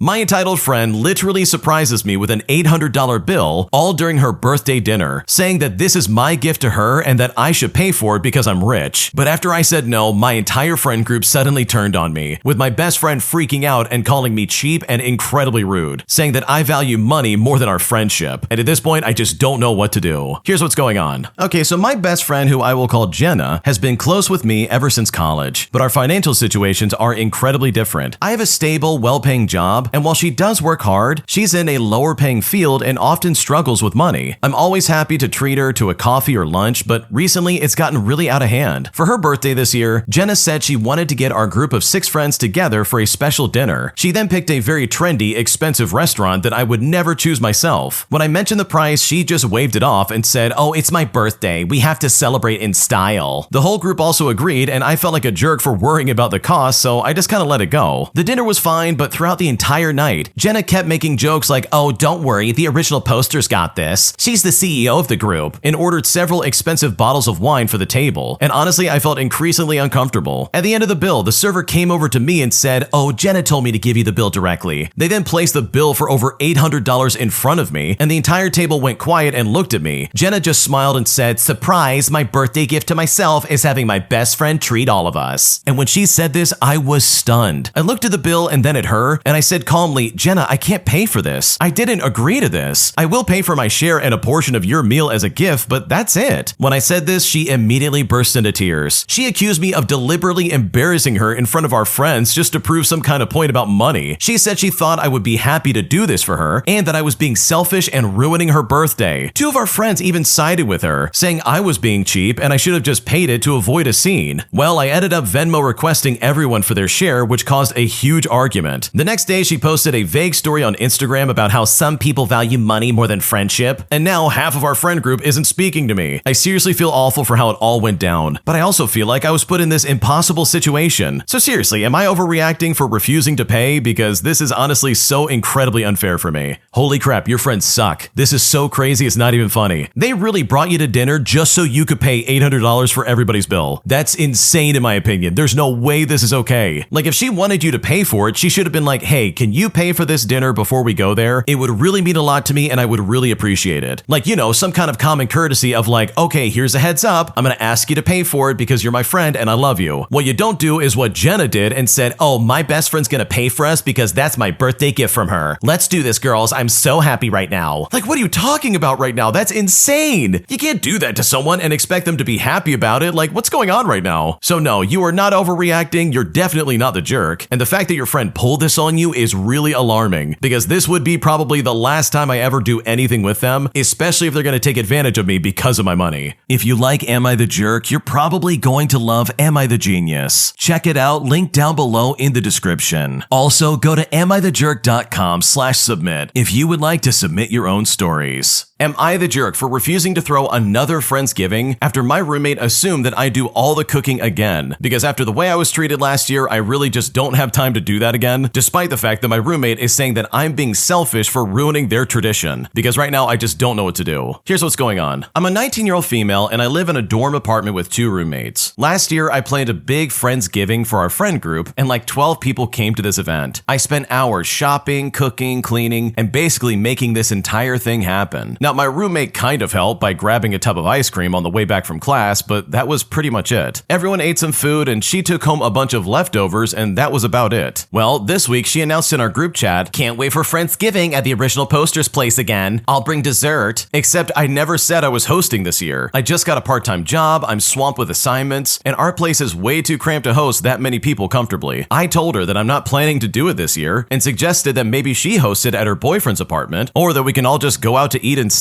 My entitled friend literally surprises me with an $800 bill all during her birthday dinner, saying that this is my gift to her and that I should pay for it because I'm rich. But after I said no, my entire friend group suddenly turned on me, with my best friend freaking out and calling me cheap and incredibly rude, saying that I value money more than our friendship. And at this point, I just don't know what to do. Here's what's going on. Okay, so my best friend, who I will call Jenna, has been close with me ever since college, but our financial situations are incredibly different. I have a stable, well-paying job, and while she does work hard, she's in a lower-paying field and often struggles with money. I'm always happy to treat her to a coffee or lunch, but recently it's gotten really out of hand. For her birthday this year, Jenna said she wanted to get our group of 6 friends together for a special dinner. She then picked a very trendy, expensive restaurant that I would never choose myself. When I mentioned the price, she just waved it off and said, "Oh, it's my birthday. We have to celebrate in style." The whole group also agreed, and I felt like a jerk for worrying about the cost, so I just kind of let it go. The dinner was fine, but throughout the entire night, Jenna kept making jokes like, "Oh, don't worry, the original poster's got this. She's the CEO of the group," and ordered several expensive bottles of wine for the table. And honestly, I felt increasingly uncomfortable. At the end of the bill, the server came over to me and said, "Oh, Jenna told me to give you the bill directly." They then placed the bill for over $800 in front of me, and the entire table went quiet and looked at me. Jenna just smiled and said, "Surprise, my birthday gift to myself is having my best friend treat all of us." And when she said this, I was stunned. I looked at the bill and then at her, and I said calmly, "Jenna, I can't pay for this. I didn't agree to this. I will pay for my share and a portion of your meal as a gift, but that's it." When I said this, she immediately burst into tears. She accused me of deliberately embarrassing her in front of our friends just to prove some kind of point about money. She said she thought I would be happy to do this for her and that I was being selfish and ruining her birthday. 2 of our friends even sided with her, saying I was being cheap and I should have just paid it to avoid a scene. Well, I ended up Venmo requesting everyone for their share, which caused a huge argument. The next day, she posted a vague story on Instagram about how some people value money more than friendship, and now half of our friend group isn't speaking to me. I seriously feel awful for how it all went down, but I also feel like I was put in this impossible situation. So seriously, am I overreacting for refusing to pay? Because this is honestly so incredibly unfair for me. Holy crap, your friends suck. This is so crazy, it's not even funny. They really brought you to dinner just so you could pay $800 for everybody's bill. That's insane in my opinion. There's no way this is okay. Like, if she wanted you to pay for it, she should have been like, "Hey, can you pay for this dinner before we go there? It would really mean a lot to me and I would really appreciate it." Like, you know, some kind of common courtesy of like, "Okay, here's a heads up. I'm gonna ask you to pay for it because you're my friend and I love you." What you don't do is what Jenna did and said, "Oh, my best friend's gonna pay for us because that's my birthday gift from her. Let's do this, girls. I'm so happy right now." Like, what are you talking about right now? That's insane. You can't do that to someone and expect them to be happy about it. Like, what's going on right now? So no, you are not overreacting. You're definitely not the jerk. And the fact that your friend pulled this on you is really alarming, because this would be probably the last time I ever do anything with them, especially if they're going to take advantage of me because of my money. If you like Am I the Jerk, you're probably going to love Am I the Genius. Check it out, link down below in the description. Also, go to amithejerk.com/submit if you would like to submit your own stories. Am I the jerk for refusing to throw another Friendsgiving after my roommate assumed that I do all the cooking again? Because after the way I was treated last year, I really just don't have time to do that again, despite the fact that my roommate is saying that I'm being selfish for ruining their tradition. Because right now, I just don't know what to do. Here's what's going on. I'm a 19-year-old female and I live in a dorm apartment with 2 roommates. Last year, I planned a big Friendsgiving for our friend group and like 12 people came to this event. I spent hours shopping, cooking, cleaning, and basically making this entire thing happen. Now, my roommate kind of helped by grabbing a tub of ice cream on the way back from class, but that was pretty much it. Everyone ate some food and she took home a bunch of leftovers and that was about it. Well, this week she announced in our group chat, "Can't wait for Friendsgiving at the original poster's place again. I'll bring dessert." Except I never said I was hosting this year. I just got a part-time job, I'm swamped with assignments, and our place is way too cramped to host that many people comfortably. I told her that I'm not planning to do it this year and suggested that maybe she host it at her boyfriend's apartment or that we can all just go out to eat instead.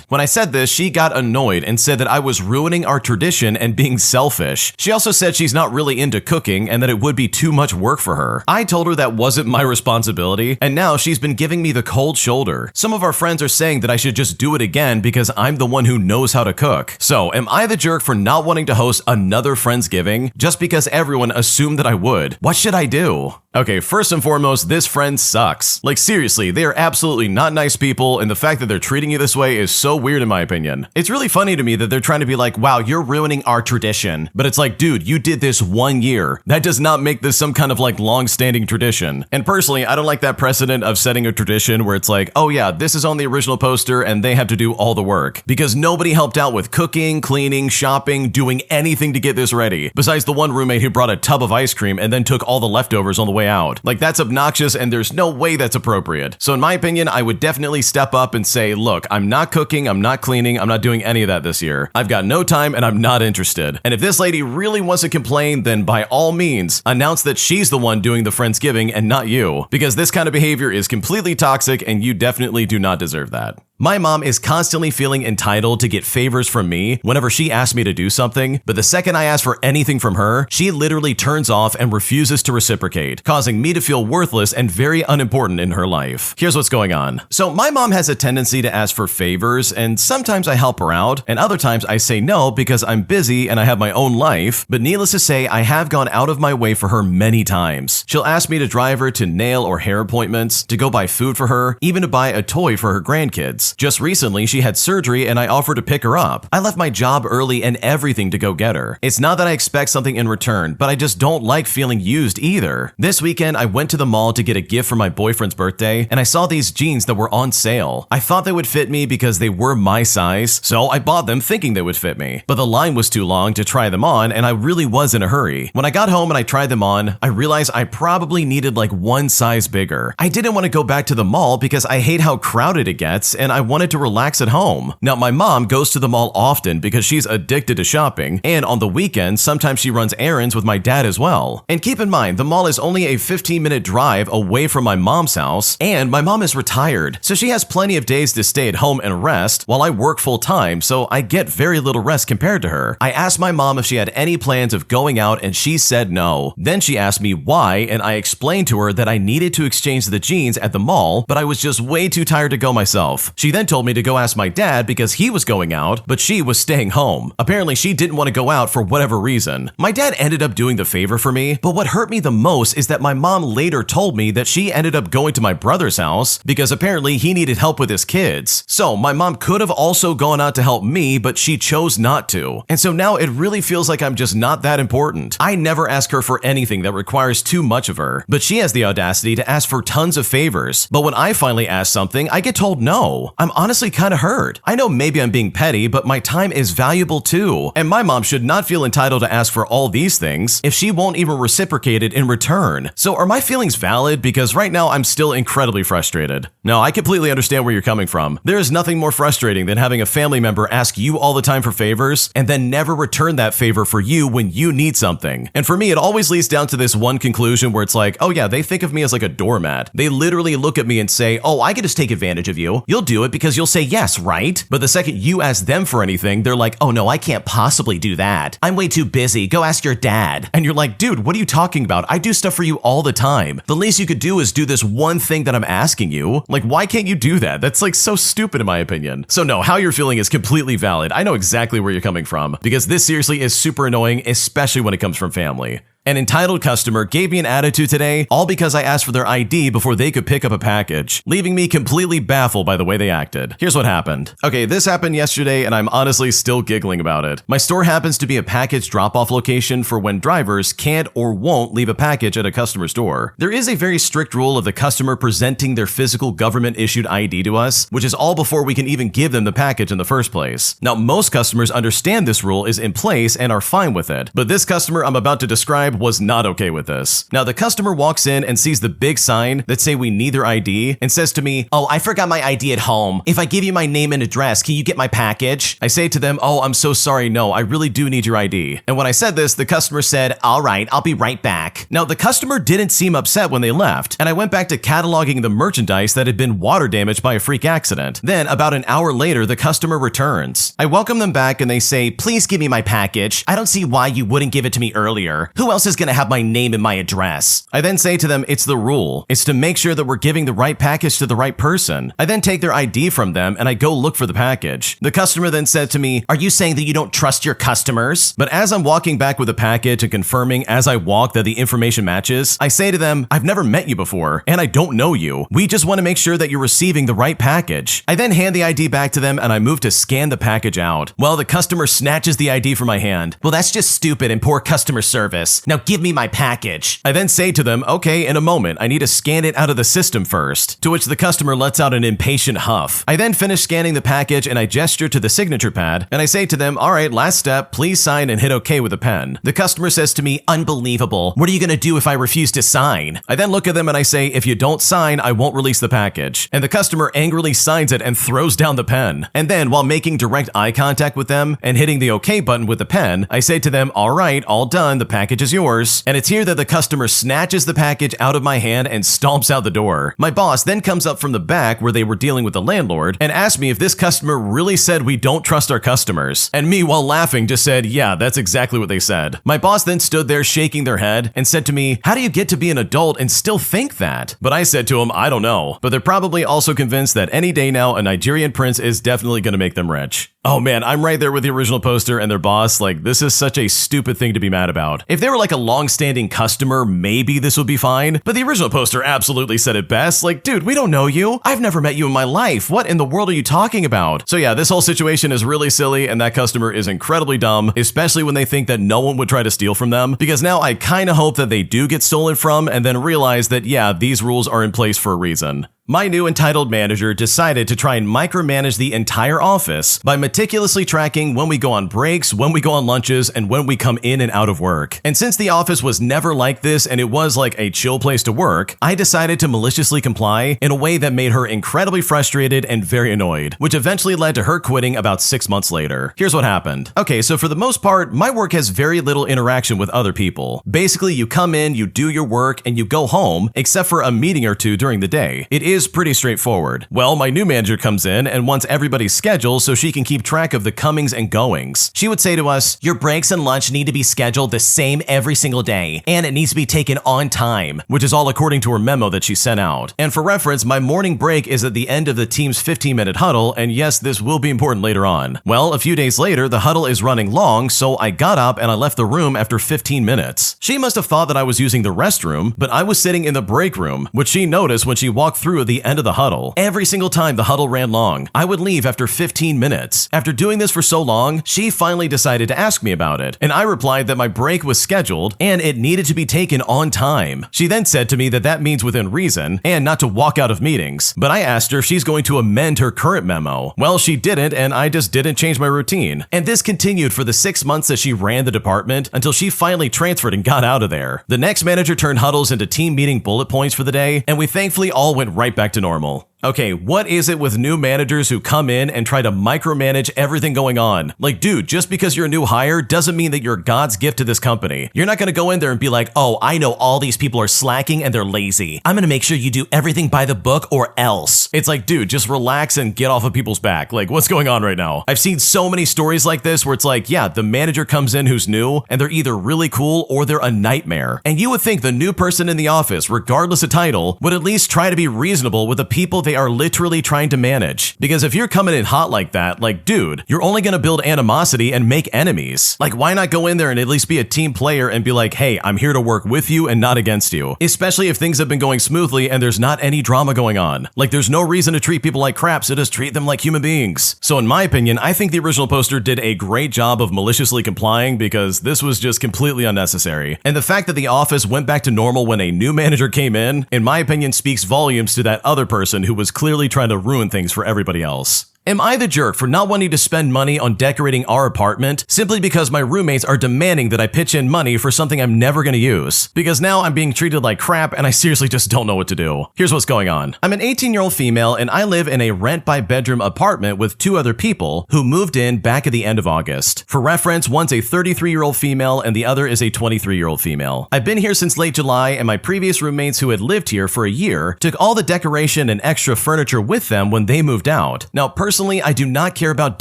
When I said this, she got annoyed and said that I was ruining our tradition and being selfish. She also said she's not really into cooking and that it would be too much work for her. I told her that wasn't my responsibility, and now she's been giving me the cold shoulder. Some of our friends are saying that I should just do it again because I'm the one who knows how to cook. So, am I the jerk for not wanting to host another Friendsgiving just because everyone assumed that I would? What should I do? Okay, first and foremost, this friend sucks. Like seriously, they are absolutely not nice people, and the fact that they're treating you this way is so weird in my opinion. It's really funny to me that they're trying to be like, wow, you're ruining our tradition. But it's like, dude, you did this 1 year. That does not make this some kind of like long-standing tradition. And personally, I don't like that precedent of setting a tradition where it's like, oh yeah, this is on the original poster and they have to do all the work. Because nobody helped out with cooking, cleaning, shopping, doing anything to get this ready. Besides the one roommate who brought a tub of ice cream and then took all the leftovers on the way out. Like that's obnoxious and there's no way that's appropriate. So in my opinion, I would definitely step up and say, look, I'm not cooking, I'm not cleaning, I'm not doing any of that this year. I've got no time and I'm not interested. And if this lady really wants to complain, then by all means, announce that she's the one doing the Friendsgiving and not you. Because this kind of behavior is completely toxic and you definitely do not deserve that. My mom is constantly feeling entitled to get favors from me whenever she asks me to do something, but the second I ask for anything from her, she literally turns off and refuses to reciprocate, causing me to feel worthless and very unimportant in her life. Here's what's going on. So my mom has a tendency to ask for favors, and sometimes I help her out, and other times I say no because I'm busy and I have my own life, but needless to say, I have gone out of my way for her many times. She'll ask me to drive her to nail or hair appointments, to go buy food for her, even to buy a toy for her grandkids. Just recently, she had surgery and I offered to pick her up. I left my job early and everything to go get her. It's not that I expect something in return, but I just don't like feeling used either. This weekend, I went to the mall to get a gift for my boyfriend's birthday, and I saw these jeans that were on sale. I thought they would fit me because they were my size, so I bought them thinking they would fit me. But the line was too long to try them on, and I really was in a hurry. When I got home and I tried them on, I realized I probably needed like one size bigger. I didn't want to go back to the mall because I hate how crowded it gets, and I wanted to relax at home. Now, my mom goes to the mall often because she's addicted to shopping, and on the weekends, sometimes she runs errands with my dad as well. And keep in mind, the mall is only a 15-minute drive away from my mom's house, and my mom is retired, so she has plenty of days to stay at home and rest while I work full-time, so I get very little rest compared to her. I asked my mom if she had any plans of going out, and she said no. Then she asked me why, and I explained to her that I needed to exchange the jeans at the mall, but I was just way too tired to go myself. She then told me to go ask my dad because he was going out, but she was staying home. Apparently, she didn't want to go out for whatever reason. My dad ended up doing the favor for me, but what hurt me the most is that my mom later told me that she ended up going to my brother's house because apparently he needed help with his kids. So my mom could have also gone out to help me, but she chose not to. And so now it really feels like I'm just not that important. I never ask her for anything that requires too much of her, but she has the audacity to ask for tons of favors. But when I finally ask something, I get told no. I'm honestly kind of hurt. I know maybe I'm being petty, but my time is valuable too. And my mom should not feel entitled to ask for all these things if she won't even reciprocate it in return. So are my feelings valid? Because right now I'm still incredibly frustrated. No, I completely understand where you're coming from. There is nothing more frustrating than having a family member ask you all the time for favors and then never return that favor for you when you need something. And for me, it always leads down to this one conclusion where it's like, oh yeah, they think of me as like a doormat. They literally look at me and say, oh, I could just take advantage of you. You'll do it because you'll say yes, right? But the second you ask them for anything, they're like, oh no, I can't possibly do that. I'm way too busy. Go ask your dad. And you're like, dude, what are you talking about? I do stuff for you all the time. The least you could do is do this one thing that I'm asking you. Like, why can't you do that? That's like so stupid in my opinion. So no, how you're feeling is completely valid. I know exactly where you're coming from because this seriously is super annoying, especially when it comes from family. An entitled customer gave me an attitude today, all because I asked for their ID before they could pick up a package, leaving me completely baffled by the way they acted. Here's what happened. Okay, this happened yesterday and I'm honestly still giggling about it. My store happens to be a package drop-off location for when drivers can't or won't leave a package at a customer's door. There is a very strict rule of the customer presenting their physical government-issued ID to us, which is all before we can even give them the package in the first place. Now, most customers understand this rule is in place and are fine with it, but this customer I'm about to describe was not okay with this. Now, the customer walks in and sees the big sign that say we need their ID and says to me, oh, I forgot my ID at home. If I give you my name and address, can you get my package? I say to them, oh, I'm so sorry. No, I really do need your ID. And when I said this, the customer said, all right, I'll be right back. Now, the customer didn't seem upset when they left, and I went back to cataloging the merchandise that had been water damaged by a freak accident. Then, about an hour later, the customer returns. I welcome them back and they say, please give me my package. I don't see why you wouldn't give it to me earlier. Who else else is going to have my name and my address? I then say to them, it's the rule. It's to make sure that we're giving the right package to the right person. I then take their ID from them and I go look for the package. The customer then said to me, are you saying that you don't trust your customers? But as I'm walking back with the package and confirming as I walk that the information matches, I say to them, I've never met you before and I don't know you. We just want to make sure that you're receiving the right package. I then hand the ID back to them and I move to scan the package out. Well, the customer snatches the ID from my hand. Well, that's just stupid and poor customer service. Now give me my package. I then say to them, okay, in a moment, I need to scan it out of the system first. To which the customer lets out an impatient huff. I then finish scanning the package and I gesture to the signature pad and I say to them, all right, last step, please sign and hit okay with a pen. The customer says to me, unbelievable. What are you going to do if I refuse to sign? I then look at them and I say, if you don't sign, I won't release the package. And the customer angrily signs it and throws down the pen. And then while making direct eye contact with them and hitting the okay button with the pen, I say to them, all right, all done, the package is yours. And it's here that the customer snatches the package out of my hand and stomps out the door. My boss then comes up from the back where they were dealing with the landlord and asked me if this customer really said we don't trust our customers. And me, while laughing, just said, yeah, that's exactly what they said. My boss then stood there shaking their head and said to me, how do you get to be an adult and still think that? But I said to him, I don't know. But they're probably also convinced that any day now a Nigerian prince is definitely going to make them rich. Oh man, I'm right there with the original poster and their boss. Like, this is such a stupid thing to be mad about. If they were like a long-standing customer, maybe this would be fine. But the original poster absolutely said it best. Like, dude, we don't know you. I've never met you in my life. What in the world are you talking about? So yeah, this whole situation is really silly and that customer is incredibly dumb, especially when they think that no one would try to steal from them. Because now I kind of hope that they do get stolen from and then realize that, yeah, these rules are in place for a reason. My new entitled manager decided to try and micromanage the entire office by meticulously tracking when we go on breaks, when we go on lunches, and when we come in and out of work. And since the office was never like this and it was like a chill place to work, I decided to maliciously comply in a way that made her incredibly frustrated and very annoyed, which eventually led to her quitting about 6 months later. Here's what happened. Okay, so for the most part, my work has very little interaction with other people. Basically, you come in, you do your work, and you go home, except for a meeting or two during the day. It is pretty straightforward. Well, my new manager comes in and wants everybody's schedule so she can keep track of the comings and goings. She would say to us, your breaks and lunch need to be scheduled the same every single day, and it needs to be taken on time, which is all according to her memo that she sent out. And for reference, my morning break is at the end of the team's 15-minute huddle, and yes, this will be important later on. Well, a few days later, the huddle is running long, so I got up and I left the room after 15 minutes. She must have thought that I was using the restroom, but I was sitting in the break room, which she noticed when she walked through at the end of the huddle. Every single time the huddle ran long, I would leave after 15 minutes. After doing this for so long, she finally decided to ask me about it, and I replied that my break was scheduled and it needed to be taken on time. She then said to me that that means within reason and not to walk out of meetings, but I asked her if she's going to amend her current memo. Well, she didn't, and I just didn't change my routine. And this continued for the 6 months that she ran the department until she finally transferred and got out of there. The next manager turned huddles into team meeting bullet points for the day, and we thankfully all went right back to normal. Okay, what is it with new managers who come in and try to micromanage everything going on? Like, dude, just because you're a new hire doesn't mean that you're God's gift to this company. You're not going to go in there and be like, oh, I know all these people are slacking and they're lazy. I'm going to make sure you do everything by the book or else. It's like, dude, just relax and get off of people's back. Like, what's going on right now? I've seen so many stories like this where it's like, yeah, the manager comes in who's new and they're either really cool or they're a nightmare. And you would think the new person in the office, regardless of title, would at least try to be reasonable with the people they are literally trying to manage. Because if you're coming in hot like that, like, dude, you're only going to build animosity and make enemies. Like, why not go in there and at least be a team player and be like, hey, I'm here to work with you and not against you. Especially if things have been going smoothly and there's not any drama going on. Like, there's no reason to treat people like crap, so just treat them like human beings. So in my opinion, I think the original poster did a great job of maliciously complying because this was just completely unnecessary. And the fact that the office went back to normal when a new manager came in my opinion, speaks volumes to that other person who was clearly trying to ruin things for everybody else. Am I the jerk for not wanting to spend money on decorating our apartment simply because my roommates are demanding that I pitch in money for something I'm never going to use? Because now I'm being treated like crap and I seriously just don't know what to do. Here's what's going on. I'm an 18-year-old female and I live in a rent-by-bedroom apartment with 2 other people who moved in back at the end of August. For reference, one's a 33-year-old female and the other is a 23-year-old female. I've been here since late July and my previous roommates who had lived here for a year took all the decoration and extra furniture with them when they moved out. Now, personally, personally, I do not care about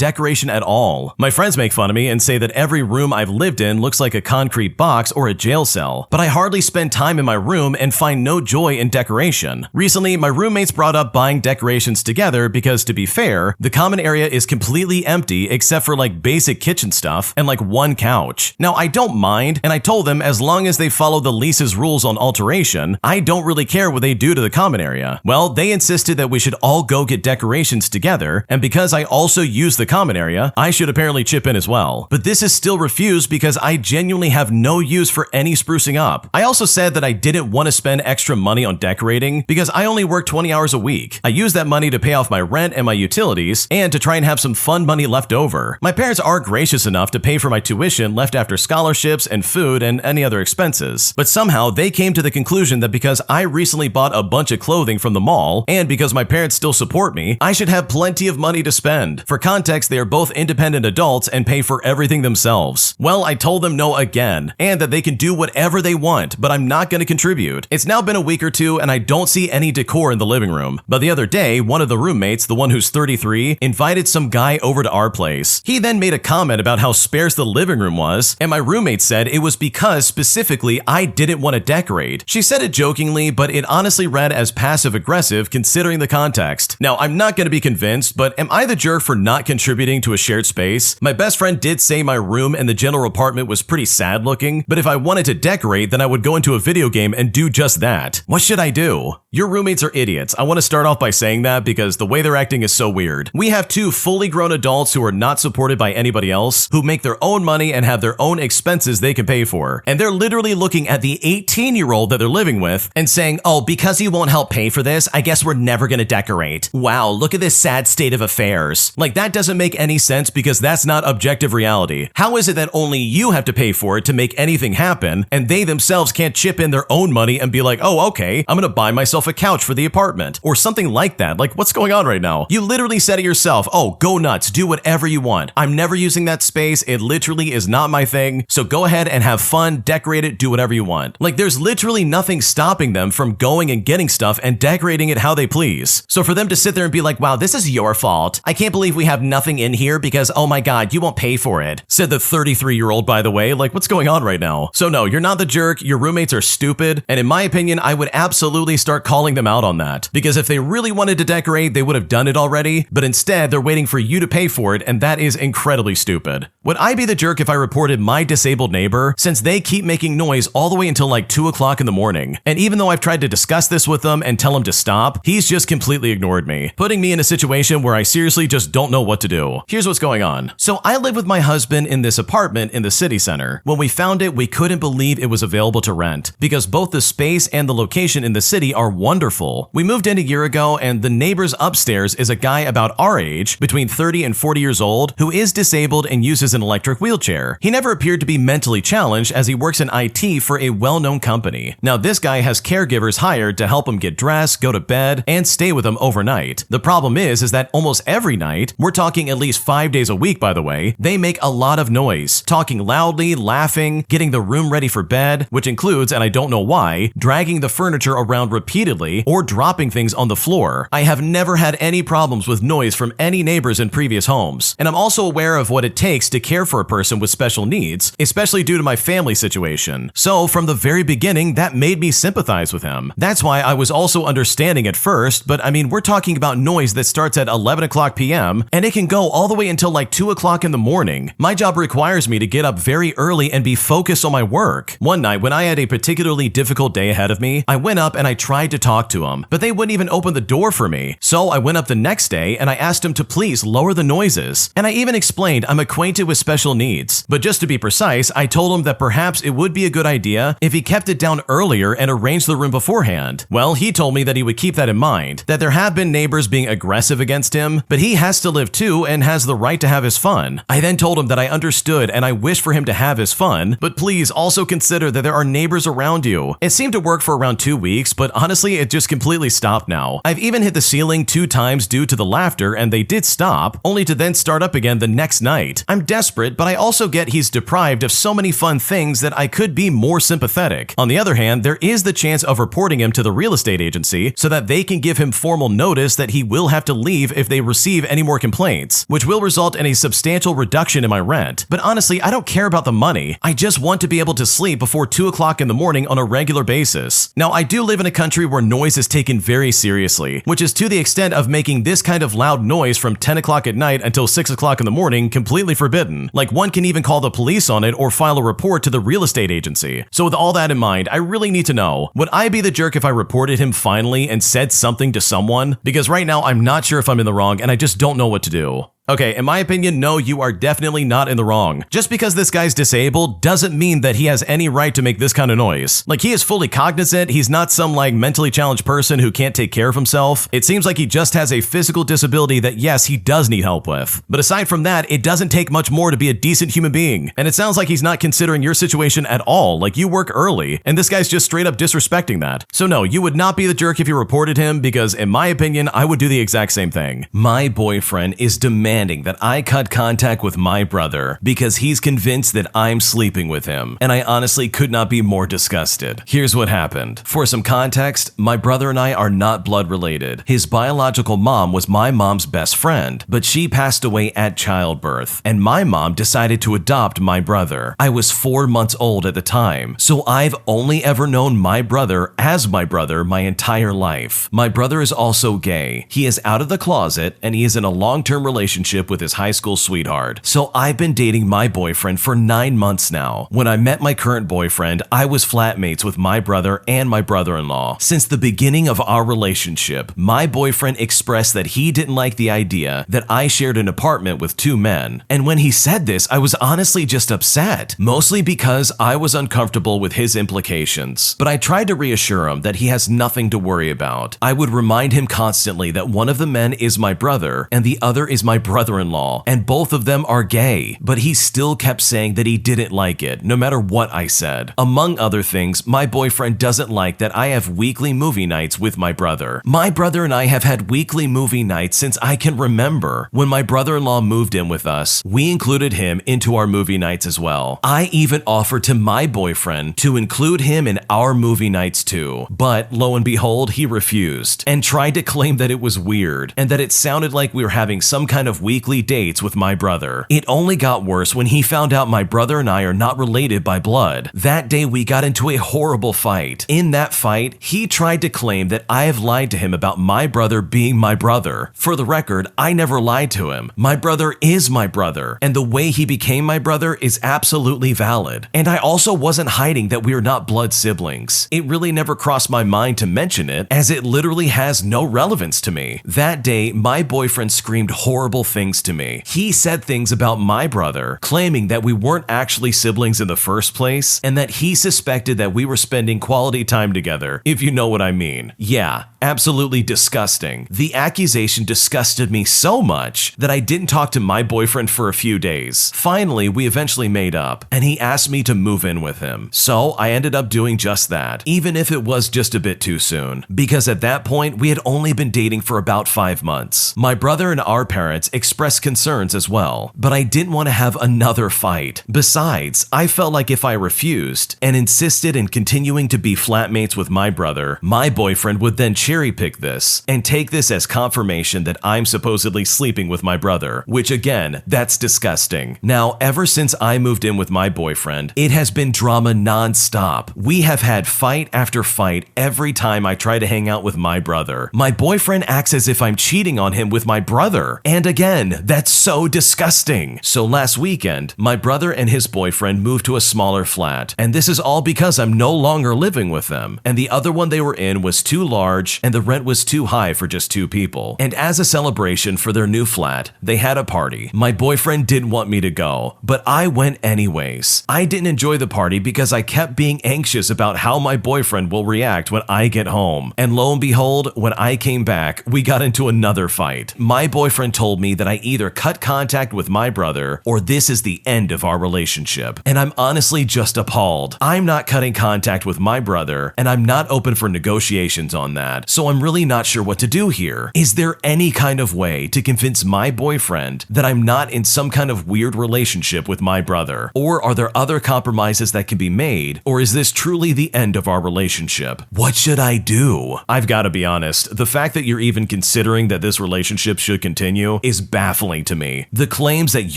decoration at all. My friends make fun of me and say that every room I've lived in looks like a concrete box or a jail cell, but I hardly spend time in my room and find no joy in decoration. Recently, my roommates brought up buying decorations together because, to be fair, the common area is completely empty except for like basic kitchen stuff and like one couch. Now, I don't mind, and I told them as long as they follow the lease's rules on alteration, I don't really care what they do to the common area. Well, they insisted that we should all go get decorations together, and because I also use the common area, I should apparently chip in as well. But this is still refused because I genuinely have no use for any sprucing up. I also said that I didn't want to spend extra money on decorating because I only work 20 hours a week. I use that money to pay off my rent and my utilities and to try and have some fun money left over. My parents are gracious enough to pay for my tuition left after scholarships and food and any other expenses. But somehow they came to the conclusion that because I recently bought a bunch of clothing from the mall and because my parents still support me, I should have plenty of money to spend. For context, they are both independent adults and pay for everything themselves. Well, I told them no again, and that they can do whatever they want, but I'm not going to contribute. It's now been a week or two and I don't see any decor in the living room. But the other day, one of the roommates, the one who's 33, invited some guy over to our place. He then made a comment about how sparse the living room was, and my roommate said it was because specifically I didn't want to decorate. She said it jokingly, but it honestly read as passive-aggressive considering the context. Now, I'm not going to be convinced, but am I the jerk for not contributing to a shared space? My best friend did say my room and the general apartment was pretty sad looking, but if I wanted to decorate, then I would go into a video game and do just that. What should I do? Your roommates are idiots. I want to start off by saying that because the way they're acting is so weird. We have two fully grown adults who are not supported by anybody else, who make their own money and have their own expenses they can pay for. And they're literally looking at the 18-year-old that they're living with and saying, oh, because you won't help pay for this, I guess we're never going to decorate. Wow, look at this sad state of affairs. Like, that doesn't make any sense because that's not objective reality. How is it that only you have to pay for it to make anything happen, and they themselves can't chip in their own money and be like, oh, okay, I'm going to buy myself a couch for the apartment, or something like that? Like, what's going on right now? You literally said it yourself, oh, go nuts, do whatever you want. I'm never using that space, it literally is not my thing, so go ahead and have fun, decorate it, do whatever you want. Like, there's literally nothing stopping them from going and getting stuff and decorating it how they please. So for them to sit there and be like, wow, this is your fault. I can't believe we have nothing in here because, oh my god, you won't pay for it, said the 33-year-old, by the way. Like, what's going on right now? So no, you're not the jerk, your roommates are stupid, and in my opinion, I would absolutely start calling them out on that. Because if they really wanted to decorate, they would have done it already, but instead they're waiting for you to pay for it, and that is incredibly stupid. Would I be the jerk if I reported my disabled neighbor, since they keep making noise all the way until like 2 o'clock in the morning? And even though I've tried to discuss this with them and tell him to stop, he's just completely ignored me, putting me in a situation where I seriously just don't know what to do. Here's what's going on. So I live with my husband in this apartment in the city center. When we found it, we couldn't believe it was available to rent, because both the space and the location in the city are wonderful. We moved in a year ago, and the neighbors upstairs is a guy about our age, between 30 and 40 years old, who is disabled and uses an electric wheelchair. He never appeared to be mentally challenged as he works in IT for a well-known company. Now, this guy has caregivers hired to help him get dressed, go to bed, and stay with him overnight. The problem is that almost every night, we're talking at least 5 days a week, by the way, they make a lot of noise, talking loudly, laughing, getting the room ready for bed, which includes, and I don't know why, dragging the furniture around repeatedly or dropping things on the floor. I have never had any problems with noise from any neighbors in previous homes, and I'm also aware of what it takes to care for a person with special needs, especially due to my family situation. So from the very beginning, that made me sympathize with him. That's why I was also understanding at first, but I mean, we're talking about noise that starts at 11 o'clock p.m. and it can go all the way until like 2 o'clock in the morning. My job requires me to get up very early and be focused on my work. One night, when I had a particularly difficult day ahead of me, I went up and I tried to talk to him, but they wouldn't even open the door for me. So I went up the next day and I asked him to please lower the noises. And I even explained I'm acquainted with special needs. But just to be precise, I told him that perhaps it would be a good idea if he kept it down earlier and arranged the room beforehand. Well, he told me that he would keep that in mind, that there have been neighbors being aggressive against him, but he has to live too and has the right to have his fun. I then told him that I understood and I wish for him to have his fun, but please also consider that there are neighbors around you. It seemed to work for around 2 weeks, but honestly, it just completely stopped now. I've even hit the ceiling 2 times due to the laughter, and they did stop, only to then start up again the next night. I'm desperate, but I also get he's deprived of so many fun things that I could be more sympathetic. On the other hand, there is the chance of reporting him to the real estate agency so that they can give him formal notice that he will have to leave if they receive any more complaints, which will result in a substantial reduction in my rent. But honestly, I don't care about the money. I just want to be able to sleep before 2 o'clock in the morning on a regular basis. Now, I do live in a country where noise is taken very seriously, which is to the extent of making this kind of loud noise from 10 o'clock at night until 6 o'clock in the morning completely forbidden. Like, one can even call the police on it or file a report to the real estate agency. So with all that in mind, I really need to know, would I be the jerk if I reported him finally and said something to someone? Because right now, I'm not sure if I'm in the wrong and I just don't know what to do. Okay, in my opinion, no, you are definitely not in the wrong. Just because this guy's disabled doesn't mean that he has any right to make this kind of noise. Like, he is fully cognizant, he's not some like mentally challenged person who can't take care of himself. It seems like he just has a physical disability that yes, he does need help with. But aside from that, it doesn't take much more to be a decent human being. And it sounds like he's not considering your situation at all, like you work early, and this guy's just straight up disrespecting that. So no, you would not be the jerk if you reported him, because in my opinion, I would do the exact same thing. My boyfriend is demanding that I cut contact with my brother because he's convinced that I'm sleeping with him, and I honestly could not be more disgusted. Here's what happened. For some context, my brother and I are not blood related. His biological mom was my mom's best friend, but she passed away at childbirth, and my mom decided to adopt my brother. I was 4 months old at the time, so I've only ever known my brother as my brother my entire life. My brother is also gay. He is out of the closet, and he is in a long-term relationship with his high school sweetheart. So I've been dating my boyfriend for 9 months now. When I met my current boyfriend, I was flatmates with my brother and my brother-in-law. Since the beginning of our relationship, my boyfriend expressed that he didn't like the idea that I shared an apartment with 2 men. And when he said this, I was honestly just upset, mostly because I was uncomfortable with his implications. But I tried to reassure him that he has nothing to worry about. I would remind him constantly that one of the men is my brother and the other is my brother-in-law, and both of them are gay, but he still kept saying that he didn't like it, no matter what I said. Among other things, my boyfriend doesn't like that I have weekly movie nights with my brother. My brother and I have had weekly movie nights since I can remember. When my brother-in-law moved in with us, we included him into our movie nights as well. I even offered to my boyfriend to include him in our movie nights too, but lo and behold, he refused and tried to claim that it was weird and that it sounded like we were having some kind of weekly dates with my brother. It only got worse when he found out my brother and I are not related by blood. That day we got into a horrible fight. In that fight, he tried to claim that I have lied to him about my brother being my brother. For the record, I never lied to him. My brother is my brother, and the way he became my brother is absolutely valid. And I also wasn't hiding that we are not blood siblings. It really never crossed my mind to mention it, as it literally has no relevance to me. That day, my boyfriend screamed horrible things to me. He said things about my brother, claiming that we weren't actually siblings in the first place, and that he suspected that we were spending quality time together, if you know what I mean. Yeah, absolutely disgusting. The accusation disgusted me so much that I didn't talk to my boyfriend for a few days. Finally, we eventually made up, and he asked me to move in with him. So I ended up doing just that, even if it was just a bit too soon, because at that point, we had only been dating for about 5 months. My brother and our parents expressed concerns as well, but I didn't want to have another fight. Besides, I felt like if I refused and insisted in continuing to be flatmates with my brother, my boyfriend would then cherry pick this and take this as confirmation that I'm supposedly sleeping with my brother, which again, that's disgusting. Now, ever since I moved in with my boyfriend, it has been drama non-stop. We have had fight after fight every time I try to hang out with my brother. My boyfriend acts as if I'm cheating on him with my brother. And again, that's so disgusting. So last weekend, my brother and his boyfriend moved to a smaller flat, and this is all because I'm no longer living with them, and the other one they were in was too large and the rent was too high for just 2 people. And as a celebration for their new flat, they had a party. My boyfriend didn't want me to go, but I went anyways. I didn't enjoy the party because I kept being anxious about how my boyfriend will react when I get home. And lo and behold, when I came back, we got into another fight. My boyfriend told me that I either cut contact with my brother or this is the end of our relationship. And I'm honestly just appalled. I'm not cutting contact with my brother, and I'm not open for negotiations on that. that, so I'm really not sure what to do here. Is there any kind of way to convince my boyfriend that I'm not in some kind of weird relationship with my brother? Or are there other compromises that can be made? Or is this truly the end of our relationship? What should I do? I've got to be honest, the fact that you're even considering that this relationship should continue is baffling to me. The claims that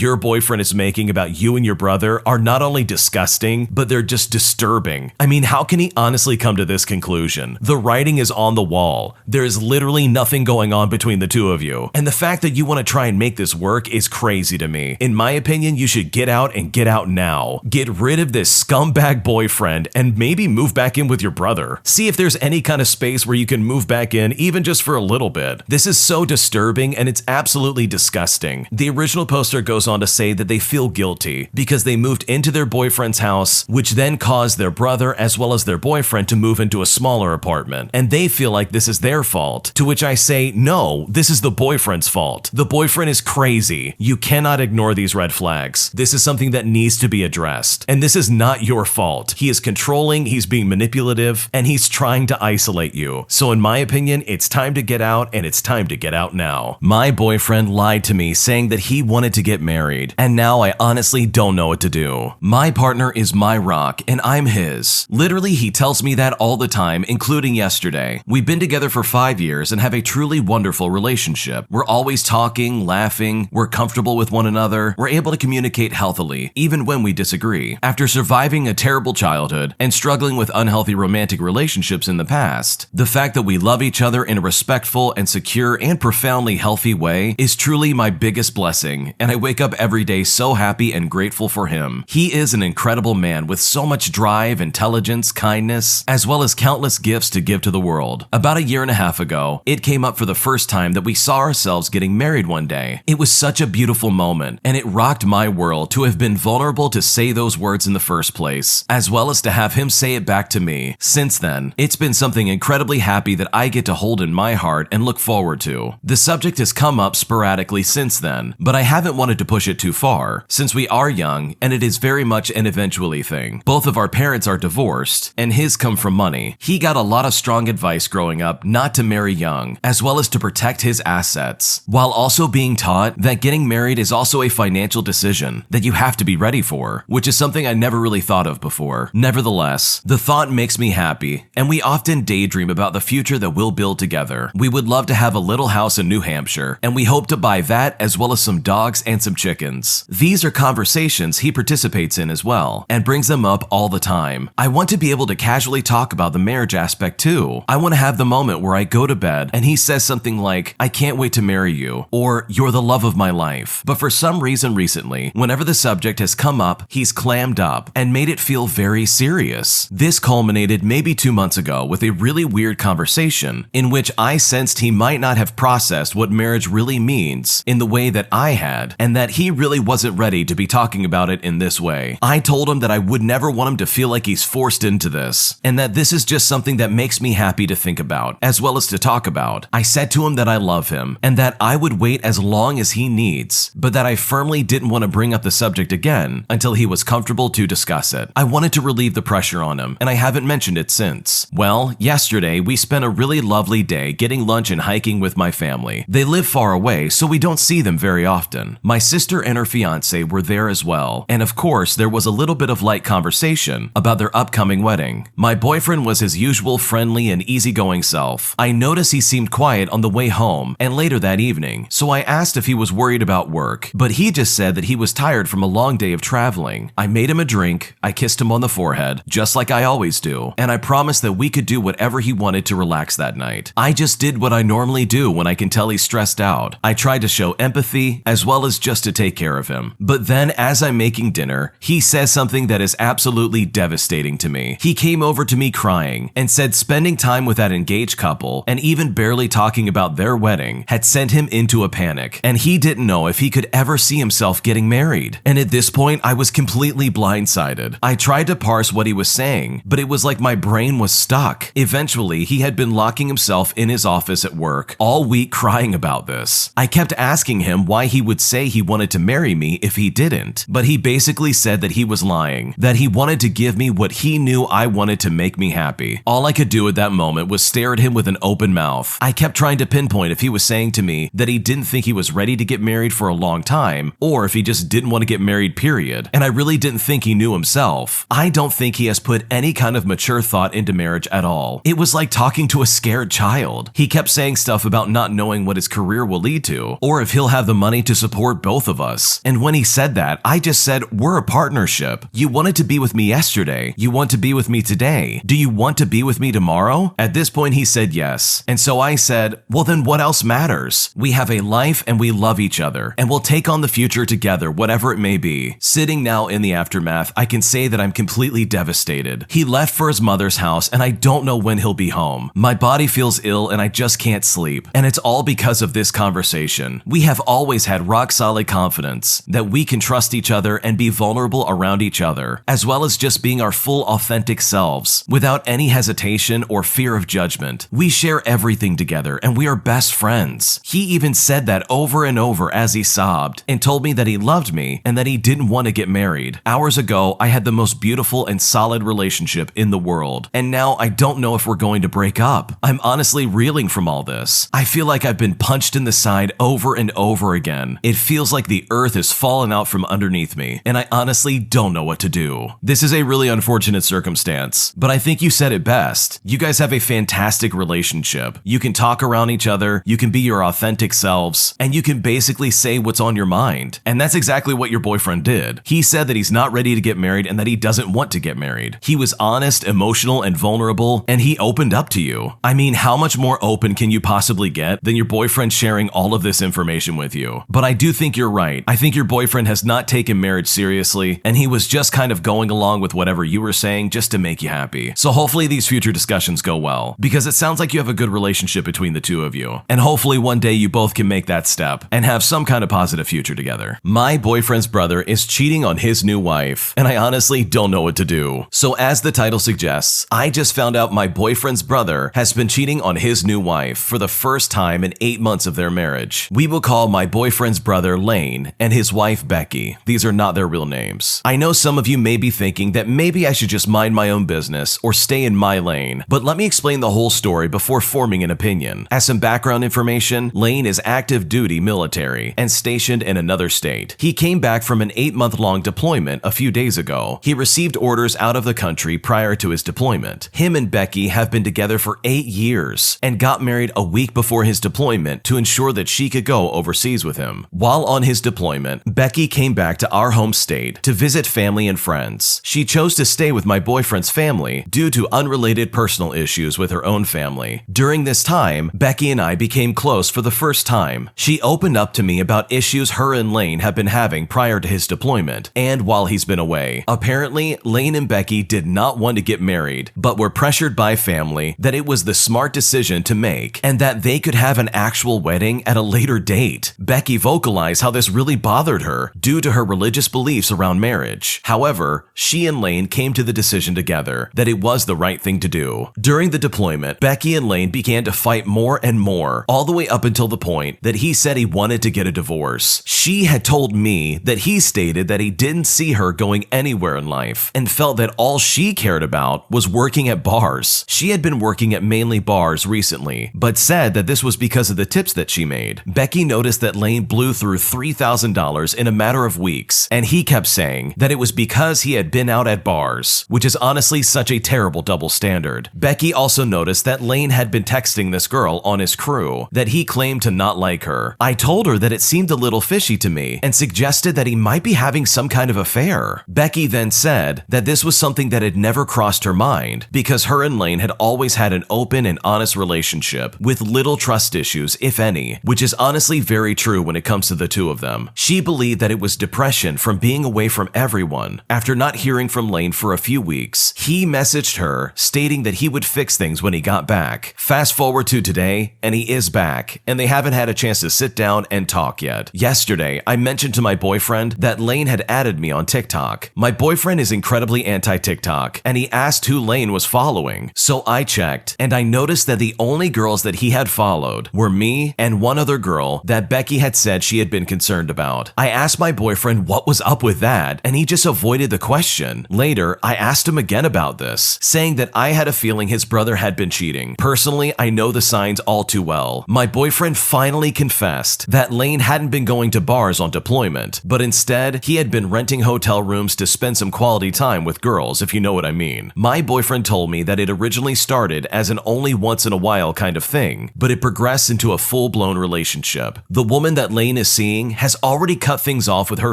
your boyfriend is making about you and your brother are not only disgusting, but they're just disturbing. I mean, how can he honestly come to this conclusion? The writing is on the wall. There is literally nothing going on between the two of you. And the fact that you want to try and make this work is crazy to me. In my opinion, you should get out and get out now. Get rid of this scumbag boyfriend and maybe move back in with your brother. See if there's any kind of space where you can move back in, even just for a little bit. This is so disturbing and it's absolutely disgusting. The original poster goes on to say that they feel guilty because they moved into their boyfriend's house, which then caused their brother as well as their boyfriend to move into a smaller apartment. And they feel like this is their fault. To which I say, no, this is the boyfriend's fault. The boyfriend is crazy. You cannot ignore these red flags. This is something that needs to be addressed. And this is not your fault. He is controlling, he's being manipulative, and he's trying to isolate you. So in my opinion, it's time to get out, and it's time to get out now. My boyfriend lied to me saying that he wanted to get married, and now I honestly don't know what to do. My partner is my rock, and I'm his. Literally, he tells me that all the time, including yesterday. We've been together for 5 years and have a truly wonderful relationship. We're always talking, laughing, we're comfortable with one another, we're able to communicate healthily, even when we disagree. After surviving a terrible childhood and struggling with unhealthy romantic relationships in the past, the fact that we love each other in a respectful and secure and profoundly healthy way is truly my biggest blessing, and I wake up every day so happy and grateful for him. He is an incredible man with so much drive, intelligence, kindness, as well as countless gifts to give to the world. About a year and a half ago, it came up for the first time that we saw ourselves getting married one day. It was such a beautiful moment, and it rocked my world to have been vulnerable to say those words in the first place, as well as to have him say it back to me. Since then, it's been something incredibly happy that I get to hold in my heart and look forward to. The subject has come up sporadically since then, but I haven't wanted to push it too far, since we are young and it is very much an eventually thing. Both of our parents are divorced, and his come from money. He got a lot of strong advice growing up not to marry young, as well as to protect his assets, while also being taught that getting married is also a financial decision that you have to be ready for, which is something I never really thought of before. Nevertheless, the thought makes me happy, and we often daydream about the future that we'll build together. We would love to have a little house in New Hampshire, and we hope to buy that as well as some dogs and some chickens. These are conversations he participates in as well, and brings them up all the time. I want to be able to casually talk about the marriage aspect too. I want to have the moment where I go to bed and he says something like, "I can't wait to marry you," or "You're the love of my life." But for some reason recently, whenever the subject has come up, he's clammed up and made it feel very serious. This culminated maybe 2 months ago with a really weird conversation in which I sensed he might not have processed what marriage really means in the way that I had, and that he really wasn't ready to be talking about it in this way. I told him that I would never want him to feel like he's forced into this, and that this is just something that makes me happy to think about, as well as to talk about. I said to him that I love him, and that I would wait as long as he needs, but that I firmly didn't want to bring up the subject again until he was comfortable to discuss it. I wanted to relieve the pressure on him, and I haven't mentioned it since. Well, yesterday we spent a really lovely day getting lunch and hiking with my family. They live far away, so we don't see them very often. My sister and her fiance were there as well, and of course there was a little bit of light conversation about their upcoming wedding. My boyfriend was his usual friendly and easygoing self. I noticed he seemed quiet on the way home and later that evening, so I asked if he was worried about work, but he just said that he was tired from a long day of traveling. I made him a drink, I kissed him on the forehead, just like I always do, and I promised that we could do whatever he wanted to relax that night. I just did what I normally do when I can tell he's stressed out. I tried to show empathy, as well as just to take care of him. But then, as I'm making dinner, he says something that is absolutely devastating to me. He came over to me crying and said spending time with that engaged couple, and even barely talking about their wedding, had sent him into a panic, and he didn't know if he could ever see himself getting married. And at this point, I was completely blindsided. I tried to parse what he was saying, but it was like my brain was stuck. Eventually, he had been locking himself in his office at work all week crying about this. I kept asking him why he would say he wanted to marry me if he didn't, but he basically said that he was lying, that he wanted to give me what he knew I wanted to make me happy. All I could do at that moment was stare stare at him with an open mouth. I kept trying to pinpoint if he was saying to me that he didn't think he was ready to get married for a long time, or if he just didn't want to get married, period. And I really didn't think he knew himself. I don't think he has put any kind of mature thought into marriage at all. It was like talking to a scared child. He kept saying stuff about not knowing what his career will lead to, or if he'll have the money to support both of us. And when he said that, I just said, we're a partnership. You wanted to be with me yesterday. You want to be with me today. Do you want to be with me tomorrow? At this point, he said yes. And so I said, well, then what else matters? We have a life and we love each other, and we'll take on the future together, whatever it may be. Sitting now in the aftermath, I can say that I'm completely devastated. He left for his mother's house, and I don't know when he'll be home. My body feels ill and I just can't sleep. And it's all because of this conversation. We have always had rock solid confidence that we can trust each other and be vulnerable around each other, as well as just being our full authentic selves, without any hesitation or fear of judgment. We share everything together and we are best friends. He even said that over and over as he sobbed, and told me that he loved me and that he didn't want to get married. Hours ago, I had the most beautiful and solid relationship in the world, and now I don't know if we're going to break up. I'm honestly reeling from all this. I feel like I've been punched in the side over and over again. It feels like the earth has fallen out from underneath me, and I honestly don't know what to do. This is a really unfortunate circumstance, but I think you said it best. You guys have a fantastic relationship. You can talk around each other, you can be your authentic selves, and you can basically say what's on your mind. And that's exactly what your boyfriend did. He said that he's not ready to get married and that he doesn't want to get married. He was honest, emotional, and vulnerable, and he opened up to you. I mean, how much more open can you possibly get than your boyfriend sharing all of this information with you? But I do think you're right. I think your boyfriend has not taken marriage seriously, and he was just kind of going along with whatever you were saying just to make you happy. So hopefully these future discussions go well, because it sounds like you have a good relationship between the two of you. And hopefully one day you both can make that step and have some kind of positive future together. My boyfriend's brother is cheating on his new wife, and I honestly don't know what to do. So as the title suggests, I just found out my boyfriend's brother has been cheating on his new wife for the first time in 8 months of their marriage. We will call my boyfriend's brother Lane and his wife Becky. These are not their real names. I know some of you may be thinking that maybe I should just mind my own business or stay in my lane, but let me explain the whole story before forming an opinion. As some background information, Lane is active duty military and stationed in another state. He came back from an 8-month-long deployment a few days ago. He received orders out of the country prior to his deployment. Him and Becky have been together for 8 years and got married a week before his deployment to ensure that she could go overseas with him. While on his deployment, Becky came back to our home state to visit family and friends. She chose to stay with my boyfriend's family due to unrelated personal issues with her own family. During this time, Becky and I became close for the first time. She opened up to me about issues her and Lane have been having prior to his deployment and while he's been away. Apparently, Lane and Becky did not want to get married, but were pressured by family that it was the smart decision to make and that they could have an actual wedding at a later date. Becky vocalized how this really bothered her due to her religious beliefs around marriage. However, she and Lane came to the decision together that it was the right thing to do. During the deployment, Becky and Lane began to fight more and more, all the way up until the point that he said he wanted to get a divorce. She had told me that he stated that he didn't see her going anywhere in life and felt that all she cared about was working at bars. She had been working at mainly bars recently, but said that this was because of the tips that she made. Becky noticed that Lane blew through $3,000 in a matter of weeks, and he kept saying that it was because he had been out at bars, which is honestly such a terrible double standard. Becky also noticed that Lane had been texting this girl on his crew that he claimed to not like her. I told her that it seemed a little fishy to me and suggested that he might be having some kind of affair. Becky then said that this was something that had never crossed her mind because her and Lane had always had an open and honest relationship with little trust issues, if any, which is honestly very true when it comes to the two of them. She believed that it was depression from being away from everyone. After not hearing from Lane for a few weeks, he messaged her stating that he would fix things when he got back. Fast forward to today, and he is back, and they haven't had a chance to sit down and talk yet. Yesterday, I mentioned to my boyfriend that Lane had added me on TikTok. My boyfriend is incredibly anti-TikTok, and he asked who Lane was following. So I checked, and I noticed that the only girls that he had followed were me and one other girl that Becky had said she had been concerned about. I asked my boyfriend what was up with that, and he just avoided the question. Later, I asked him again about this, saying that I had a feeling his brother had been been cheating. Personally, I know the signs all too well. My boyfriend finally confessed that Lane hadn't been going to bars on deployment, but instead, he had been renting hotel rooms to spend some quality time with girls, if you know what I mean. My boyfriend told me that it originally started as an only once in a while kind of thing, but it progressed into a full-blown relationship. The woman that Lane is seeing has already cut things off with her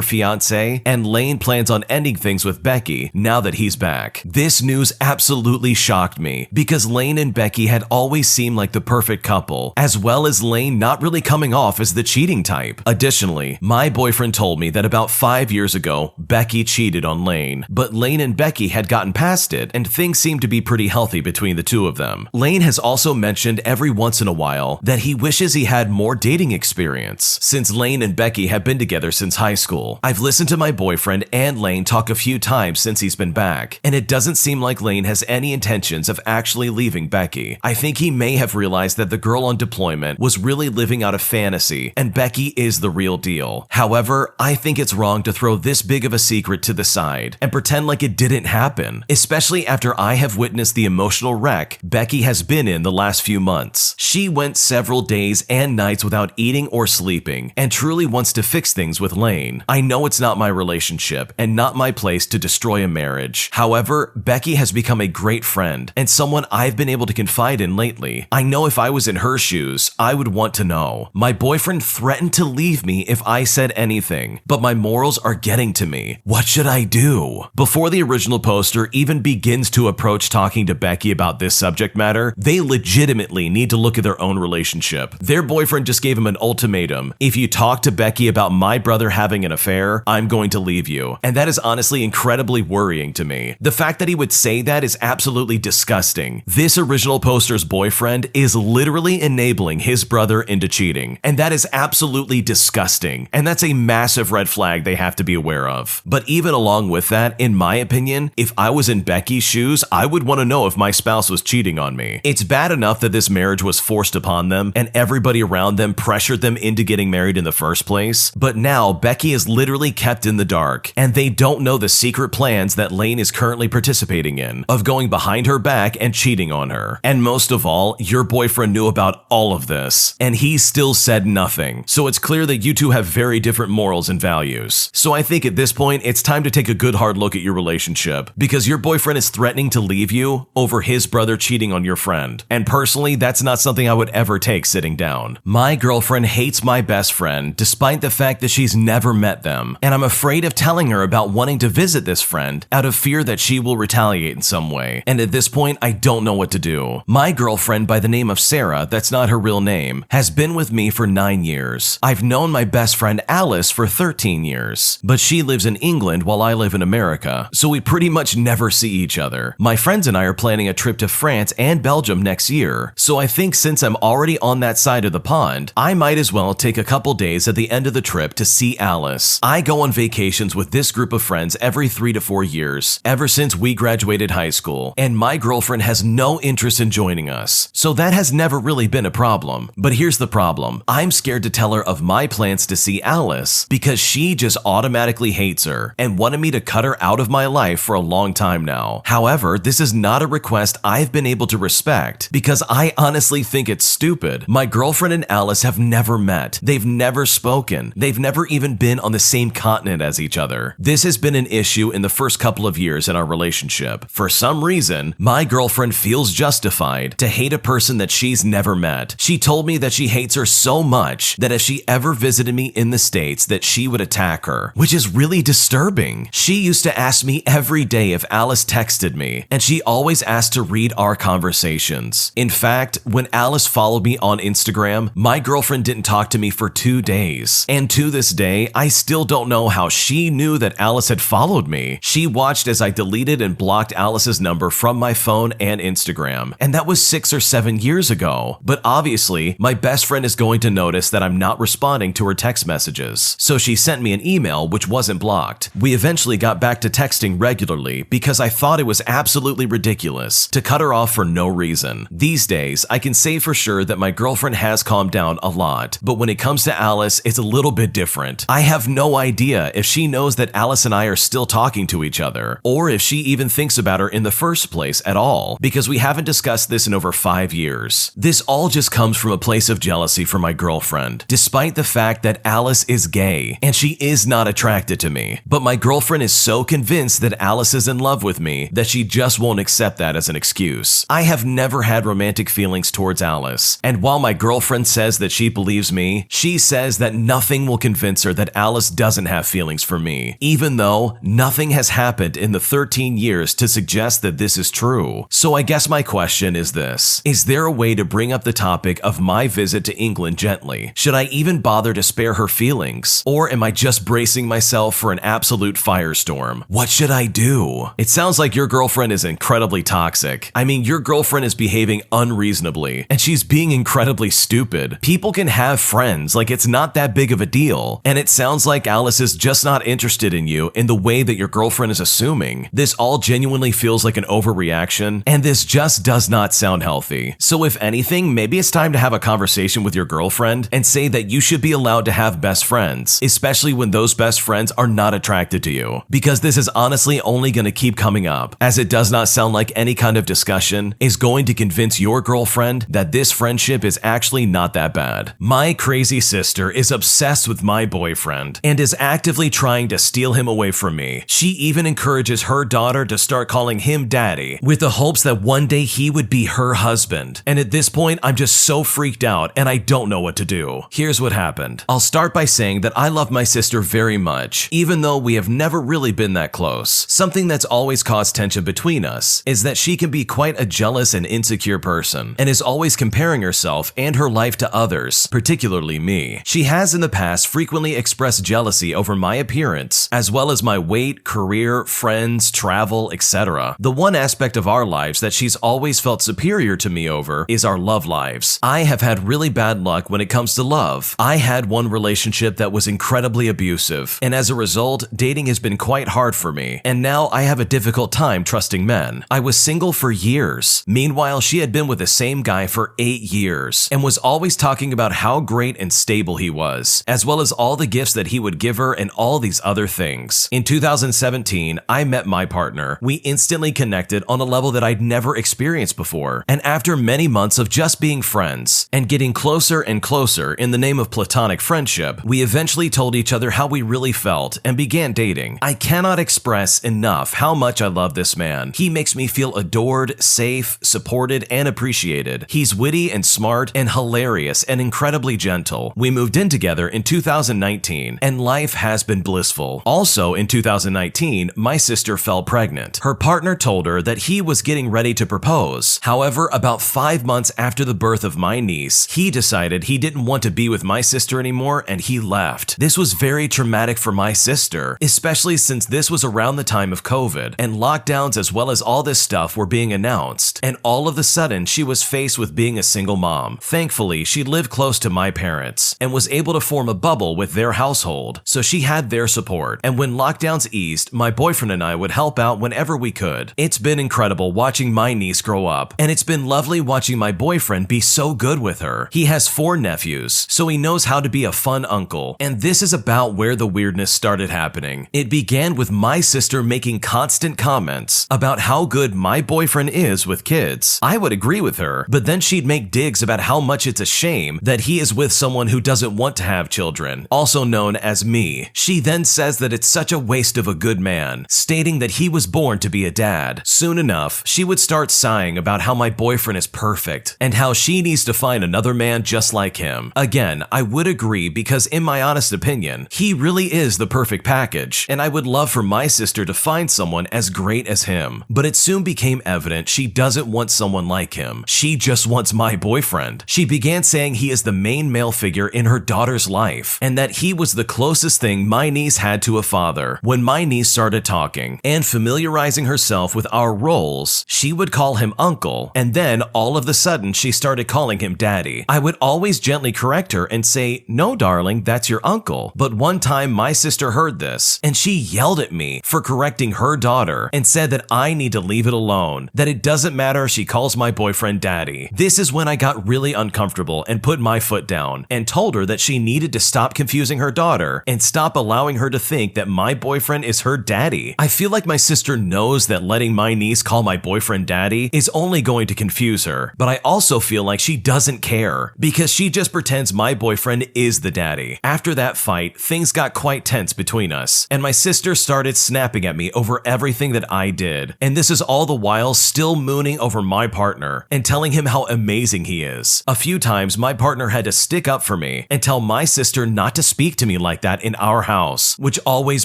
fiancé, and Lane plans on ending things with Becky now that he's back. This news absolutely shocked me, because Lane and Becky had always seemed like the perfect couple, as well as Lane not really coming off as the cheating type. Additionally, my boyfriend told me that about 5 years ago, Becky cheated on Lane, but Lane and Becky had gotten past it, and things seemed to be pretty healthy between the two of them. Lane has also mentioned every once in a while that he wishes he had more dating experience, since Lane and Becky have been together since high school. I've listened to my boyfriend and Lane talk a few times since he's been back, and it doesn't seem like Lane has any intentions of actually leaving Becky. I think he may have realized that the girl on deployment was really living out a fantasy, and Becky is the real deal. However, I think it's wrong to throw this big of a secret to the side and pretend like it didn't happen, especially after I have witnessed the emotional wreck Becky has been in the last few months. She went several days and nights without eating or sleeping and truly wants to fix things with Lane. I know it's not my relationship and not my place to destroy a marriage. However, Becky has become a great friend and someone I've been able to confide in lately. I know if I was in her shoes, I would want to know. My boyfriend threatened to leave me if I said anything, but my morals are getting to me. What should I do? Before the original poster even begins to approach talking to Becky about this subject matter, they legitimately need to look at their own relationship. Their boyfriend just gave him an ultimatum. If you talk to Becky about my brother having an affair, I'm going to leave you. And that is honestly incredibly worrying to me. The fact that he would say that is absolutely disgusting. This original poster's boyfriend is literally enabling his brother into cheating. And that is absolutely disgusting. And that's a massive red flag they have to be aware of. But even along with that, in my opinion, if I was in Becky's shoes, I would want to know if my spouse was cheating on me. It's bad enough that this marriage was forced upon them and everybody around them pressured them into getting married in the first place, but now Becky is literally kept in the dark and they don't know the secret plans that Lane is currently participating in of going behind her back and cheating on her. And most of all, your boyfriend knew about all of this and he still said nothing. So it's clear that you two have very different morals and values. So I think at this point, it's time to take a good hard look at your relationship because your boyfriend is threatening to leave you over his brother cheating on your friend. And personally, that's not something I would ever take sitting down. My girlfriend hates my best friend despite the fact that she's never met them, and I'm afraid of telling her about wanting to visit this friend out of fear that she will retaliate in some way. And at this point, I don't know what to do. My girlfriend by the name of Sarah, that's not her real name, has been with me for 9 years. I've known my best friend Alice for 13 years, but she lives in England while I live in America, so we pretty much never see each other. My friends and I are planning a trip to France and Belgium next year, so I think since I'm already on that side of the pond, I might as well take a couple days at the end of the trip to see Alice. I go on vacations with this group of friends every 3 to 4 years, ever since we graduated high school, and my girlfriend has no interest in joining us, so that has never really been a problem. But here's the problem. I'm scared to tell her of my plans to see Alice because she just automatically hates her and wanted me to cut her out of my life for a long time now. However, this is not a request I've been able to respect because I honestly think it's stupid. My girlfriend and Alice have never met. They've never spoken. They've never even been on the same continent as each other. This has been an issue in the first couple of years in our relationship. For some reason, my girlfriend feels justified to hate a person that she's never met. She told me that she hates her so much that if she ever visited me in the States that she would attack her, which is really disturbing. She used to ask me every day if Alice texted me, and she always asked to read our conversations. In fact, when Alice followed me on Instagram, my girlfriend didn't talk to me for 2 days. And to this day, I still don't know how she knew that Alice had followed me. She watched as I deleted and blocked Alice's number from my phone and Instagram, and that was 6 or 7 years ago. But obviously, my best friend is going to notice that I'm not responding to her text messages, so she sent me an email which wasn't blocked. We eventually got back to texting regularly because I thought it was absolutely ridiculous to cut her off for no reason. These days, I can say for sure that my girlfriend has calmed down a lot, but when it comes to Alice, it's a little bit different. I have no idea if she knows that Alice and I are still talking to each other, or if she even thinks about her in the first place at all, because we haven't discussed this in over 5 years. This all just comes from a place of jealousy for my girlfriend, despite the fact that Alice is gay and she is not attracted to me. But my girlfriend is so convinced that Alice is in love with me that she just won't accept that as an excuse. I have never had romantic feelings towards Alice, and while my girlfriend says that she believes me, she says that nothing will convince her that Alice doesn't have feelings for me, even though nothing has happened in the 13 years to suggest that this is true. So I guess my question is this: is there a way to bring up the topic of my visit to England gently? Should I even bother to spare her feelings? Or am I just bracing myself for an absolute firestorm? What should I do? It sounds like your girlfriend is incredibly toxic. I mean, your girlfriend is behaving unreasonably, and she's being incredibly stupid. People can have friends, like it's not that big of a deal. And it sounds like Alice is just not interested in you in the way that your girlfriend is assuming. This all genuinely feels like an overreaction, and this just does not sound healthy. So if anything, maybe it's time to have a conversation with your girlfriend and say that you should be allowed to have best friends, especially when those best friends are not attracted to you. Because this is honestly only going to keep coming up, as it does not sound like any kind of discussion is going to convince your girlfriend that this friendship is actually not that bad. My crazy sister is obsessed with my boyfriend and is actively trying to steal him away from me. She even encourages her daughter to start calling him daddy, with the hopes that one day he would be her husband. And at this point, I'm just so freaked out and I don't know what to do. Here's what happened. I'll start by saying that I love my sister very much, even though we have never really been that close. Something that's always caused tension between us is that she can be quite a jealous and insecure person, and is always comparing herself and her life to others, particularly me. She has in the past frequently expressed jealousy over my appearance, as well as my weight, career, friends, travel, etc. The one aspect of our lives that she's always felt superior to me over is our love lives. I have had really bad luck when it comes to love. I had one relationship that was incredibly abusive, and as a result, dating has been quite hard for me, and now I have a difficult time trusting men. I was single for years. Meanwhile, she had been with the same guy for 8 years, and was always talking about how great and stable he was, as well as all the gifts that he would give her and all these other things. In 2017, I met my partner. We instantly connected on a level that I'd never experienced before, and after many months of just being friends and getting closer and closer in the name of platonic friendship, we eventually told each other how we really felt and began dating. I cannot express enough how much I love this man. He makes me feel adored, safe, supported, and appreciated. He's witty and smart and hilarious and incredibly gentle. We moved in together in 2019, and life has been blissful. Also in 2019, my sister fell pregnant. Her partner told her that he was getting ready to propose. However, about 5 months after the birth of my niece, he decided he didn't want to be with my sister anymore and he left. This was very traumatic for my sister, especially since this was around the time of COVID and lockdowns as well as all this stuff were being announced, and all of a sudden she was faced with being a single mom. Thankfully, she lived close to my parents and was able to form a bubble with their household, so she had their support, and when lockdowns eased, my boyfriend and I would help out whenever we could. It's been incredible watching my niece grow up, and it's been lovely watching my boyfriend be so good with her. He has 4 nephews, so he knows how to be a fun uncle, and this is about where the weirdness started happening. It began with my sister making constant comments about how good my boyfriend is with kids. I would agree with her, but then she'd make digs about how much it's a shame that he is with someone who doesn't want to have children, also known as me. She then says that it's such a waste of a good man, stating that he was born to be a dad. Soon enough, she would start sighing about how my boyfriend is perfect and how she needs to find another man just like him. Again, I would agree because in my honest opinion, he really is the perfect package, and I would love for my sister to find someone as great as him. But it soon became evident she doesn't want someone like him. She just wants my boyfriend. She began saying he is the main male figure in her daughter's life, and that he was the closest thing my niece had to a father. When my niece started talking and familiarizing herself with our roles, she would call him uncle, and then all of a sudden she started calling him daddy. I would always gently correct her and say, "No, darling, that's your uncle." But one time my sister heard this, and she yelled at me for correcting her daughter and said that I need to leave it alone, that it doesn't matter if she calls my boyfriend daddy. This is when I got really uncomfortable and put my foot down and told her that she needed to stop confusing her daughter and stop allowing her to think that my boyfriend is her daddy. I feel like my sister knows that letting my niece call my boyfriend daddy is only going to confuse her, but I also feel like she doesn't care because she just pretends my boyfriend is the daddy. After that fight, things got quite tense between us, and my sister started snapping at me over everything that I did. And this is all the while still mooning over my partner and telling him how amazing he is. A few times my partner had to stick up for me and tell my sister not to speak to me like that in our house, which always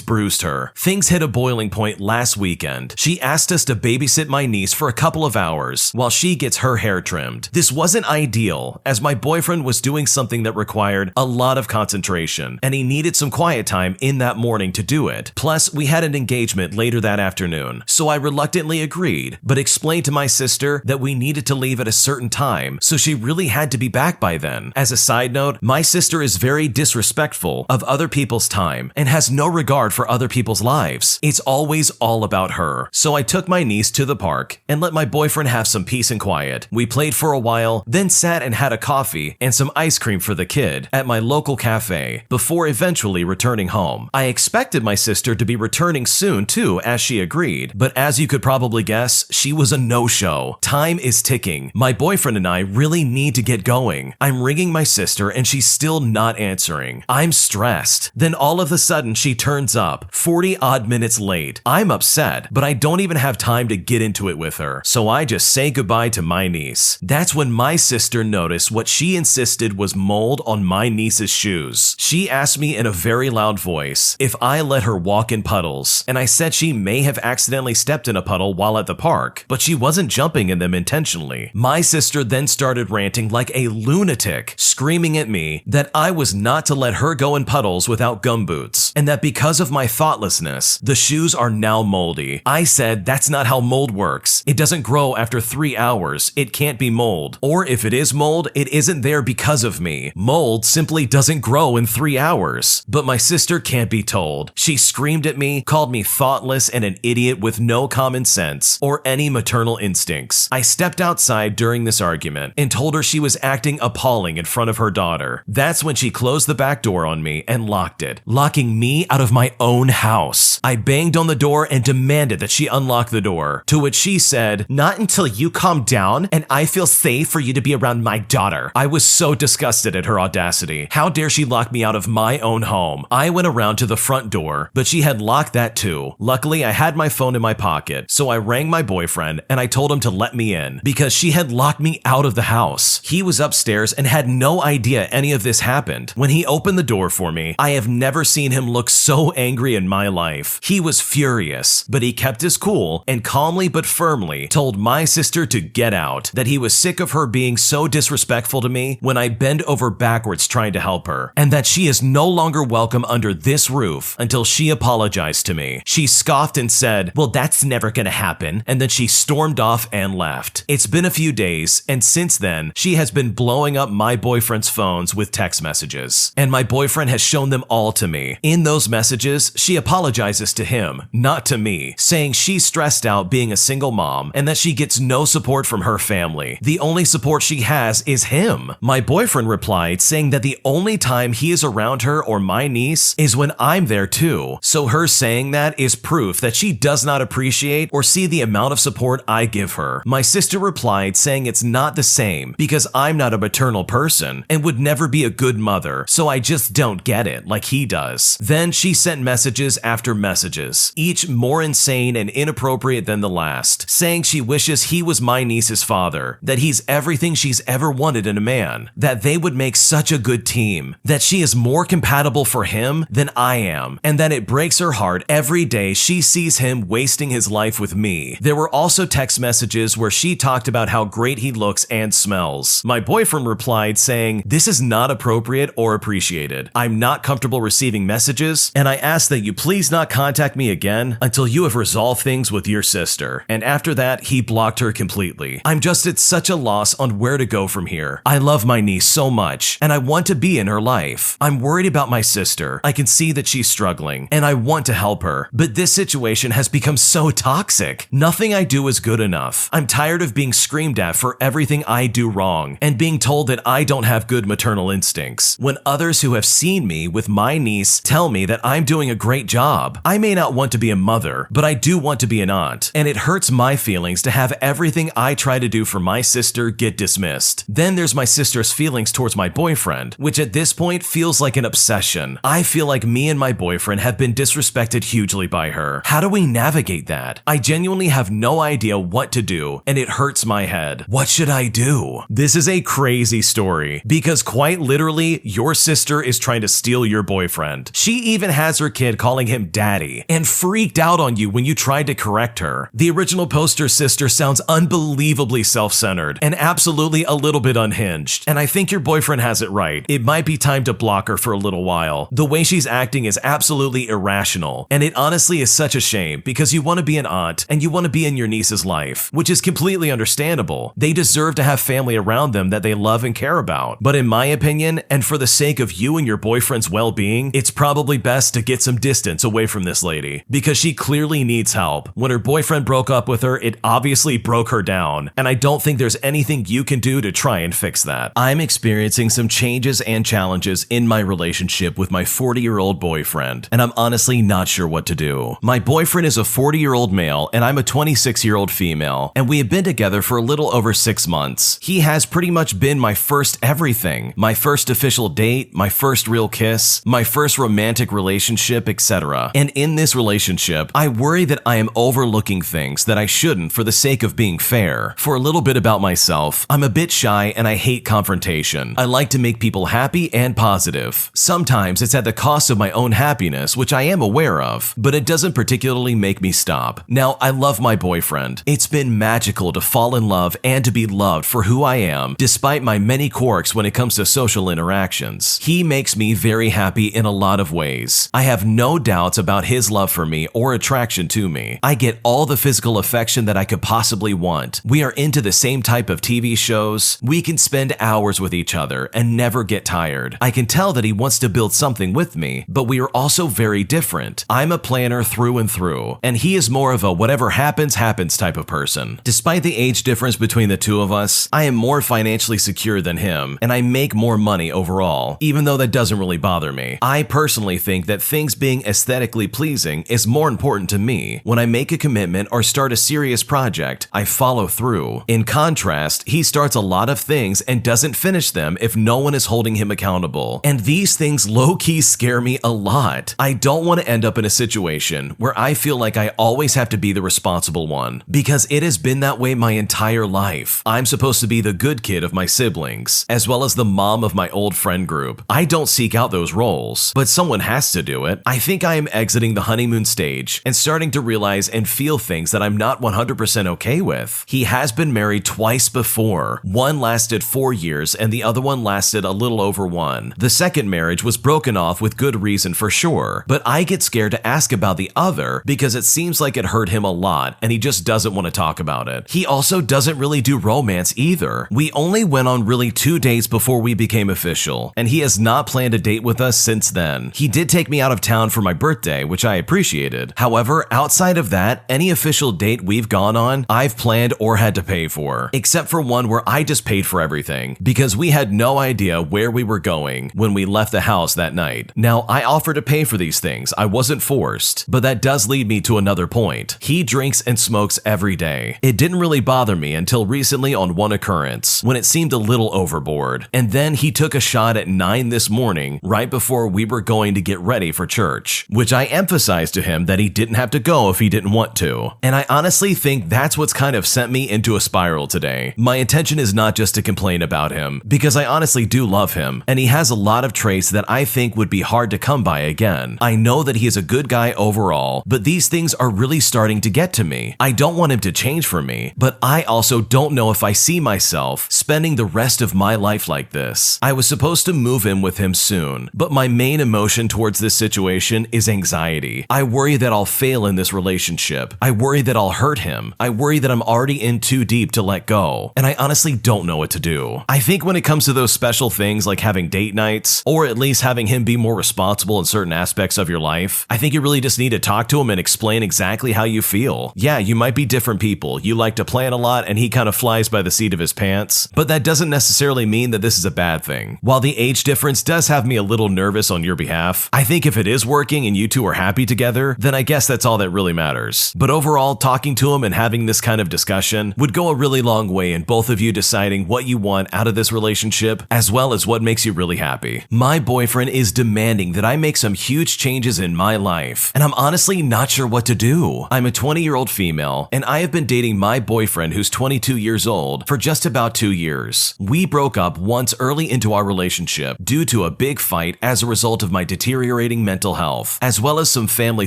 bruised her. Things hit a boiling point last weekend. She asked us to babysit my niece for a couple of hours while she gets her hair trimmed. This wasn't ideal, as my boyfriend was doing something that required a lot of concentration, and he needed some quiet time in that morning to do it. Plus, we had an engagement later that afternoon, so I reluctantly agreed, but explained to my sister that we needed to leave at a certain time, so she really had to be back by then. As a side note, my sister is very disrespectful of other people's time and has no regard for other people's lives. It's always all about her. So I took my niece to the park and let my boyfriend have some peace and quiet. We played for a while, then sat and had a coffee and some ice cream for the kid at my local cafe before eventually returning home. I expected my sister to be returning soon too, as she agreed, but as you could probably guess, she was a no-show. Time is ticking. My boyfriend and I really need to get going. I'm ringing my sister and she's still not answering. I'm stressed. Then all of a sudden she turns up, 40 odd minutes late. I'm upset, but I don't even have time to get into it with her, so I just say goodbye to my niece. That's when my sister noticed what she insisted was mold on my niece's shoes. She asked me in a very loud voice if I let her walk in puddles, and I said she may have accidentally stepped in a puddle while at the park, but she wasn't jumping in them intentionally. My sister then started ranting like a lunatic, screaming at me that I was not to let her go in puddles without gumboots, and that because of my thoughtlessness, the shoes are now moldy. I said that's not how mold works. It doesn't grow after 3 hours. It can't be mold. Or if it is mold, it isn't there because of me. Mold simply doesn't grow in 3 hours. But my sister can't be told. She screamed at me, called me thoughtless and an idiot with no common sense or any maternal instincts. I stepped outside during this argument and told her she was acting appalling in front of her daughter. That's when she closed the back door on me and locked it, locking me out of my own house. I banged on the door and demanded that she unlock the door, to which she said, "Not until you calm down and I feel safe for you to be around my daughter." I was so disgusted at her audacity. How dare she lock me out of my own home? I went around to the front door, but she had locked that too. Luckily, I had my phone in my pocket, so I rang my boyfriend and I told him to let me in because she had locked me out of the house. He was upstairs and had no idea any of this happened. When he opened the door for me, I have never seen him look so angry in my life. He was furious, but he kept his cool and calmly but firmly told my sister to get out, that he was sick of her being so disrespectful to me when I bend over backwards trying to help her, and that she is no longer welcome under this roof until she apologized to me. She scoffed and said, "Well, that's never gonna happen," and then she stormed off and left. It's been a few days, and since then, she has been blowing up my boyfriend's phones with text messages, and my boyfriend has shown them all to me. In those messages, she apologizes to him, not to me, saying she's stressed out being a single mom and that she gets no support from her family. The only support she has is him. My boyfriend replied saying that the only time he is around her or my niece is when I'm there too. So her saying that is proof that she does not appreciate or see the amount of support I give her. My sister replied saying it's not the same because I'm not a maternal person and would never be a good mother, so I just don't get it like he does. Then she sent messages after messages, each more insane and inappropriate than the last, saying she wishes he was my niece's father, that he's everything she's ever wanted in a man, that they would make such a good team, that she is more compatible for him than I am, and that it breaks her heart every day she sees him wasting his life with me. There were also text messages where she talked about how great he looks and smells. My boyfriend replied saying, "This is not appropriate or appreciated. I'm not comfortable receiving messages, and I ask that you please not contact me again until you have resolved things with your sister." And after that, he blocked her completely. I'm just at such a loss on where to go from here. I love my niece so much, and I want to be in her life. I'm worried about my sister. I can see that she's struggling, and I want to help her. But this situation has become so toxic. Nothing I do is good enough. I'm tired of being screamed at for everything I do wrong, and being told that I don't have good maternal instincts, when others who have seen me with my niece tell me that I'm doing a great job. I may not want to be a mother, but I do want to be an aunt, and it hurts my feelings to have everything I try to do for my sister get dismissed. Then there's my sister's feelings towards my boyfriend, which at this point feels like an obsession. I feel like me and my boyfriend have been disrespected hugely by her. How do we navigate that? I genuinely have no idea what to do, and it hurts my head. What should I do? This is a crazy story, because quite literally, your sister is trying to steal your boyfriend. She even has her kid calling him daddy, and freaked out on you when you tried to correct her. The original poster's sister sounds unbelievably self-centered, and absolutely a little bit unhinged, and I think your boyfriend has it right. It might be time to block her for a little while. The way she's acting is absolutely irrational, and it honestly is such a shame, because you want to be an aunt, and you want to be in your niece's life, which is completely understandable. They deserve to have family around them that they love and care about. But in my opinion, and for the sake of you and your boyfriend's well-being, it's probably best to get some distance away from this lady, because she clearly needs help. When her boyfriend broke up with her, it obviously broke her down, and I don't think there's anything you can do to try and fix that. I'm experiencing some changes and challenges in my relationship with my 40-year-old boyfriend, and I'm honestly not sure what to do. My boyfriend is a 40-year-old male, and I'm a 26-year-old female, and we have been together for a little over 6 months. He has pretty much been my first everything, my first official date, my first real kiss, my first romantic relationship, etc. And in this relationship, I worry that I am overlooking things that I shouldn't for the sake of being fair. For a little bit about myself, I'm a bit shy and I hate confrontation. I like to make people happy and positive. Sometimes it's at the cost of my own happiness, which I am aware of, but it doesn't particularly make me stop. Now, I love my boyfriend. It's been magical to fall in love and to be loved for who I am, despite my many quirks when it comes to social interactions. He makes me very happy in a lot of ways. I have no doubts about his love for me or attraction to me. I get all the physical affection that I could possibly want. We are into the same type of TV shows. We can spend hours with each other and never get tired. I can tell that he wants to build something with me, but we are also very different. I'm a planner through and through, and he is more of a whatever happens, happens type of person. Despite the age difference between the two of us, I am more financially secure than him, and I make more money overall, even though that doesn't really bother me. I personally think that things being aesthetically pleasing is more important to me. When I make a commitment or start a serious project, I follow through. In contrast, he starts a lot of things and doesn't finish them if no one is holding him accountable. And these things low-key scare me a lot. I don't want to end up in a situation where I feel like I always have to be the responsible one, because it has been that way my entire life. I'm supposed to be the good kid of my siblings, as well as the mom of my old friend group. I don't seek out those roles, but someone has to do it. I think I am exiting the honeymoon stage and starting to realize and feel things that I'm not 100% okay with. He has been married twice before. One lasted 4 years and the other one lasted a little over 1. The second marriage was broken off with good reason for sure, but I get scared to ask about the other because it seems like it hurt him a lot and he just doesn't want to talk about it. He also doesn't really do romance either. We only went on really 2 dates before we became official, and he has not planned a date with us since then. He did take me out of town for my birthday, which I appreciated. However, outside of that, any official date we've gone on, I've planned or had to pay for, except for one where I just paid for everything because we had no idea where we were going when we left the house that night. Now, I offer to pay for these things. I wasn't forced, but that does lead me to another point. He drinks and smokes every day. It didn't really bother me until recently on one occurrence when it seemed a little overboard. And then he took a shot at 9 this morning right before we were going to get ready for church, which I emphasized to him that he didn't have to go if he didn't want to. And I honestly think that's what's kind of sent me into a spiral today. My intention is not just to complain about him, because I honestly do love him, and he has a lot of traits that I think would be hard to come by again. I know that he is a good guy overall, but these things are really starting to get to me. I don't want him to change for me, but I also don't know if I see myself spending the rest of my life like this. I was supposed to move in with him soon, but my main emotion towards this situation is anxiety. I worry that I'll fail in this relationship. I worry that I'll hurt him. I worry that I'm already in too deep to let go, and I honestly don't know what to do. I think when it comes to those special things like having date nights, or at least having him be more responsible in certain aspects of your life, I think you really just need to talk to him and explain exactly how you feel. Yeah, you might be different people. You like to plan a lot and he kind of flies by the seat of his pants, but that doesn't necessarily mean that this is a bad thing. While the age difference does have me a little nervous on your behalf, I think if it is working and you two are happy together, then I guess that's all that really matters. But overall, talking to him and having having this kind of discussion would go a really long way in both of you deciding what you want out of this relationship, as well as what makes you really happy. My boyfriend is demanding that I make some huge changes in my life, and I'm honestly not sure what to do. I'm a 20-year-old female, and I have been dating my boyfriend, who's 22 years old, for just about 2 years. We broke up once early into our relationship due to a big fight as a result of my deteriorating mental health, as well as some family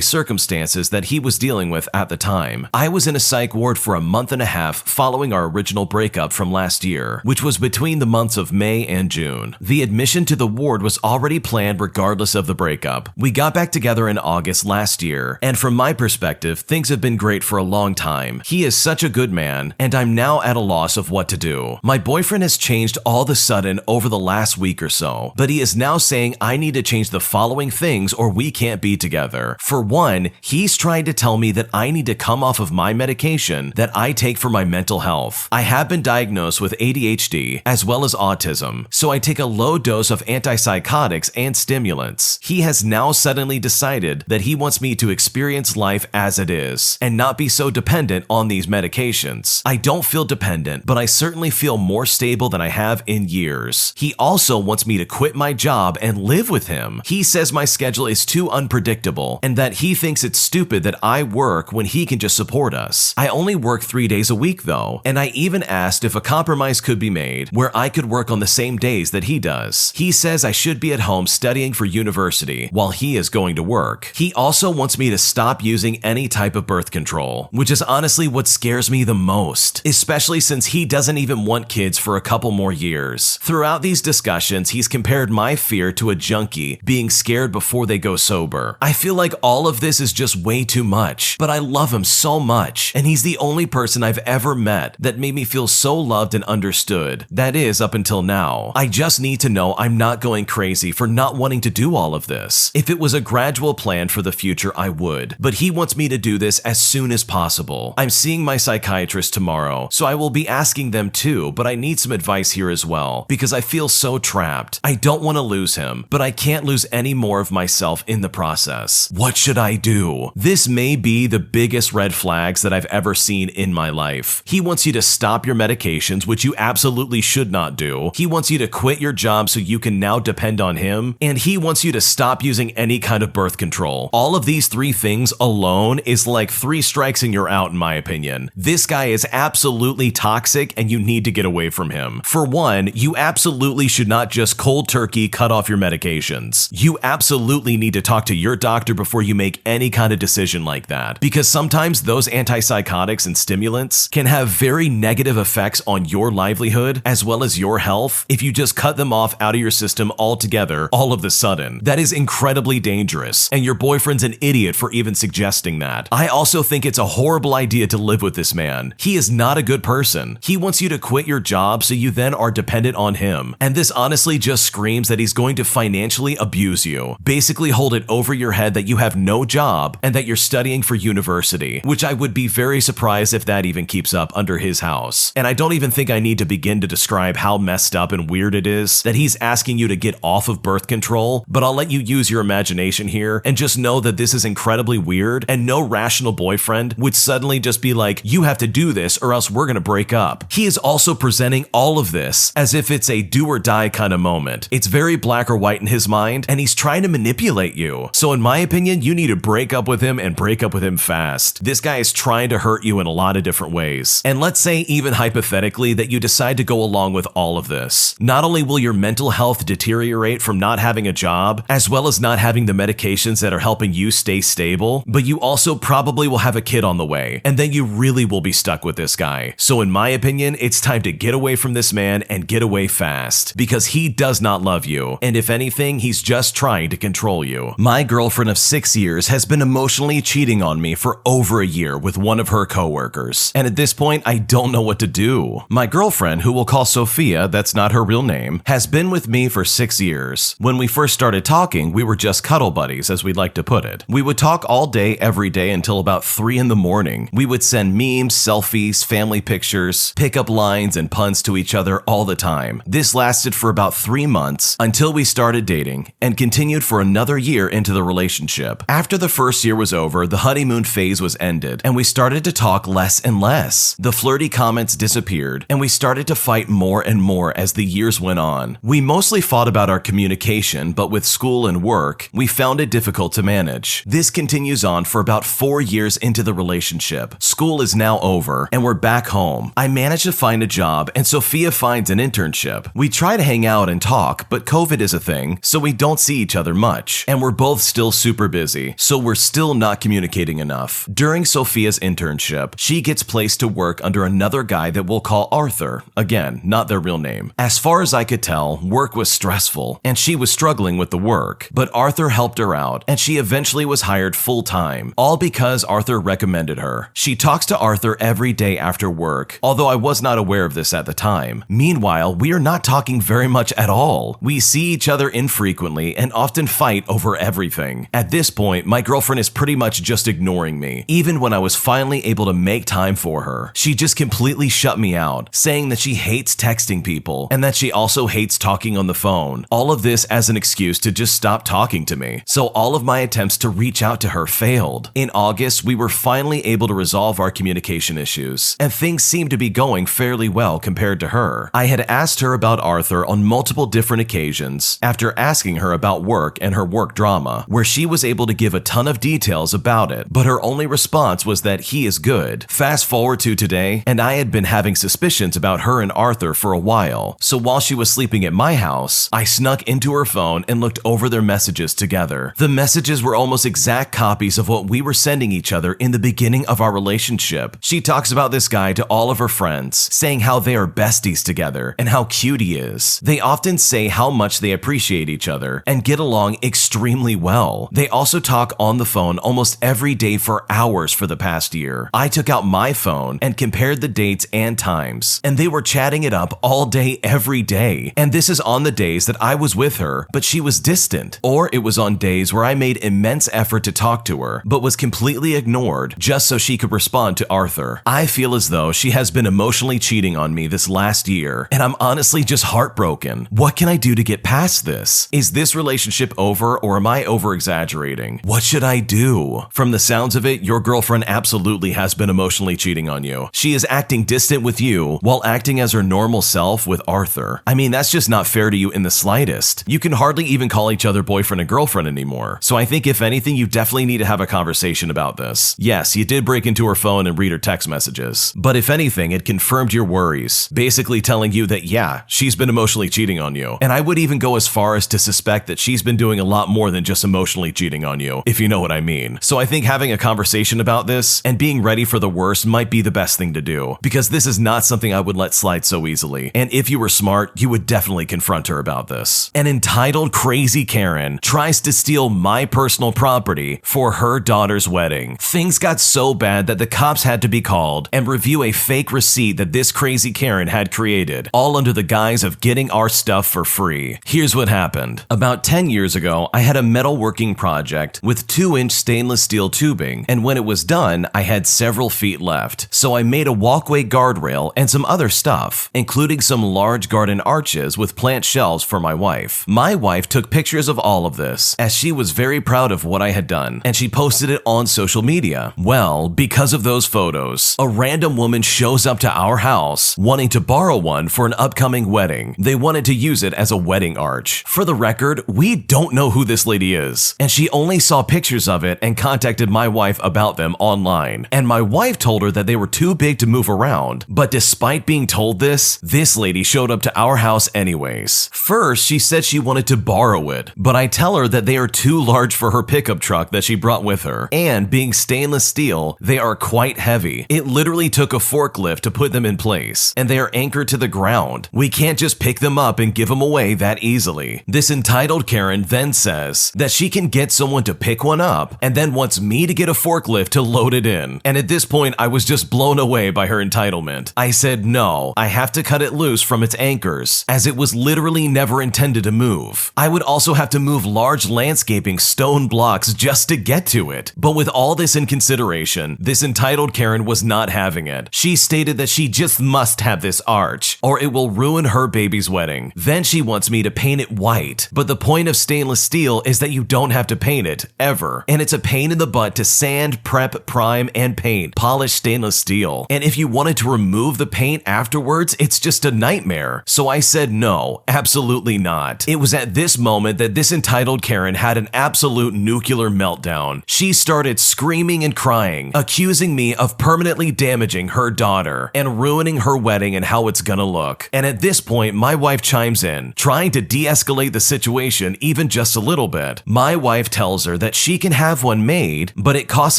circumstances that he was dealing with at the time. I was in a psych ward for a month and a half following our original breakup from last year, which was between the months of May and June. The admission to the ward was already planned regardless of the breakup. We got back together in August last year, and from my perspective, things have been great for a long time. He is such a good man, and I'm now at a loss of what to do. My boyfriend has changed all of a sudden over the last week or so, but he is now saying I need to change the following things or we can't be together. For one, he's trying to tell me that I need to come off of my medication that I take for my mental health. I have been diagnosed with ADHD as well as autism, so I take a low dose of antipsychotics and stimulants. He has now suddenly decided that he wants me to experience life as it is and not be so dependent on these medications. I don't feel dependent, but I certainly feel more stable than I have in years. He also wants me to quit my job and live with him. He says my schedule is too unpredictable and that he thinks it's stupid that I work when he can just support us. I only work 3 days a week though, and I even asked if a compromise could be made where I could work on the same days that he does. He says I should be at home studying for university while he is going to work. He also wants me to stop using any type of birth control, which is honestly what scares me the most, especially since he doesn't even want kids for a couple more years. Throughout these discussions, he's compared my fear to a junkie being scared before they go sober. I feel like all of this is just way too much, but I love him so much, and he's the only person I've ever met that made me feel so loved and understood. That is, up until now. I just need to know I'm not going crazy for not wanting to do all of this. If it was a gradual plan for the future, I would, but he wants me to do this as soon as possible. I'm seeing my psychiatrist tomorrow, so I will be asking them too, but I need some advice here as well, because I feel so trapped. I don't want to lose him, but I can't lose any more of myself in the process. What should I do? This may be the biggest red flags that I've ever seen in my life. He wants you to stop your medications, which you absolutely should not do. He wants you to quit your job so you can now depend on him, and he wants you to stop using any kind of birth control. All of these 3 things alone is like 3 strikes and you're out, in my opinion. This guy is absolutely toxic and you need to get away from him. For one, you absolutely should not just cold turkey cut off your medications. You absolutely need to talk to your doctor before you make any kind of decision like that, because sometimes those antipsychotics and stimulants can have very negative effects on your livelihood as well as your health if you just cut them off out of your system altogether all of a sudden. That is incredibly dangerous, and your boyfriend's an idiot for even suggesting that. I also think it's a horrible idea to live with this man. He is not a good person. He wants you to quit your job so you then are dependent on him, and this honestly just screams that he's going to financially abuse you. Basically hold it over your head that you have no job and that you're studying for university, which I would be very surprised if that even keeps up under his house. And I don't even think I need to begin to describe how messed up and weird it is that he's asking you to get off of birth control, but I'll let you use your imagination here and just know that this is incredibly weird, and no rational boyfriend would suddenly just be like, you have to do this or else we're gonna break up. He is also presenting all of this as if it's a do or die kind of moment. It's very black or white in his mind, and he's trying to manipulate you. So in my opinion, you need to break up with him and break up with him fast. This guy is trying to hurt you in a lot of different ways. And let's say even hypothetically that you decide to go along with all of this. Not only will your mental health deteriorate from not having a job, as well as not having the medications that are helping you stay stable, but you also probably will have a kid on the way, and then you really will be stuck with this guy. So in my opinion, it's time to get away from this man and get away fast, because he does not love you, and if anything, he's just trying to control you. My girlfriend of 6 years has been emotionally cheating on me for over a year with one of her coworkers, and at this point, I don't know what to do. My girlfriend, who we'll call Sophia, that's not her real name, has been with me for 6 years. When we first started talking, we were just cuddle buddies, as we'd like to put it. We would talk all day, every day until about 3 in the morning. We would send memes, selfies, family pictures, pickup lines, and puns to each other all the time. This lasted for about 3 months until we started dating, and continued for another year into the relationship. After the first year was over, the honeymoon phase was ended, and we started to talk less and less. The flirty comments disappeared, and we started to fight more and more as the years went on. We mostly fought about our communication, but with school and work, we found it difficult to manage. This continues on for about 4 years into the relationship. School is now over, and we're back home. I managed to find a job, and Sophia finds an internship. We try to hang out and talk, but COVID is a thing, so we don't see each other much, and we're both still super busy, so we're still not communicating enough. During Sophia's internship, she gets placed to work under another guy that we'll call Arthur. Again, not their real name. As far as I could tell, work was stressful, and she was struggling with the work, but Arthur helped her out, and she eventually was hired full-time, all because Arthur recommended her. She talks to Arthur every day after work, although I was not aware of this at the time. Meanwhile, we are not talking very much at all. We see each other infrequently and often fight over everything. At this point, my girlfriend is pretty much just ignoring me, even when I was finally able to make time for her. She just completely shut me out, saying that she hates texting people and that she also hates talking on the phone. All of this as an excuse to just stop talking to me. So all of my attempts to reach out to her failed. In August, we were finally able to resolve our communication issues, and things seemed to be going fairly well compared to her. I had asked her about Arthur on multiple different occasions after asking her about work and her work drama, where she was able to give a ton of details about it, but her only response was that he is good. Fast forward to today, and I had been having suspicions about her and Arthur for a while, so while she was sleeping at my house, I snuck into her phone and looked over their messages together. The messages were almost exact copies of what we were sending each other in the beginning of our relationship. She talks about this guy to all of her friends, saying how they are besties together and how cute he is. They often say how much they appreciate each other and get along extremely well. They also talk on the phone almost every day for hours for the past year. I took out my phone and compared the dates and times, and they were chatting it up all day every day. And this is on the days that I was with her, but she was distant. Or it was on days where I made immense effort to talk to her, but was completely ignored just so she could respond to Arthur. I feel as though she has been emotionally cheating on me this last year, and I'm honestly just heartbroken. What can I do to get past this? Is this relationship over, or am I over-exaggerating? What should I do? From the sounds of it, your girlfriend absolutely has been emotionally cheating on you. She is acting distant with you while acting as her normal self with Arthur. I mean, that's just not fair to you in the slightest. You can hardly even call each other boyfriend and girlfriend anymore. So I think if anything, you definitely need to have a conversation about this. Yes, you did break into her phone and read her text messages, but if anything, it confirmed your worries, basically telling you that yeah, she's been emotionally cheating on you. And I would even go as far as to suspect that she's been doing a lot more than just emotionally cheating on you, if you know what I mean. So I think having a conversation about this and being ready for the worst might be the best thing to do, because this is not something I would let slide so easily. And if you were smart, you would definitely confront her about this. An entitled crazy Karen tries to steal my personal property for her daughter's wedding. Things got so bad that the cops had to be called and review a fake receipt that this crazy Karen had created, all under the guise of getting our stuff for free. Here's what happened. About 10 years ago, I had a metalworking project with 2-inch stainless steel tubing, and when it was done, I had several feet left. So I made a walkway guardrail and some other stuff, including some large garden arches with plant shelves for my wife. My wife took pictures of all of this, as she was very proud of what I had done, and she posted it on social media. Well, because of those photos, a random woman shows up to our house wanting to borrow one for an upcoming wedding. They wanted to use it as a wedding arch. For the record, we don't know who this lady is, and she only saw pictures of it and contacted my wife about them online. And my wife told her that they were too big to move around, but despite being told this lady showed up to our house anyways. First, she said she wanted to borrow it, but I tell her that they are too large for her pickup truck that she brought with her, and being stainless steel, they are quite heavy. It literally took a forklift to put them in place, and they are anchored to the ground. We can't just pick them up and give them away that easily. This entitled Karen then says that she can get someone to pick one up, and then wants me to get a forklift to load it in. And at this point, I was just blown away by her entitlement. I said no, I have to cut it loose from its anchors, as it was literally never intended to move. I would also have to move large landscaping stone blocks just to get to it. But with all this in consideration, this entitled Karen was not having it. She stated that she just must have this arch, or it will ruin her baby's wedding. Then she wants me to paint it white. But the point of stainless steel is that you don't have to paint it, ever. And it's a pain in the butt to sand, prep, prime, and paint paint, polished stainless steel. And if you wanted to remove the paint afterwards, it's just a nightmare. So I said no, absolutely not. It was at this moment that this entitled Karen had an absolute nuclear meltdown. She started screaming and crying, accusing me of permanently damaging her daughter and ruining her wedding and how it's gonna look. And at this point, my wife chimes in, trying to de-escalate the situation even just a little bit. My wife tells her that she can have one made, but it costs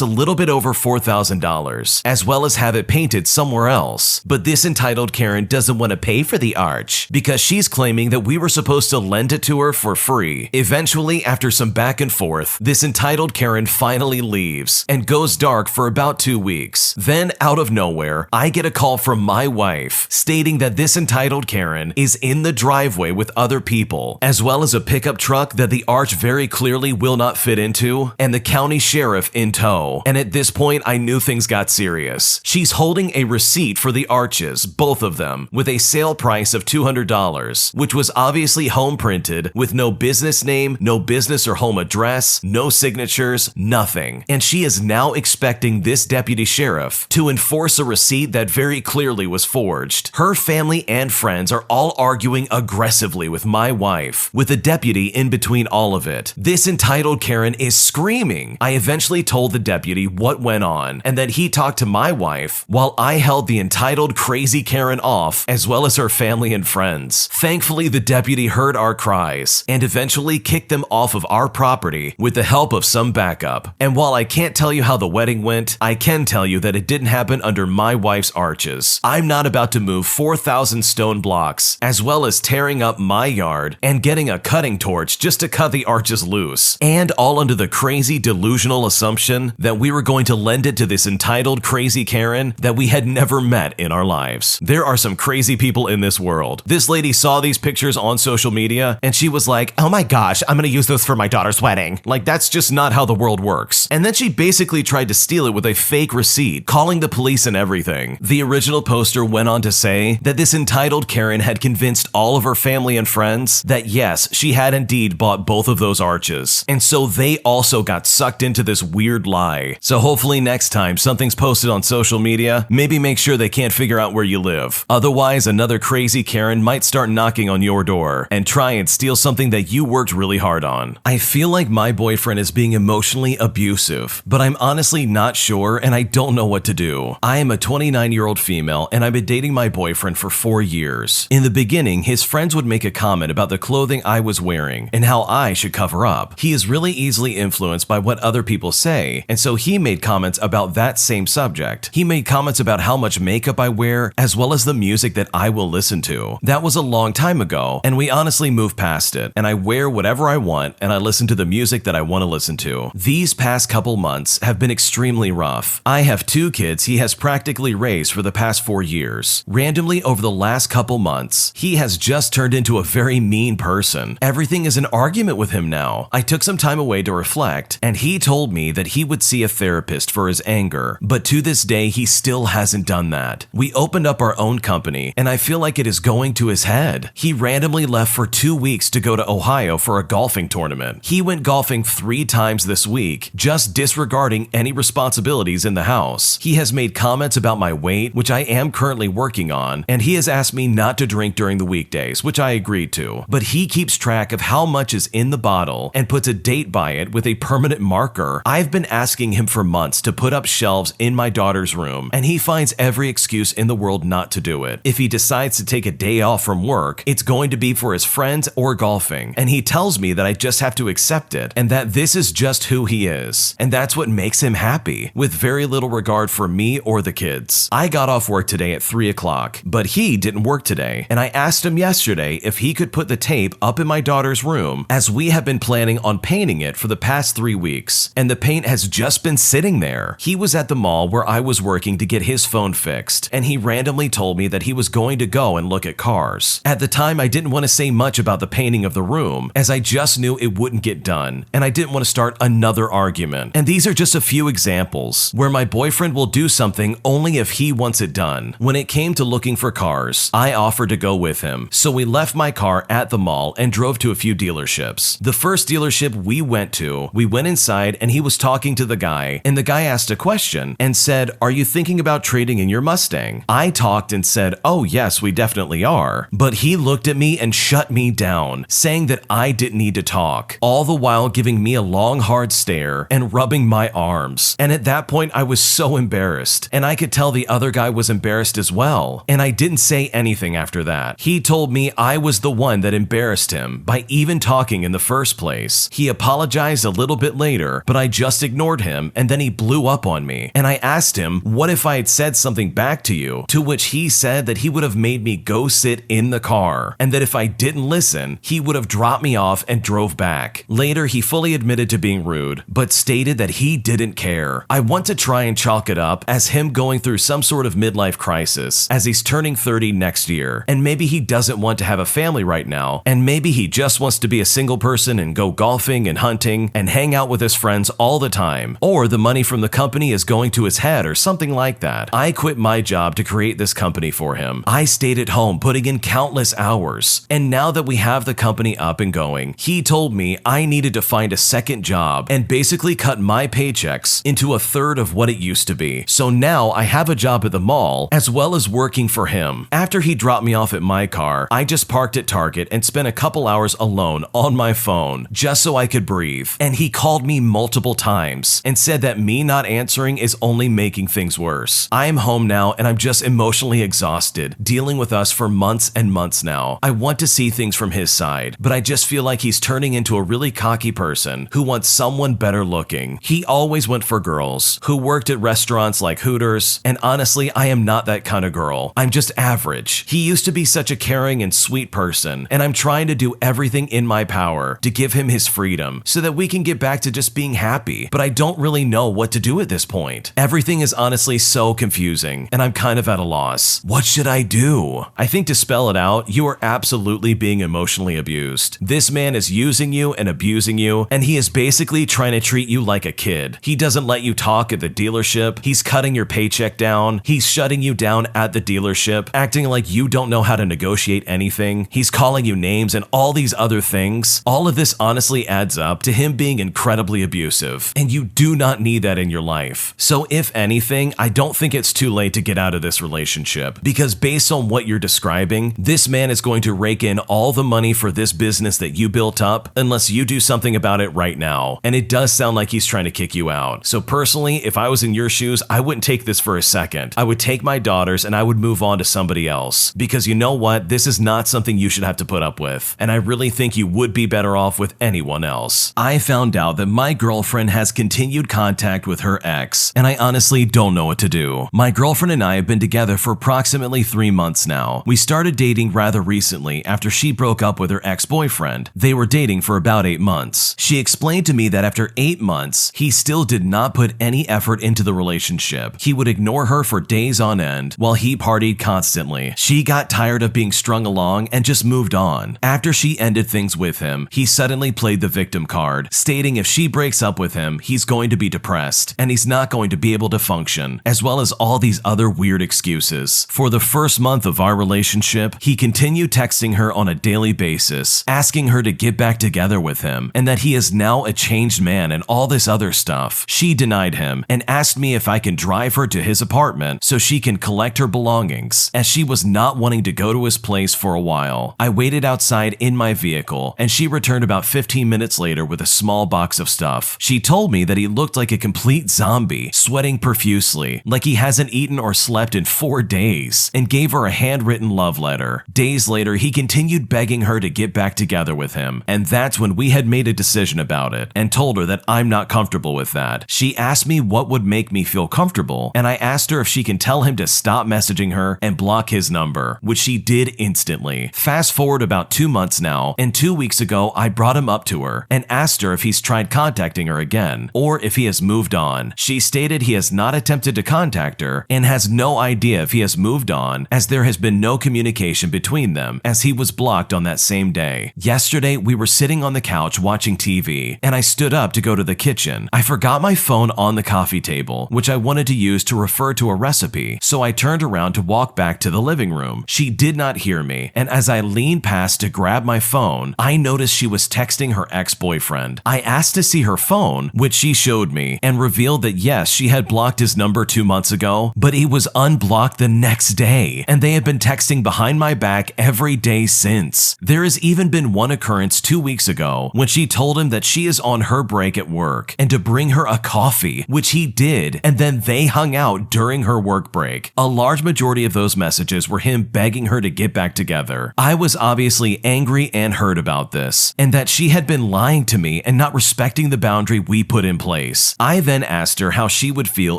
a little bit over $4,000, as well as have it painted somewhere else. But this entitled Karen doesn't want to pay for the arch because she's claiming that we were supposed to lend it to her for free. Eventually, after some back and forth, this entitled Karen finally leaves and goes dark for about 2 weeks. Then, out of nowhere, I get a call from my wife stating that this entitled Karen is in the driveway with other people, as well as a pickup truck that the arch very clearly will not fit into, and the county sheriff in tow. And at this point, I knew things got serious. She's holding a receipt for the arches, both of them, with a sale price of $200, which was obviously home printed with no business name, no business or home address, no signatures, nothing. And she is now expecting this deputy sheriff to enforce a receipt that very clearly was forged. Her family and friends are all arguing aggressively with my wife, with the deputy in between all of it. This entitled Karen is screaming. I eventually told the deputy what went on and that he talked to my wife while I held the entitled crazy Karen off, as well as her family and friends. Thankfully, the deputy heard our cries and eventually kicked them off of our property with the help of some backup. And while I can't tell you how the wedding went, I can tell you that it didn't happen under my wife's arches. I'm not about to move 4,000 stone blocks, as well as tearing up my yard and getting a cutting torch just to cut the arches loose. And all under the crazy delusional assumption that we were going to lend it to this entitled crazy Karen that we had never met in our lives. There are some crazy people in this world. This lady saw these pictures on social media and she was like, oh my gosh, I'm gonna use those for my daughter's wedding. Like, that's just not how the world works. And then she basically tried to steal it with a fake receipt, calling the police and everything. The original poster went on to say that this entitled Karen had convinced all of her family and friends that yes, she had indeed bought both of those arches. And so they also got sucked into this weird lie. So hopefully next time something's posted on social media, maybe make sure they can't figure out where you live. Otherwise, another crazy Karen might start knocking on your door and try and steal something that you worked really hard on. I feel like my boyfriend is being emotionally abusive, but I'm honestly not sure and I don't know what to do. I am a 29-year-old female and I've been dating my boyfriend for 4 years. In the beginning, his friends would make a comment about the clothing I was wearing and how I should cover up. He is really easily influenced by what other people say, and so he made comments about that same subject. He made comments about how much makeup I wear, as well as the music that I will listen to. That was a long time ago, and we honestly moved past it, and I wear whatever I want, and I listen to the music that I want to listen to. These past couple months have been extremely rough. I have 2 kids he has practically raised for the past 4 years. Randomly, over the last couple months, he has just turned into a very mean person. Everything is an argument with him now. I took some time away to reflect, and he told me that he would see a therapist for his anger, but to this day, he still hasn't done that. We opened up our own company, and I feel like it is going to his head. He randomly left for 2 weeks to go to Ohio for a golfing tournament. He went golfing 3 times this week, just disregarding any responsibilities in the house. He has made comments about my weight, which I am currently working on, and he has asked me not to drink during the weekdays, which I agreed to. But he keeps track of how much is in the bottle and puts a date by it with a permanent marker. I've been asking him for months to put up shelves in my daughter's room, and he finds every excuse in the world not to do it. If he decides to take a day off from work, it's going to be for his friends or golfing, and he tells me that I just have to accept it and that this is just who he is, and that's what makes him happy, with very little regard for me or the kids. I got off work today at 3 o'clock, but he didn't work today, and I asked him yesterday if he could put the tape up in my daughter's room, as we have been planning on painting it for the past 3 weeks, and the paint has just been sitting there. He was at the mall where I was working to get his phone fixed, and he randomly told me that he was going to go and look at cars. At the time, I didn't want to say much about the painting of the room, as I just knew it wouldn't get done, and I didn't want to start another argument. And these are just a few examples where my boyfriend will do something only if he wants it done. When it came to looking for cars, I offered to go with him, so we left my car at the mall and drove to a few dealerships. The first dealership we went to, we went inside and he was talking to the guy, and the guy asked a question question and said, "Are you thinking about trading in your Mustang?" I talked and said, "Oh yes, we definitely are." But he looked at me and shut me down, saying that I didn't need to talk, all the while giving me a long hard stare and rubbing my arms. And at that point I was so embarrassed, and I could tell the other guy was embarrassed as well, and I didn't say anything after that. He told me I was the one that embarrassed him by even talking in the first place. He apologized a little bit later, but I just ignored him, and then he blew up on me. And I asked him, "What if I had said something back to you?" To which he said that he would have made me go sit in the car, and that if I didn't listen, he would have dropped me off and drove back. Later, he fully admitted to being rude, but stated that he didn't care. I want to try and chalk it up as him going through some sort of midlife crisis, as he's turning 30 next year, and maybe he doesn't want to have a family right now, and maybe he just wants to be a single person and go golfing and hunting and hang out with his friends all the time, or the money from the company is going to his head or something like that. I quit my job to create this company for him. I stayed at home putting in countless hours, and now that we have the company up and going, he told me I needed to find a second job and basically cut my paychecks into a third of what it used to be. So now I have a job at the mall as well as working for him. After he dropped me off at my car, I just parked at Target and spent a couple hours alone on my phone just so I could breathe. And he called me multiple times and said that me not answering is only making things worse. I am home now and I'm just emotionally exhausted, dealing with us for months and months now. I want to see things from his side, but I just feel like he's turning into a really cocky person who wants someone better looking. He always went for girls who worked at restaurants like Hooters, and honestly, I am not that kind of girl. I'm just average. He used to be such a caring and sweet person, and I'm trying to do everything in my power to give him his freedom so that we can get back to just being happy, but I don't really know what to do at this point. Everything is honestly so confusing, and I'm kind of at a loss. What should I do? I think to spell it out, you are absolutely being emotionally abused. This man is using you and abusing you, and he is basically trying to treat you like a kid. He doesn't let you talk at the dealership. He's cutting your paycheck down. He's shutting you down at the dealership, acting like you don't know how to negotiate anything. He's calling you names and all these other things. All of this honestly adds up to him being incredibly abusive, and you do not need that in your life. So if anything, I don't think it's too late to get out of this relationship, because based on what you're describing, this man is going to rake in all the money for this business that you built up unless you do something about it right now. And it does sound like he's trying to kick you out. So personally, if I was in your shoes, I wouldn't take this for a second. I would take my daughters and I would move on to somebody else, because you know what? This is not something you should have to put up with. And I really think you would be better off with anyone else. I found out that my girlfriend has continued contact with her ex, and I honestly don't know what to do. My girlfriend and I have been together for approximately 3 months now. We started dating rather recently after she broke up with her ex-boyfriend. They were dating for about 8 months. She explained to me that after 8 months, he still did not put any effort into the relationship. He would ignore her for days on end while he partied constantly. She got tired of being strung along and just moved on. After she ended things with him, he suddenly played the victim card, stating if she breaks up with him, he's going to be depressed and he's not going to be able to function, as well as all these other weird excuses. For the first month of our relationship, he continued texting her on a daily basis, asking her to get back together with him and that he is now a changed man and all this other stuff. She denied him and asked me if I can drive her to his apartment so she can collect her belongings, as she was not wanting to go to his place for a while. I waited outside in my vehicle and she returned about 15 minutes later with a small box of stuff. She told me that he looked like a complete zombie, sweating profusely, like he hasn't eaten or slept in 4 days, and gave her a handwritten love letter. Days later, he continued begging her to get back together with him, and that's when we had made a decision about it and told her that I'm not comfortable with that. She asked me what would make me feel comfortable, and I asked her if she can tell him to stop messaging her and block his number, which she did instantly. Fast forward about 2 months now, and 2 weeks ago I brought him up to her and asked her if he's tried contacting her again or if he has moved on. She stated he has not attempted to contact her and has no idea if he has moved on, as there has been no communication between them, as he was blocked on that same day. Yesterday we were sitting on the couch watching TV and I stood up to go to the kitchen. I forgot my phone on the coffee table, which I wanted to use to refer to a recipe, so I turned around to walk back to the living room. She did not hear me, and as I leaned past to grab my phone, I noticed she was texting her ex-boyfriend. I asked to see her phone, which she showed me, and revealed that yes, she had blocked his number 2 months ago, but he was unblocked the next day, and they had been texting behind my back every day since. There has even been one occurrence 2 weeks ago when she told him that she is on her break at work and to bring her a coffee, which he did, and then they hung out during her work break. A large majority of those messages were him begging her to get back together. I was obviously angry and hurt about this, and that she had been lying to me and not respecting the boundary we put in place. I then asked her how she would feel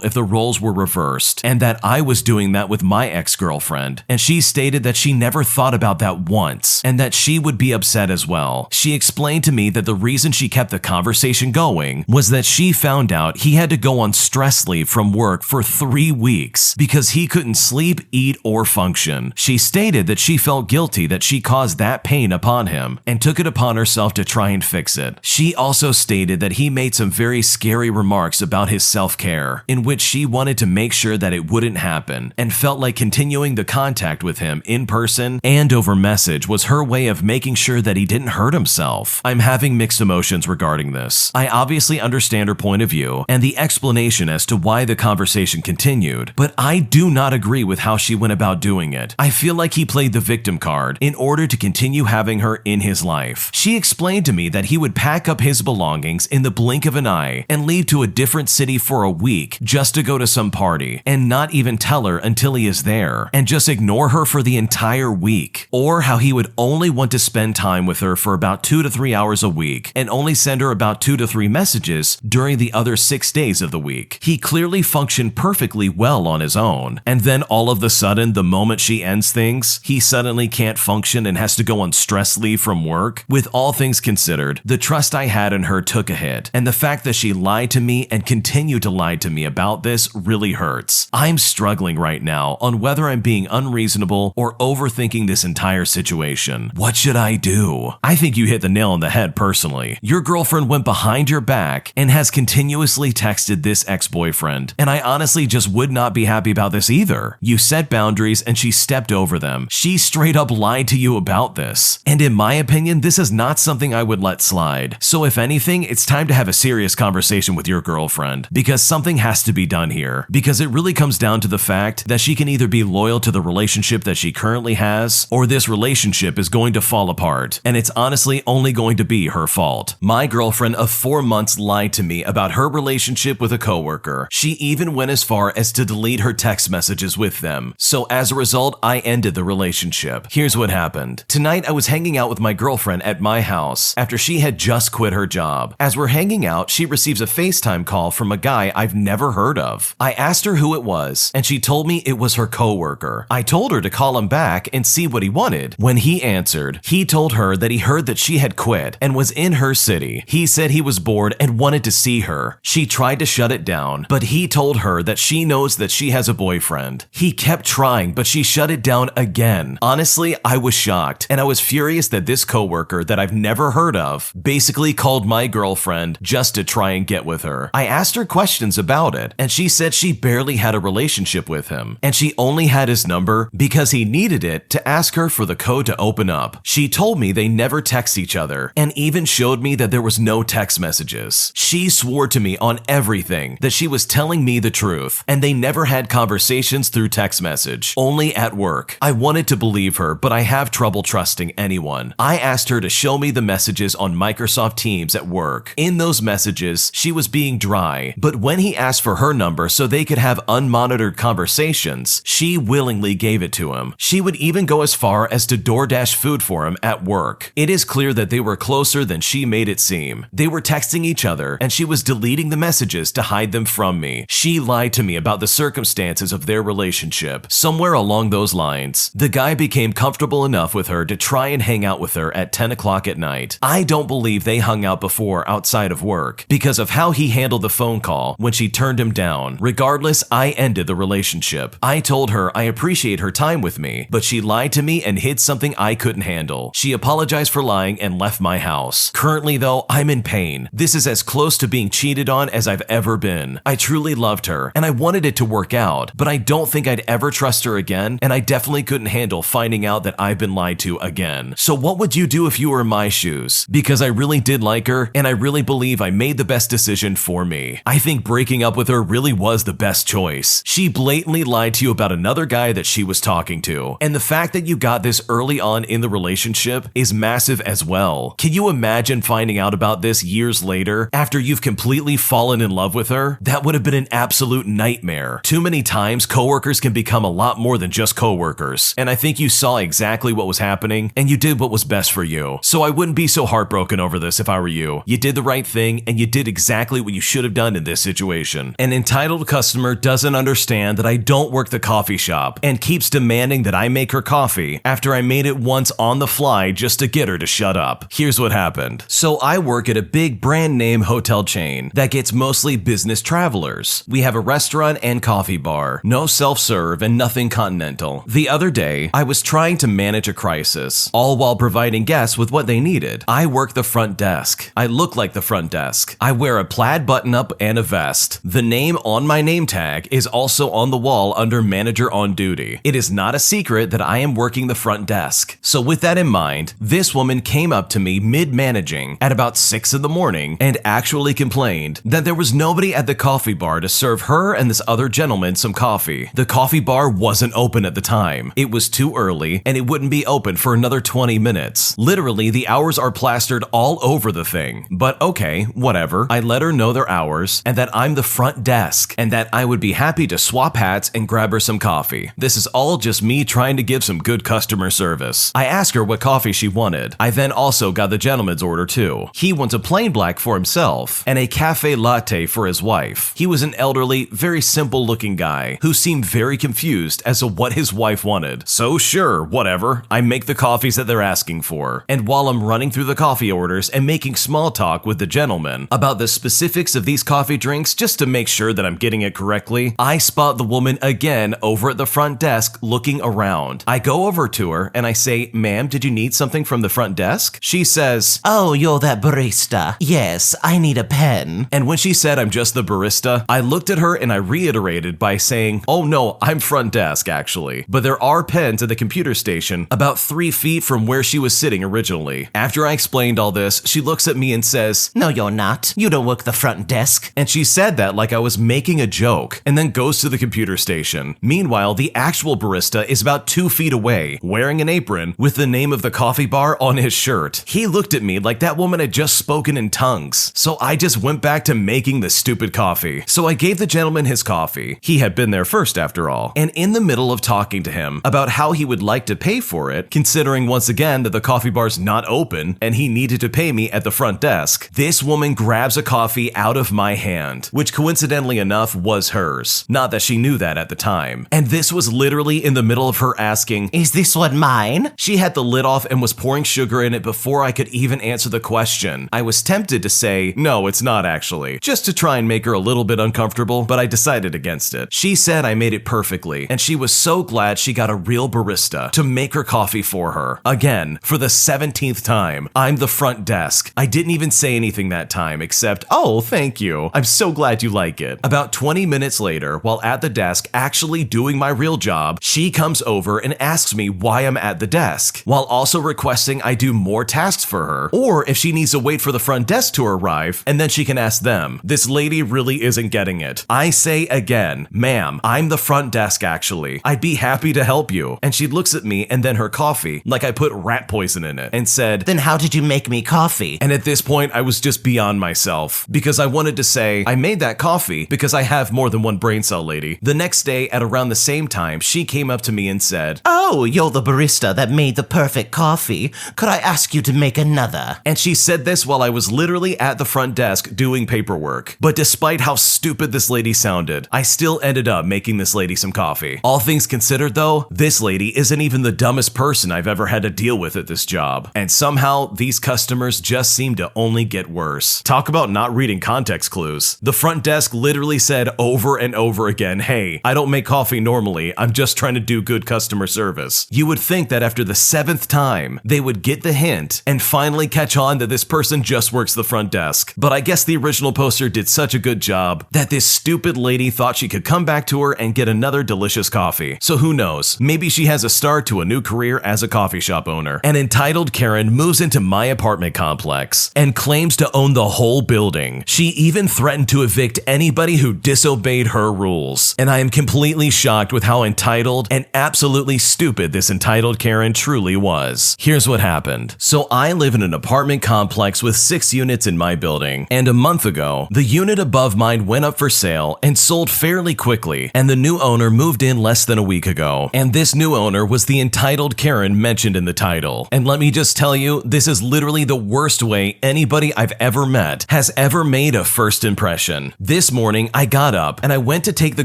if the roles were reversed, and that I was doing that with my ex-girlfriend, and she stated that she never thought about that once, and that she would be upset as well. She explained to me that the reason she kept the conversation going was that she found out he had to go on stress leave from work for 3 weeks because he couldn't sleep, eat, or function. She stated that she felt guilty that she caused that pain upon him and took it upon herself to try and fix it. She also stated that he made some very scary remarks about his self-care, in which she wanted to make sure that it wouldn't happen, and felt like continuing the contact with him in person and over message was her way of making sure that he didn't hurt himself. I'm having mixed emotions regarding this. I obviously understand her point of view and the explanation as to why the conversation continued, but I do not agree with how she went about doing it. I feel like he played the victim card in order to continue having her in his life. She explained to me that he would pack up his belongings in the blink of an eye and leave to a different city for a week just to go to some party and not even tell her until he is there and just ignore her for the entire week. Or how he would only want to spend time with her for about 2 to 3 hours a week and only send her about 2 to 3 messages during the other 6 days of the week. He clearly functioned perfectly well on his own, and then all of a sudden, the moment she ends things, he suddenly can't function and has to go on stress leave from work. With all things considered, the trust I had in her took a hit, and the fact that she lied to me and continued to lie to me about this really hurts. I'm struggling right now on whether I'm being unreasonable or overthinking this entire situation. What should I do? I think you hit the nail on the head personally. Your girlfriend went behind your back and has continuously texted this ex-boyfriend, and I honestly just would not be happy about this either. You set boundaries and she stepped over them. She straight up lied to you about this. And in my opinion, this is not something I would let slide. So if anything, it's time to have a serious conversation with your girlfriend, because something has to be done here. Because it really comes down to the fact that she can either be loyal to the relationship that she currently has, or this relationship is going to fall apart, and it's honestly only going to be her fault. My girlfriend of 4 months lied to me about her relationship with a coworker. She even went as far as to delete her text messages with them. So as a result, I ended the relationship. Here's what happened. Tonight, I was hanging out with my girlfriend at my house after she had just quit her job. As we're hanging out, she receives a FaceTime call from a guy I've never heard of. I asked her who it was, and she told me it was her coworker. I told her to call him back and see what he wanted. When he answered, he told her that he heard that she had quit and was in her city. He said he was bored and wanted to see her. She tried to shut it down, but he told her that she knows that she has a boyfriend. He kept trying, but she shut it down again. Honestly, I was shocked, and I was furious that this coworker that I've never heard of basically called my girlfriend just to try and get with her. I asked her questions about it, and she said she barely had a relationship with him, and she only had his number because he needed it to ask her for the code to open up. She told me they never text each other, and even showed me that there was no text messages. She swore to me on everything that she was telling me the truth, and they never had conversations through text message, only at work. I wanted to believe her, but I have trouble trusting anyone. I asked her to show me the messages on Microsoft Teams at work. In those messages, she was being dry, but when he asked for her number so they could have unmonitored conversations, she willingly gave it to him. She would even go as far as to DoorDash food for him at work. It is clear that they were closer than she made it seem. They were texting each other, and she was deleting the messages to hide them from me. She lied to me about the circumstances of their relationship. Somewhere along those lines, the guy became comfortable enough with her to try and hang out with her at 10 o'clock at night. I don't believe they hung out before outside of work because of how he handled the phone call when she turned him down. Regardless, I ended the relationship. I told her I appreciate her time with me, but she lied to me and hid something I couldn't handle. She apologized for lying and left my house. Currently though, I'm in pain. This is as close to being cheated on as I've ever been. I truly loved her, and I wanted it to work out, but I don't think I'd ever trust her again, and I definitely couldn't handle finding out that I've been lied to again. So what would you do if you were in my shoes? Because I really did like her, and I really believe I made the best decision for me. I think think breaking up with her really was the best choice. She blatantly lied to you about another guy that she was talking to. And the fact that you got this early on in the relationship is massive as well. Can you imagine finding out about this years later after you've completely fallen in love with her? That would have been an absolute nightmare. Too many times, coworkers can become a lot more than just coworkers. And I think you saw exactly what was happening and you did what was best for you. So I wouldn't be so heartbroken over this if I were you. You did the right thing and you did exactly what you should have done in this situation. An entitled customer doesn't understand that I don't work the coffee shop and keeps demanding that I make her coffee after I made it once on the fly just to get her to shut up. Here's what happened. So I work at a big brand name hotel chain that gets mostly business travelers. We have a restaurant and coffee bar, no self-serve and nothing continental. The other day, I was trying to manage a crisis, all while providing guests with what they needed. I work the front desk. I look like the front desk. I wear a plaid button-up and a vest. The name on my name tag is also on the wall under manager on duty. It is not a secret that I am working the front desk. So with that in mind, this woman came up to me mid-managing at about 6 in the morning and actually complained that there was nobody at the coffee bar to serve her and this other gentleman some coffee. The coffee bar wasn't open at the time. It was too early and it wouldn't be open for another 20 minutes. Literally, the hours are plastered all over the thing. But okay, whatever. I let her know their hours and that I'm the front desk and that I would be happy to swap hats and grab her some coffee. This is all just me trying to give some good customer service. I asked her what coffee she wanted. I then also got the gentleman's order too. He wants a plain black for himself and a cafe latte for his wife. He was an elderly, very simple looking guy who seemed very confused as to what his wife wanted. So sure, whatever. I make the coffees that they're asking for. And while I'm running through the coffee orders and making small talk with the gentleman about the specifics of these coffee drinks just to make sure that I'm getting it correctly, I spot the woman again over at the front desk looking around. I go over to her and I say, "Ma'am, did you need something from the front desk?" She says, "Oh, you're that barista. Yes, I need a pen." And when she said I'm just the barista, I looked at her and I reiterated by saying, "Oh no, I'm front desk actually. But there are pens at the computer station about 3 feet from where she was sitting originally." After I explained all this, she looks at me and says, "No, you're not. You don't work the front desk." And she said that like I was making a joke, and then goes to the computer station. Meanwhile, the actual barista is about 2 feet away, wearing an apron with the name of the coffee bar on his shirt. He looked at me like that woman had just spoken in tongues. So I just went back to making the stupid coffee. So I gave the gentleman his coffee. He had been there first after all. And in the middle of talking to him about how he would like to pay for it, considering once again that the coffee bar's not open and he needed to pay me at the front desk, this woman grabs a coffee out of my hand, which coincidentally enough was hers. Not that she knew that at the time. And this was literally in the middle of her asking, "Is this one mine?" She had the lid off and was pouring sugar in it before I could even answer the question. I was tempted to say, "No, it's not actually," just to try and make her a little bit uncomfortable, but I decided against it. She said I made it perfectly, and she was so glad she got a real barista to make her coffee for her. Again, for the 17th time, I'm the front desk. I didn't even say anything that time except, "Oh, thank you. I'm so glad you like it." About 20 minutes later, while at the desk actually doing my real job, she comes over and asks me why I'm at the desk, while also requesting I do more tasks for her, or if she needs to wait for the front desk to arrive, and then she can ask them. This lady really isn't getting it. I say again, "Ma'am, I'm the front desk actually. I'd be happy to help you." And she looks at me and then her coffee, like I put rat poison in it, and said, "Then how did you make me coffee?" And at this point, I was just beyond myself, because I wanted to say, I made that coffee because I have more than one brain cell, lady. The next day, at around the same time, she came up to me and said, "Oh, you're the barista that made the perfect coffee. Could I ask you to make another?" And she said this while I was literally at the front desk doing paperwork. But despite how stupid this lady sounded, I still ended up making this lady some coffee. All things considered though, this lady isn't even the dumbest person I've ever had to deal with at this job. And somehow, these customers just seem to only get worse. Talk about not reading context clues. The front desk literally said over and over again, "Hey, I don't make coffee normally, I'm just trying to do good customer service." You would think that after the 7th time, they would get the hint and finally catch on that this person just works the front desk. But I guess the original poster did such a good job that this stupid lady thought she could come back to her and get another delicious coffee. So who knows, maybe she has a start to a new career as a coffee shop owner. An entitled Karen moves into my apartment complex and claims to own the whole building. She even threatened threatened to evict anybody who disobeyed her rules. And I am completely shocked with how entitled and absolutely stupid this entitled Karen truly was. Here's what happened. So I live in an apartment complex with 6 units in my building, and a month ago, the unit above mine went up for sale and sold fairly quickly, and the new owner moved in less than a week ago. And this new owner was the entitled Karen mentioned in the title. And let me just tell you, this is literally the worst way anybody I've ever met has ever made a first impression. This morning, I got up and I went to take the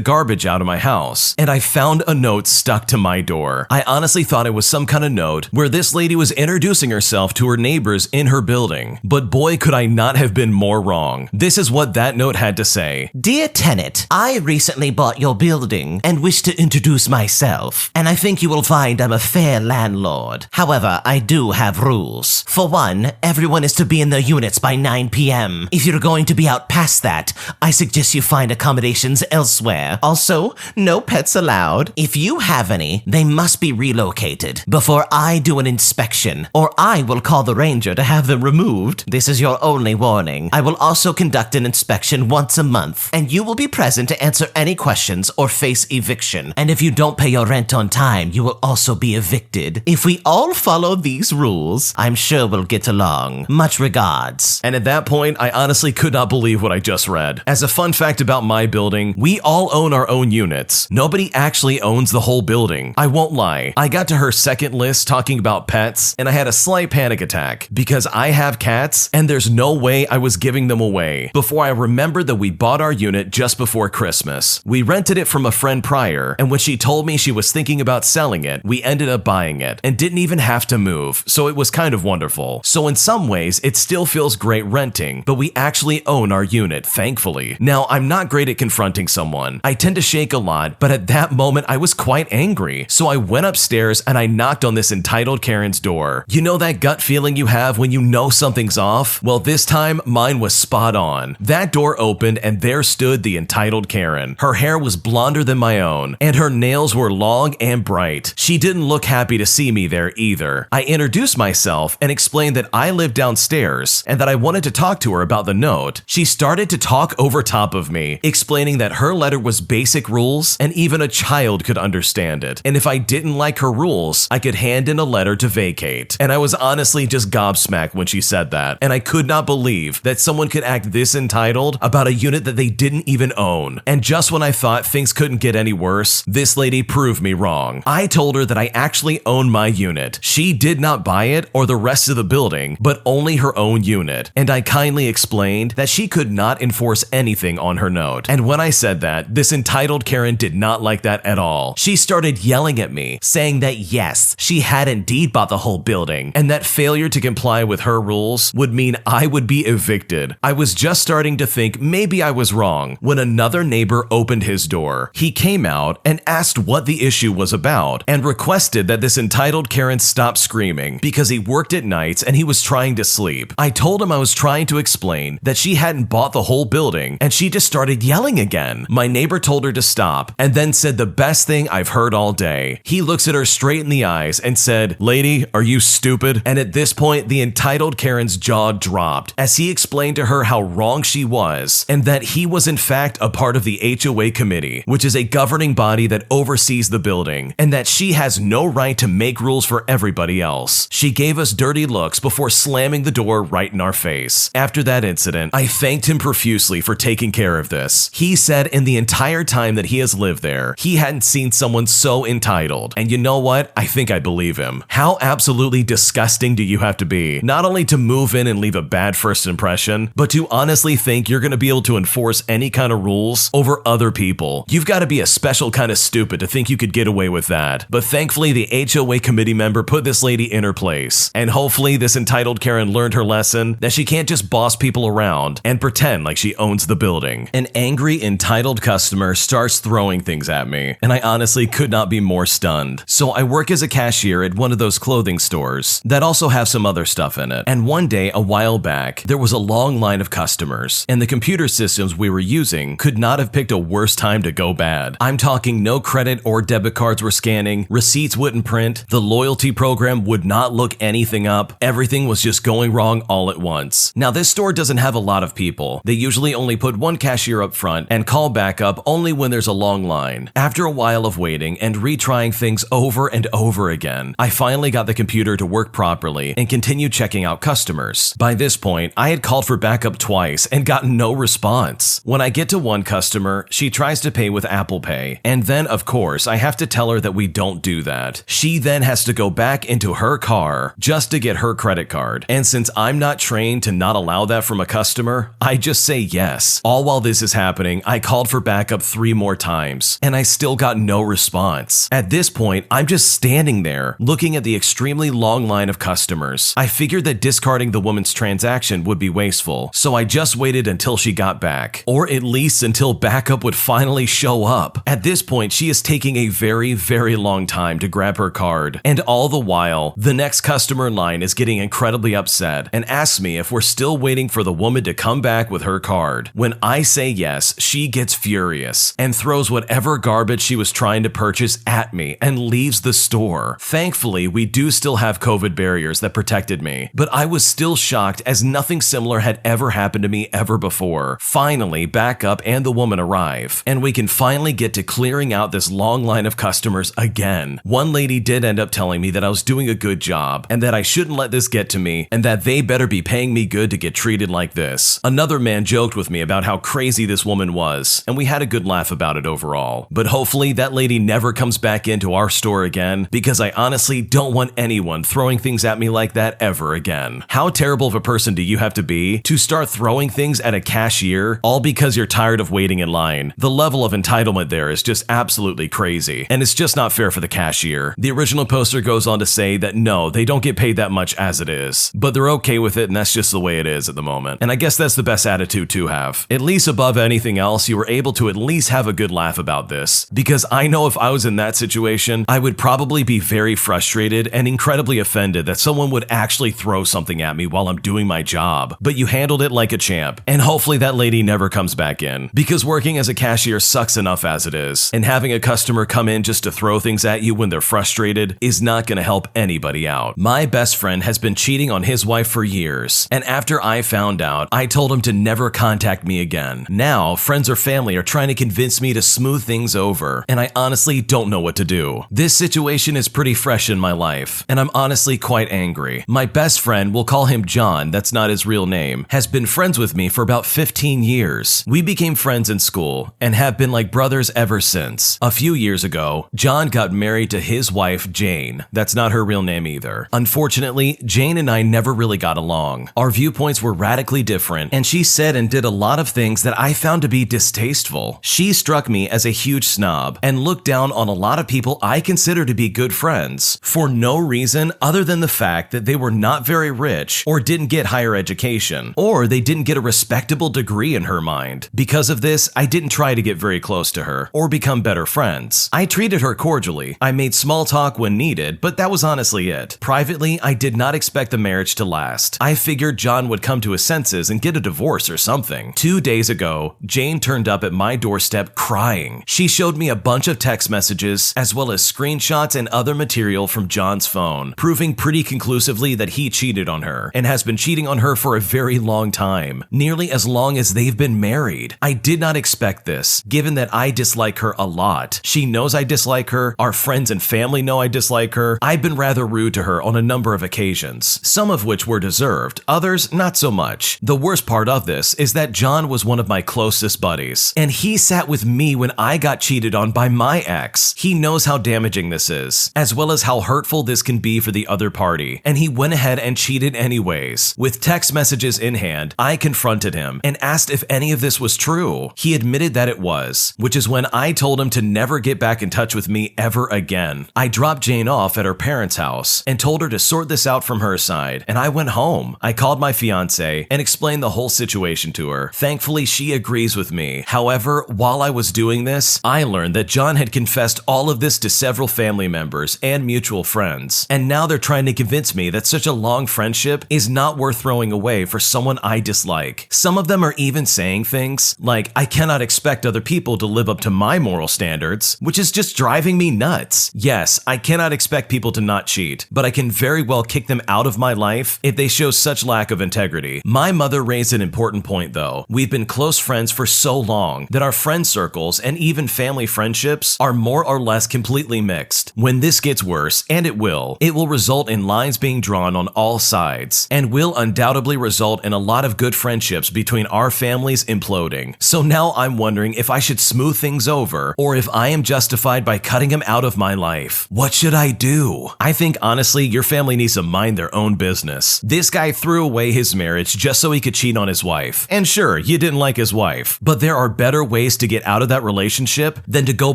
garbage out of my house, and I found a note stuck to my door. I honestly thought it was some kind of note where this lady was introducing herself to her neighbors in her building, but boy, could I not have been more wrong. This is what that note had to say. Dear tenant, I recently bought your building and wish to introduce myself, and I think you will find I'm a fair landlord. However, I do have rules. For one, everyone is to be in their units by 9 p.m. If you're going to be out past that, I suggest you find accommodations elsewhere. Also, no pets allowed. If you have any, they must be relocated before I do an inspection, or I will call the ranger to have them removed. This is your only warning. I will also conduct an inspection once a month, and you will be present to answer any questions or face eviction. And if you don't pay your rent on time, you will also be evicted. If we all follow these rules, I'm sure we'll get along. Much regards. And at that point, I honestly could not believe what I just read. As a fun fact about my building, we all own our own units. Nobody actually owns the whole building. I won't lie. I got to her second list talking about pets, and I had a slight panic attack because I have cats, and there's no way I was giving them away. Before I remembered that we bought our unit just before Christmas. We rented it from a friend prior, and when she told me she was thinking about selling it, we ended up buying it and didn't even have to move, so it was kind of wonderful. So in some ways, it still feels great renting, but we actually own our unit, thankfully. Now, I'm not great at confronting someone. I tend to shake a lot, but at that moment, I was quite angry. So I went upstairs and I knocked on this entitled Karen's door. You know that gut feeling you have when you know something's off? Well, this time, mine was spot on. That door opened and there stood the entitled Karen. Her hair was blonder than my own, and her nails were long and bright. She didn't look happy to see me there either. I introduced myself and explained that I lived downstairs and that I wanted to talk to her about the note. She started to talk over top of me, explaining that her letter was basic rules and even a child could understand it. And if I didn't like her rules, I could hand in a letter to vacate. And I was honestly just gobsmacked when she said that. And I could not believe that someone could act this entitled about a unit that they didn't even own. And just when I thought things couldn't get any worse, this lady proved me wrong. I told her that I actually own my unit. She did not buy it or the rest of the building, but only her own unit. And I kindly explained that she could not enforce anything on her note. And when I said that, this entitled Karen did not like that at all. She started yelling at me, saying that yes, she had indeed bought the whole building, and that failure to comply with her rules would mean I would be evicted. I was just starting to think maybe I was wrong when another neighbor opened his door. He came out and asked what the issue was about and requested that this entitled Karen stop screaming because he worked at nights and he was trying to sleep. I told him I was trying to explain that she hadn't bought the whole building, and she just started yelling again. My neighbor told her to stop and then said the best thing I've heard all day. He looks at her straight in the eyes and said, "Lady, are you stupid?" And at this point, the entitled Karen's jaw dropped as he explained to her how wrong she was and that he was in fact a part of the HOA committee, which is a governing body that oversees the building, and that she has no right to make rules for everybody else. She gave us dirty looks before slamming the door right in our face. After that incident, I thanked him profusely for taking care of this. He said in the entire time that he has lived there, he hadn't seen someone so entitled. And you know what? I think I believe him. How absolutely disgusting do you have to be, not only to move in and leave a bad first impression, but to honestly think you're going to be able to enforce any kind of rules over other people? You've got to be a special kind of stupid to think you could get away with that. But thankfully, the HOA committee member put this lady in her place. And hopefully, this entitled Karen learned her lesson that she can't just boss people around and pretend like she owns the building. An angry, entitled customer starts throwing things at me, and I honestly could not be more stunned. So I work as a cashier at one of those clothing stores that also have some other stuff in it. And one day, a while back, there was a long line of customers, and the computer systems we were using could not have picked a worse time to go bad. I'm talking no credit or debit cards were scanning, receipts wouldn't print, the loyalty program would not look anything up, everything was just going wrong all at once. Now, this store doesn't have a lot of people. They usually usually only put one cashier up front and call back up only when there's a long line. After a while of waiting and retrying things over and over again, I finally got the computer to work properly and continued checking out customers. By this point, I had called for backup twice and gotten no response. When I get to one customer, she tries to pay with Apple Pay, and then of course I have to tell her that we don't do that. She then has to go back into her car just to get her credit card, and since I'm not trained to not allow that from a customer, I just say yes. All while this is happening, I called for backup 3 more times, and I still got no response. At this point, I'm just standing there, looking at the extremely long line of customers. I figured that discarding the woman's transaction would be wasteful, so I just waited until she got back, or at least until backup would finally show up. At this point, she is taking a very, very long time to grab her card, and all the while, the next customer in line is getting incredibly upset and asks me if we're still waiting for the woman to come back with her card. When I say yes, she gets furious and throws whatever garbage she was trying to purchase at me and leaves the store. Thankfully, we do still have COVID barriers that protected me, but I was still shocked as nothing similar had ever happened to me ever before. Finally, backup and the woman arrive, and we can finally get to clearing out this long line of customers again. One lady did end up telling me that I was doing a good job and that I shouldn't let this get to me and that they better be paying me good to get treated like this. Another man joked with me about how crazy this woman was, and we had a good laugh about it overall. But hopefully that lady never comes back into our store again, because I honestly don't want anyone throwing things at me like that ever again. How terrible of a person do you have to be to start throwing things at a cashier all because you're tired of waiting in line? The level of entitlement there is just absolutely crazy, and it's just not fair for the cashier. The original poster goes on to say that no, they don't get paid that much as it is, but they're okay with it, and that's just the way it is at the moment. And I guess that's the best attitude to have. At least above anything else, you were able to at least have a good laugh about this, because I know if I was in that situation, I would probably be very frustrated and incredibly offended that someone would actually throw something at me while I'm doing my job. But you handled it like a champ, and hopefully that lady never comes back in, because working as a cashier sucks enough as it is, and having a customer come in just to throw things at you when they're frustrated is not going to help anybody out. My best friend has been cheating on his wife for years, and after I found out, I told him to never contact me again. Now, friends or family are trying to convince me to smooth things over, and I honestly don't know what to do. This situation is pretty fresh in my life, and I'm honestly quite angry. My best friend, we'll call him John, that's not his real name, has been friends with me for about 15 years. We became friends in school, and have been like brothers ever since. A few years ago, John got married to his wife, Jane. That's not her real name either. Unfortunately, Jane and I never really got along. Our viewpoints were radically different, and she said and did a lot of things that I found to be distasteful. She struck me as a huge snob and looked down on a lot of people I consider to be good friends for no reason other than the fact that they were not very rich or didn't get higher education, or they didn't get a respectable degree in her mind. Because of this, I didn't try to get very close to her or become better friends. I treated her cordially. I made small talk when needed, but that was honestly it. Privately, I did not expect the marriage to last. I figured John would come to his senses and get a divorce or something. 2 days ago, Jane turned up at my doorstep crying. She showed me a bunch of text messages as well as screenshots and other material from John's phone, proving pretty conclusively that he cheated on her and has been cheating on her for a very long time, nearly as long as they've been married. I did not expect this, given that I dislike her a lot. She knows I dislike her, our friends and family know I dislike her. I've been rather rude to her on a number of occasions, some of which were deserved, others not so much. The worst part of this is that John was one of my closest buddies, and he sat with me when I got cheated on by my ex. He knows how damaging this is, as well as how hurtful this can be for the other party, and he went ahead and cheated anyways. With text messages in hand, I confronted him and asked if any of this was true. He admitted that it was, which is when I told him to never get back in touch with me ever again. I dropped Jane off at her parents' house and told her to sort this out from her side, and I went home. I called my fiance and explained the whole situation to her. Thankfully, she agrees with me. However, while I was doing this, I learned that John had confessed all of this to several family members and mutual friends, and now they're trying to convince me that such a long friendship is not worth throwing away for someone I dislike. Some of them are even saying things like, I cannot expect other people to live up to my moral standards, which is just driving me nuts. Yes, I cannot expect people to not cheat, but I can very well kick them out of my life if they show such lack of integrity. My mother raised an important point point though. We've been close friends for so long that our friend circles and even family friendships are more or less completely mixed. When this gets worse, and it will result in lines being drawn on all sides, and will undoubtedly result in a lot of good friendships between our families imploding. So now I'm wondering if I should smooth things over, or if I am justified by cutting him out of my life. What should I do? I think honestly, your family needs to mind their own business. This guy threw away his marriage just so he could cheat on his wife. And sure, you didn't like his wife, but there are better ways to get out of that relationship than to go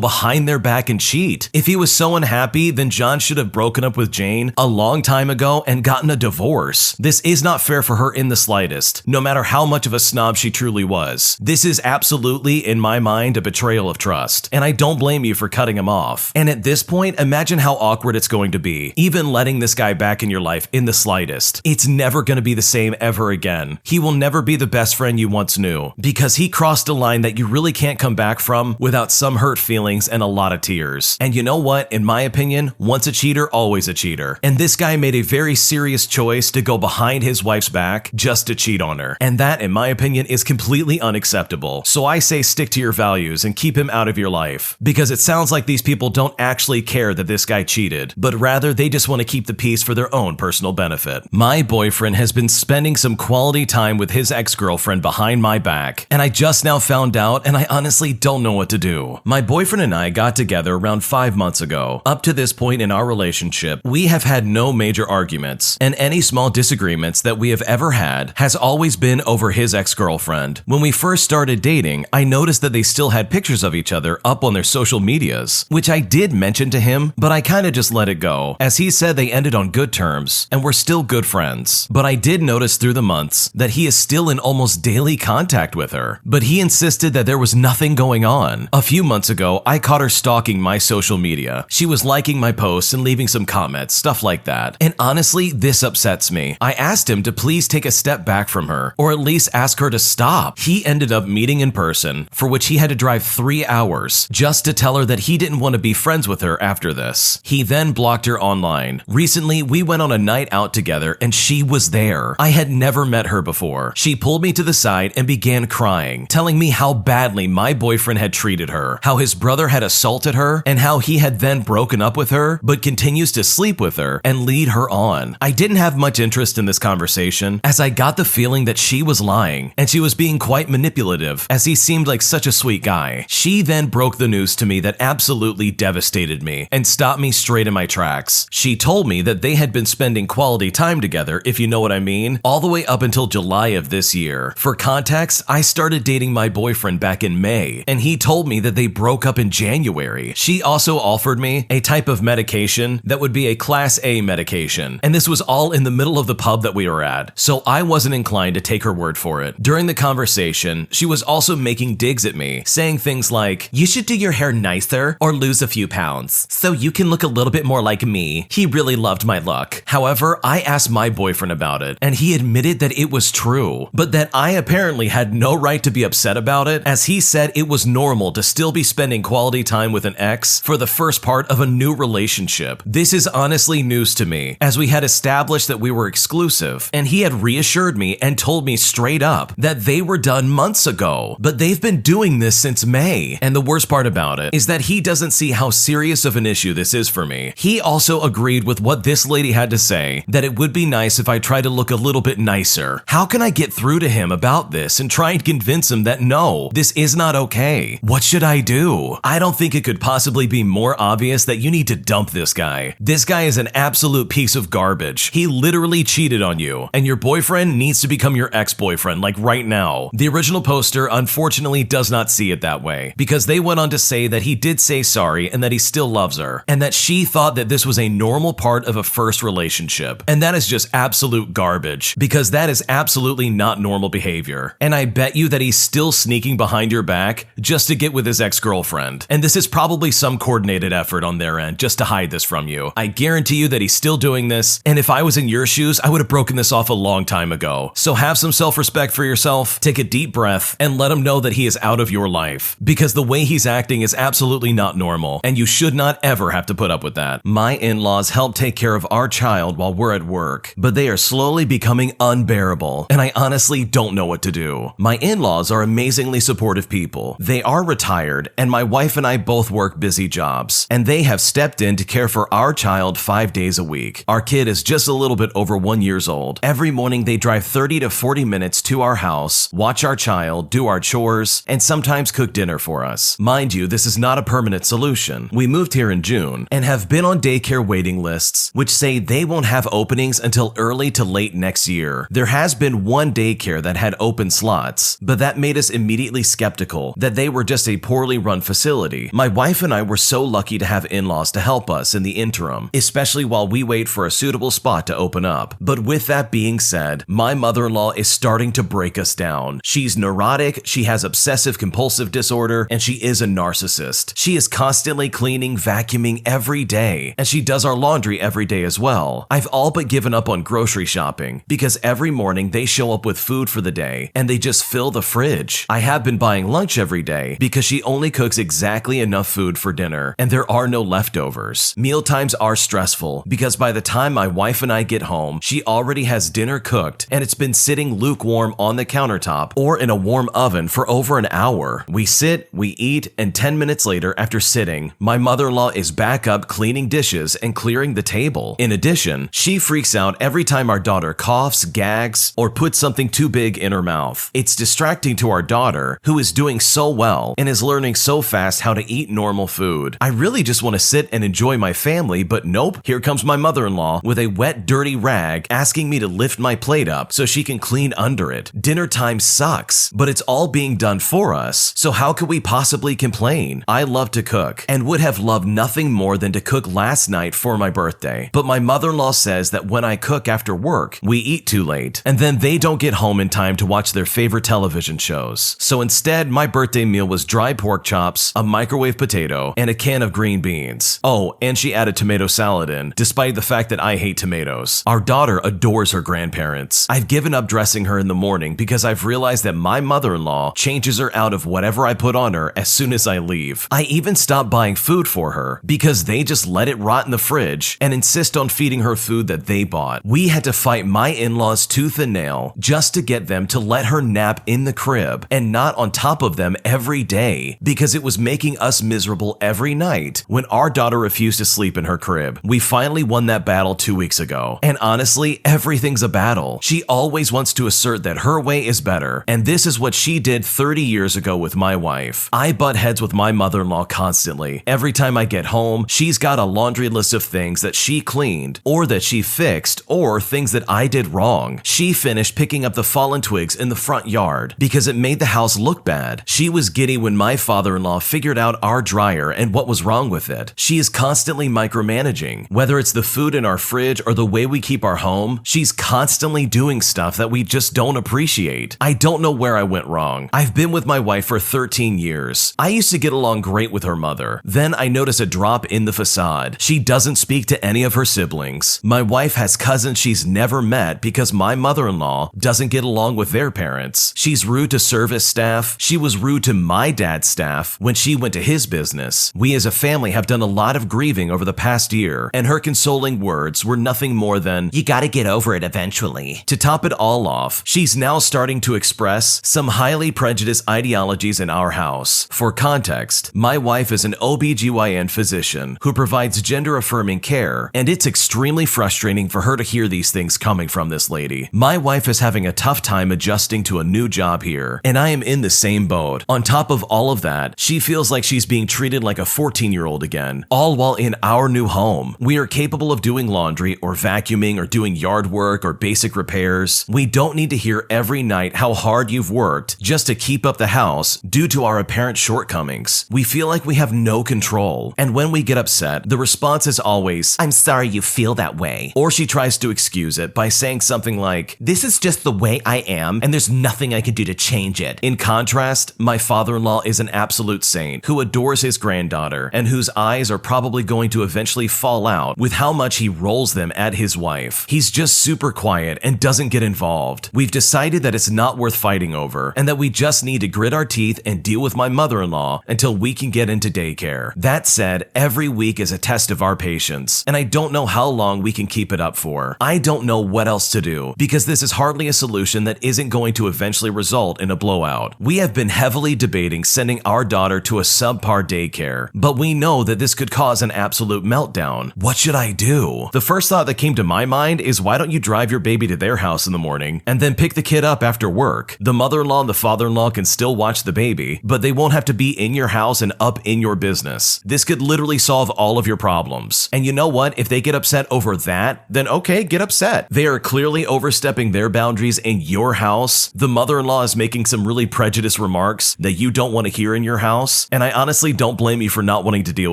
behind their back and cheat. If he was so unhappy, then John should have broken up with Jane a long time ago and gotten a divorce. This is not fair for her in the slightest, no matter how much of a snob she truly was. This is absolutely, in my mind, a betrayal of trust, and I don't blame you for cutting him off. And at this point, imagine how awkward it's going to be, even letting this guy back in your life in the slightest. It's never going to be the same ever again. He will never be the best friend you once knew, because he crossed a line that you really can't come back from without some hurt feelings and a lot of tears. And you know what? In my opinion, once a cheater, always a cheater. And this guy made a very serious choice to go behind his wife's back just to cheat on her. And that, in my opinion, is completely unacceptable. So I say stick to your values and keep him out of your life, because it sounds like these people don't actually care that this guy cheated, but rather they just want to keep the peace for their own personal benefit. My boyfriend has been spending some quality time with his ex-girlfriend behind my back, and I just now found out, and I honestly don't know what to do. My boyfriend and I got together around 5 months ago. Up to this point in our relationship, we have had no major arguments, and any small disagreements that we have ever had has always been over his ex-girlfriend. When we first started dating, I noticed that they still had pictures of each other up on their social medias, which I did mention to him, but I kinda just let it go, as he said they ended on good terms and were still good friends. But I did notice through the months that he is still in almost daily contact with her, but he insisted that there was nothing going on. A few months ago, I caught her stalking my social media. She was liking my posts and leaving some comments, stuff like that. And honestly, this upsets me. I asked him to please take a step back from her, or at least ask her to stop. He ended up meeting in person, for which he had to drive 3 hours just to tell her that he didn't want to be friends with her after this. He then blocked her online. Recently, we went on a night out together and she was there. I had never met her before. She pulled me to the side and began crying, telling me how badly my boyfriend had treated her, how his brother had assaulted her, and how he had then broken up with her, but continues to sleep with her and lead her on. I didn't have much interest in this conversation, as I got the feeling that she was lying, and she was being quite manipulative, as he seemed like such a sweet guy. She then broke the news to me that absolutely devastated me and stopped me straight in my tracks. She told me that they had been spending quality time together, if you know what I mean, all the way up until July of this year. For context, I started dating my boyfriend back in May, and he told me that they broke up in January. She also offered me a type of medication that would be a Class A medication, and this was all in the middle of the pub that we were at, so I wasn't inclined to take her word for it. During the conversation, she was also making digs at me, saying things like, "You should do your hair nicer or lose a few pounds, so you can look a little bit more like me. He really loved my look." However, I asked my boyfriend about it, and he admitted that it was true, but that I apparently had no right to be upset about it, as he said it was normal to still be spending quality time with an ex for the first part of a new relationship. This is honestly news to me, as we had established that we were exclusive, and he had reassured me and told me straight up that they were done months ago, but they've been doing this since May. And the worst part about it is that he doesn't see how serious of an issue this is for me. He also agreed with what this lady had to say, that it would be nice if I tried to look a little bit nicer. How can I get through to him about this and try and convince him that no, this is not okay? What should I do? I don't think it could possibly be more obvious that you need to dump this guy. This guy is an absolute piece of garbage. He literally cheated on you, and your boyfriend needs to become your ex-boyfriend, like right now. The original poster unfortunately does not see it that way, because they went on to say that he did say sorry and that he still loves her, and that she thought that this was a normal part of a first relationship. And that is just absolute garbage, because that is absolutely not normal behavior. And I bet you that he's still sneaking behind your back just to get with his ex-girlfriend. And this is probably some coordinated effort on their end just to hide this from you. I guarantee you that he's still doing this, and if I was in your shoes, I would have broken this off a long time ago. So have some self-respect for yourself, take a deep breath, and let him know that he is out of your life, because the way he's acting is absolutely not normal, and you should not ever have to put up with that. My in-laws help take care of our child while we're at work, but they are slowly becoming unbearable, and I honestly don't don't know what to do. My in-laws are amazingly supportive people. They are retired, and my wife and I both work busy jobs, and they have stepped in to care for our child 5 days a week. Our kid is just a little bit over 1 year old. Every morning they drive 30 to 40 minutes to our house, watch our child, do our chores, and sometimes cook dinner for us. Mind you, this is not a permanent solution. We moved here in June and have been on daycare waiting lists, which say they won't have openings until early to late next year. There has been one daycare that had open slots, but that made us immediately skeptical that they were just a poorly run facility. My wife and I were so lucky to have in-laws to help us in the interim, especially while we wait for a suitable spot to open up. But with that being said, my mother-in-law is starting to break us down. She's neurotic, she has obsessive compulsive disorder, and she is a narcissist. She is constantly cleaning, vacuuming every day, and she does our laundry every day as well. I've all but given up on grocery shopping because every morning they show up with food for the day and they just fill the fridge. I have been buying lunch every day because she only cooks exactly enough food for dinner and there are no leftovers. Meal times are stressful because by the time my wife and I get home, she already has dinner cooked and it's been sitting lukewarm on the countertop or in a warm oven for over an hour. We sit, we eat, and 10 minutes later after sitting, my mother-in-law is back up cleaning dishes and clearing the table. In addition, she freaks out every time our daughter coughs, gags, or puts something too big in her mouth. It's distracting to our daughter, who is doing so well and is learning so fast how to eat normal food. I really just want to sit and enjoy my family, but nope, here comes my mother-in-law with a wet, dirty rag asking me to lift my plate up so she can clean under it. Dinner time sucks, but it's all being done for us, so how could we possibly complain? I love to cook and would have loved nothing more than to cook last night for my birthday, but my mother-in-law says that when I cook after work, we eat too late, and then they don't get home in time to watch their favorite television shows. So instead, my birthday meal was dry pork chops, a microwave potato, and a can of green beans. Oh, and she added tomato salad in, despite the fact that I hate tomatoes. Our daughter adores her grandparents. I've given up dressing her in the morning because I've realized that my mother-in-law changes her out of whatever I put on her as soon as I leave. I even stopped buying food for her because they just let it rot in the fridge and insist on feeding her food that they bought. We had to fight my in-laws tooth and nail just to get them to let her nap in the crib and not on top of them every day because it was making us miserable every night when our daughter refused to sleep in her crib. We finally won that battle 2 weeks ago, and honestly, everything's a battle. She always wants to assert that her way is better, and this is what she did 30 years ago with my wife. I butt heads with my mother-in-law constantly. Every time I get home, she's got a laundry list of things that she cleaned, or that she fixed, or things that I did wrong. She finished picking up the fallen twigs in the front yard because it made the house look bad. She was giddy when my father-in-law figured out our dryer and what was wrong with it. She is constantly micromanaging. Whether it's the food in our fridge or the way we keep our home, she's constantly doing stuff that we just don't appreciate. I don't know where I went wrong. I've been with my wife for 13 years. I used to get along great with her mother. Then I notice a drop in the facade. She doesn't speak to any of her siblings. My wife has cousins she's never met because my mother-in-law doesn't get along with their parents. She's rude to service staff. She was rude to my dad's staff when she went to his business. We as a family have done a lot of grieving over the past year, and her consoling words were nothing more than, "You gotta get over it eventually." To top it all off, she's now starting to express some highly prejudiced ideologies in our house. For context, my wife is an OBGYN physician who provides gender-affirming care, and it's extremely frustrating for her to hear these things coming from this lady. My wife is having a tough time adjusting to a new job here, and I am in the same boat. On top of all of that, she feels like she's being treated like a 14-year-old again, all while in our new home. We are capable of doing laundry or vacuuming or doing yard work or basic repairs. We don't need to hear every night how hard you've worked just to keep up the house due to our apparent shortcomings. We feel like we have no control, and when we get upset, the response is always, "I'm sorry you feel that way." Or she tries to excuse it by saying something like, "This is just the way I am, and there's nothing I can do to change it." In contrast, my father-in-law is an absolute saint who adores his granddaughter and whose eyes are probably going to eventually fall out with how much he rolls them at his wife. He's just super quiet and doesn't get involved. We've decided that it's not worth fighting over and that we just need to grit our teeth and deal with my mother-in-law until we can get into daycare. That said, every week is a test of our patience, and I don't know how long we can keep it up for. I don't know what else to do because this is hardly a solution that isn't going to eventually result in a blowout. We have been heavily debating sending our daughter to a subpar daycare, but we know that this could cause an absolute meltdown. What should I do? The first thought that came to my mind is, why don't you drive your baby to their house in the morning and then pick the kid up after work? The mother-in-law and the father-in-law can still watch the baby, but they won't have to be in your house and up in your business. This could literally solve all of your problems. And you know what? If they get upset over that, then okay, get upset. They are clearly overstepping their boundaries in your house. The mother-in-law is making some really prejudiced remarks that you don't want to hear in your house, and I honestly don't blame you for not wanting to deal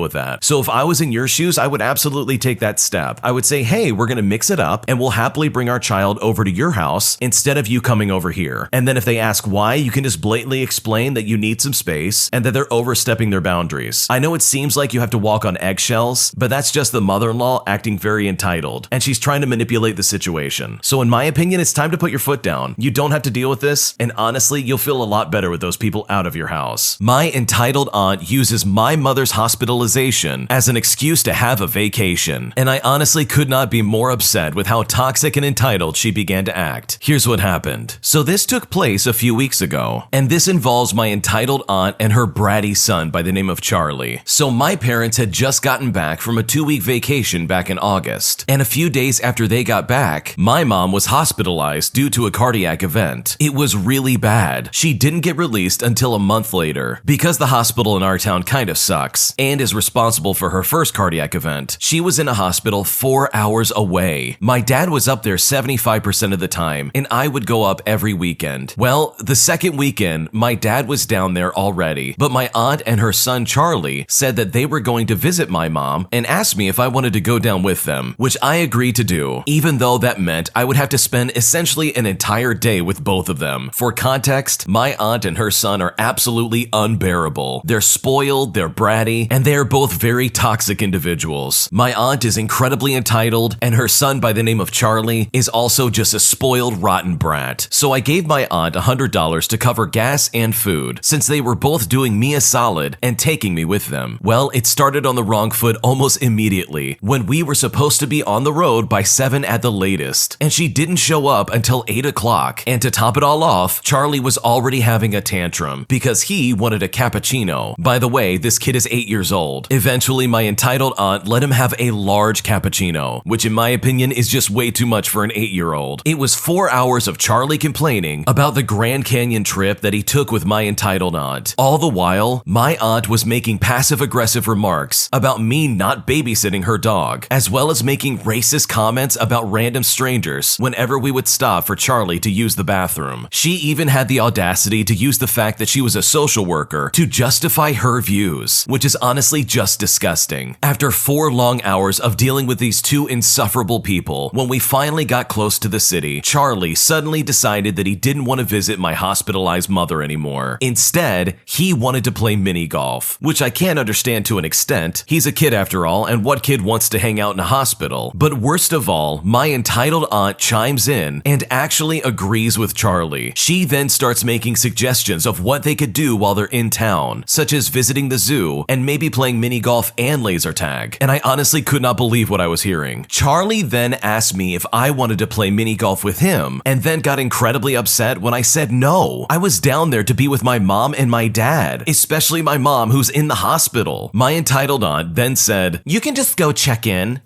with that. So if I was in your shoes, I would absolutely take that step. I would say, hey, we're going to mix it up, and we'll happily bring our child over to your house instead of you coming over here. And then if they ask why, you can just blatantly explain that you need some space and that they're overstepping their boundaries. I know it seems like you have to walk on eggshells, but that's just the mother-in-law acting very entitled, and she's trying to manipulate the situation. So in my opinion, it's time to put your foot down. You don't have to deal with this, and honestly, you'll feel a lot better with those people out of your house. My entitled aunt uses my mother's hospitalization as an excuse to have a vacation, and I honestly could not be more upset with how toxic and entitled she began to act. Here's what happened. So this took place a few weeks ago, and this involves my entitled aunt and her bratty son by the name of Charlie. So my parents had just gotten back from a 2-week vacation back in August, and a few days after they got back, my mom was hospitalized due to a cardiac event. It was really bad. She didn't get released until a month later. Because the hospital in our town kind of sucks and is responsible for her first cardiac event, she was in a hospital 4 hours away. My dad was up there 75% of the time, and I would go up every weekend. Well, the second weekend, my dad was down there already, but my aunt and her son Charlie said that they were going to visit my mom and asked me if I wanted to go down with them, which I agreed to do, even though that meant I would have to spend essentially an entire day with both of them. For context, my aunt and her son are absolutely unbearable. They're spoiled, they're bratty, and they are both very toxic individuals. My aunt is incredibly entitled, and her son by the name of Charlie is also just a spoiled, rotten brat. So I gave my aunt $100 to cover gas and food, since they were both doing me a solid and taking me with them. Well, it started on the wrong foot almost immediately, when we were supposed to be on the road by 7 at the latest, and she didn't show up until 8 o'clock. And to top it all off, Charlie was already having a tantrum because he wanted a cappuccino. By the way, this kid is 8 years old. Eventually, my entitled aunt let him have a large cappuccino, which in my opinion is just way too much for an 8-year-old. It was 4 hours of Charlie complaining about the Grand Canyon trip that he took with my entitled aunt. All the while, my aunt was making passive-aggressive remarks about me not babysitting her dog, as well as making racist comments about random strangers whenever we would stop for Charlie to use the bathroom. She even had the audacity to use the fact that she was a social worker to justify her views, which is honestly just disgusting. After 4 long hours of dealing with these two insufferable people, when we finally got close to the city, Charlie suddenly decided that he didn't want to visit my hospitalized mother anymore. Instead, he wanted to play mini golf, which I can understand to an extent. He's a kid after all, and what kid wants to hang out in a hospital? But worst of all, my entitled aunt chimes in and actually agrees with Charlie. She then starts making suggestions of what they could do while they're in town, such as visiting the zoo and maybe playing mini golf and laser tag. And I honestly could not believe what I was hearing. Charlie then asked me if I wanted to play mini golf with him, and then got incredibly upset when I said no. I was down there to be with my mom and my dad, especially my mom who's in the hospital. My entitled aunt then said, "You can just go check in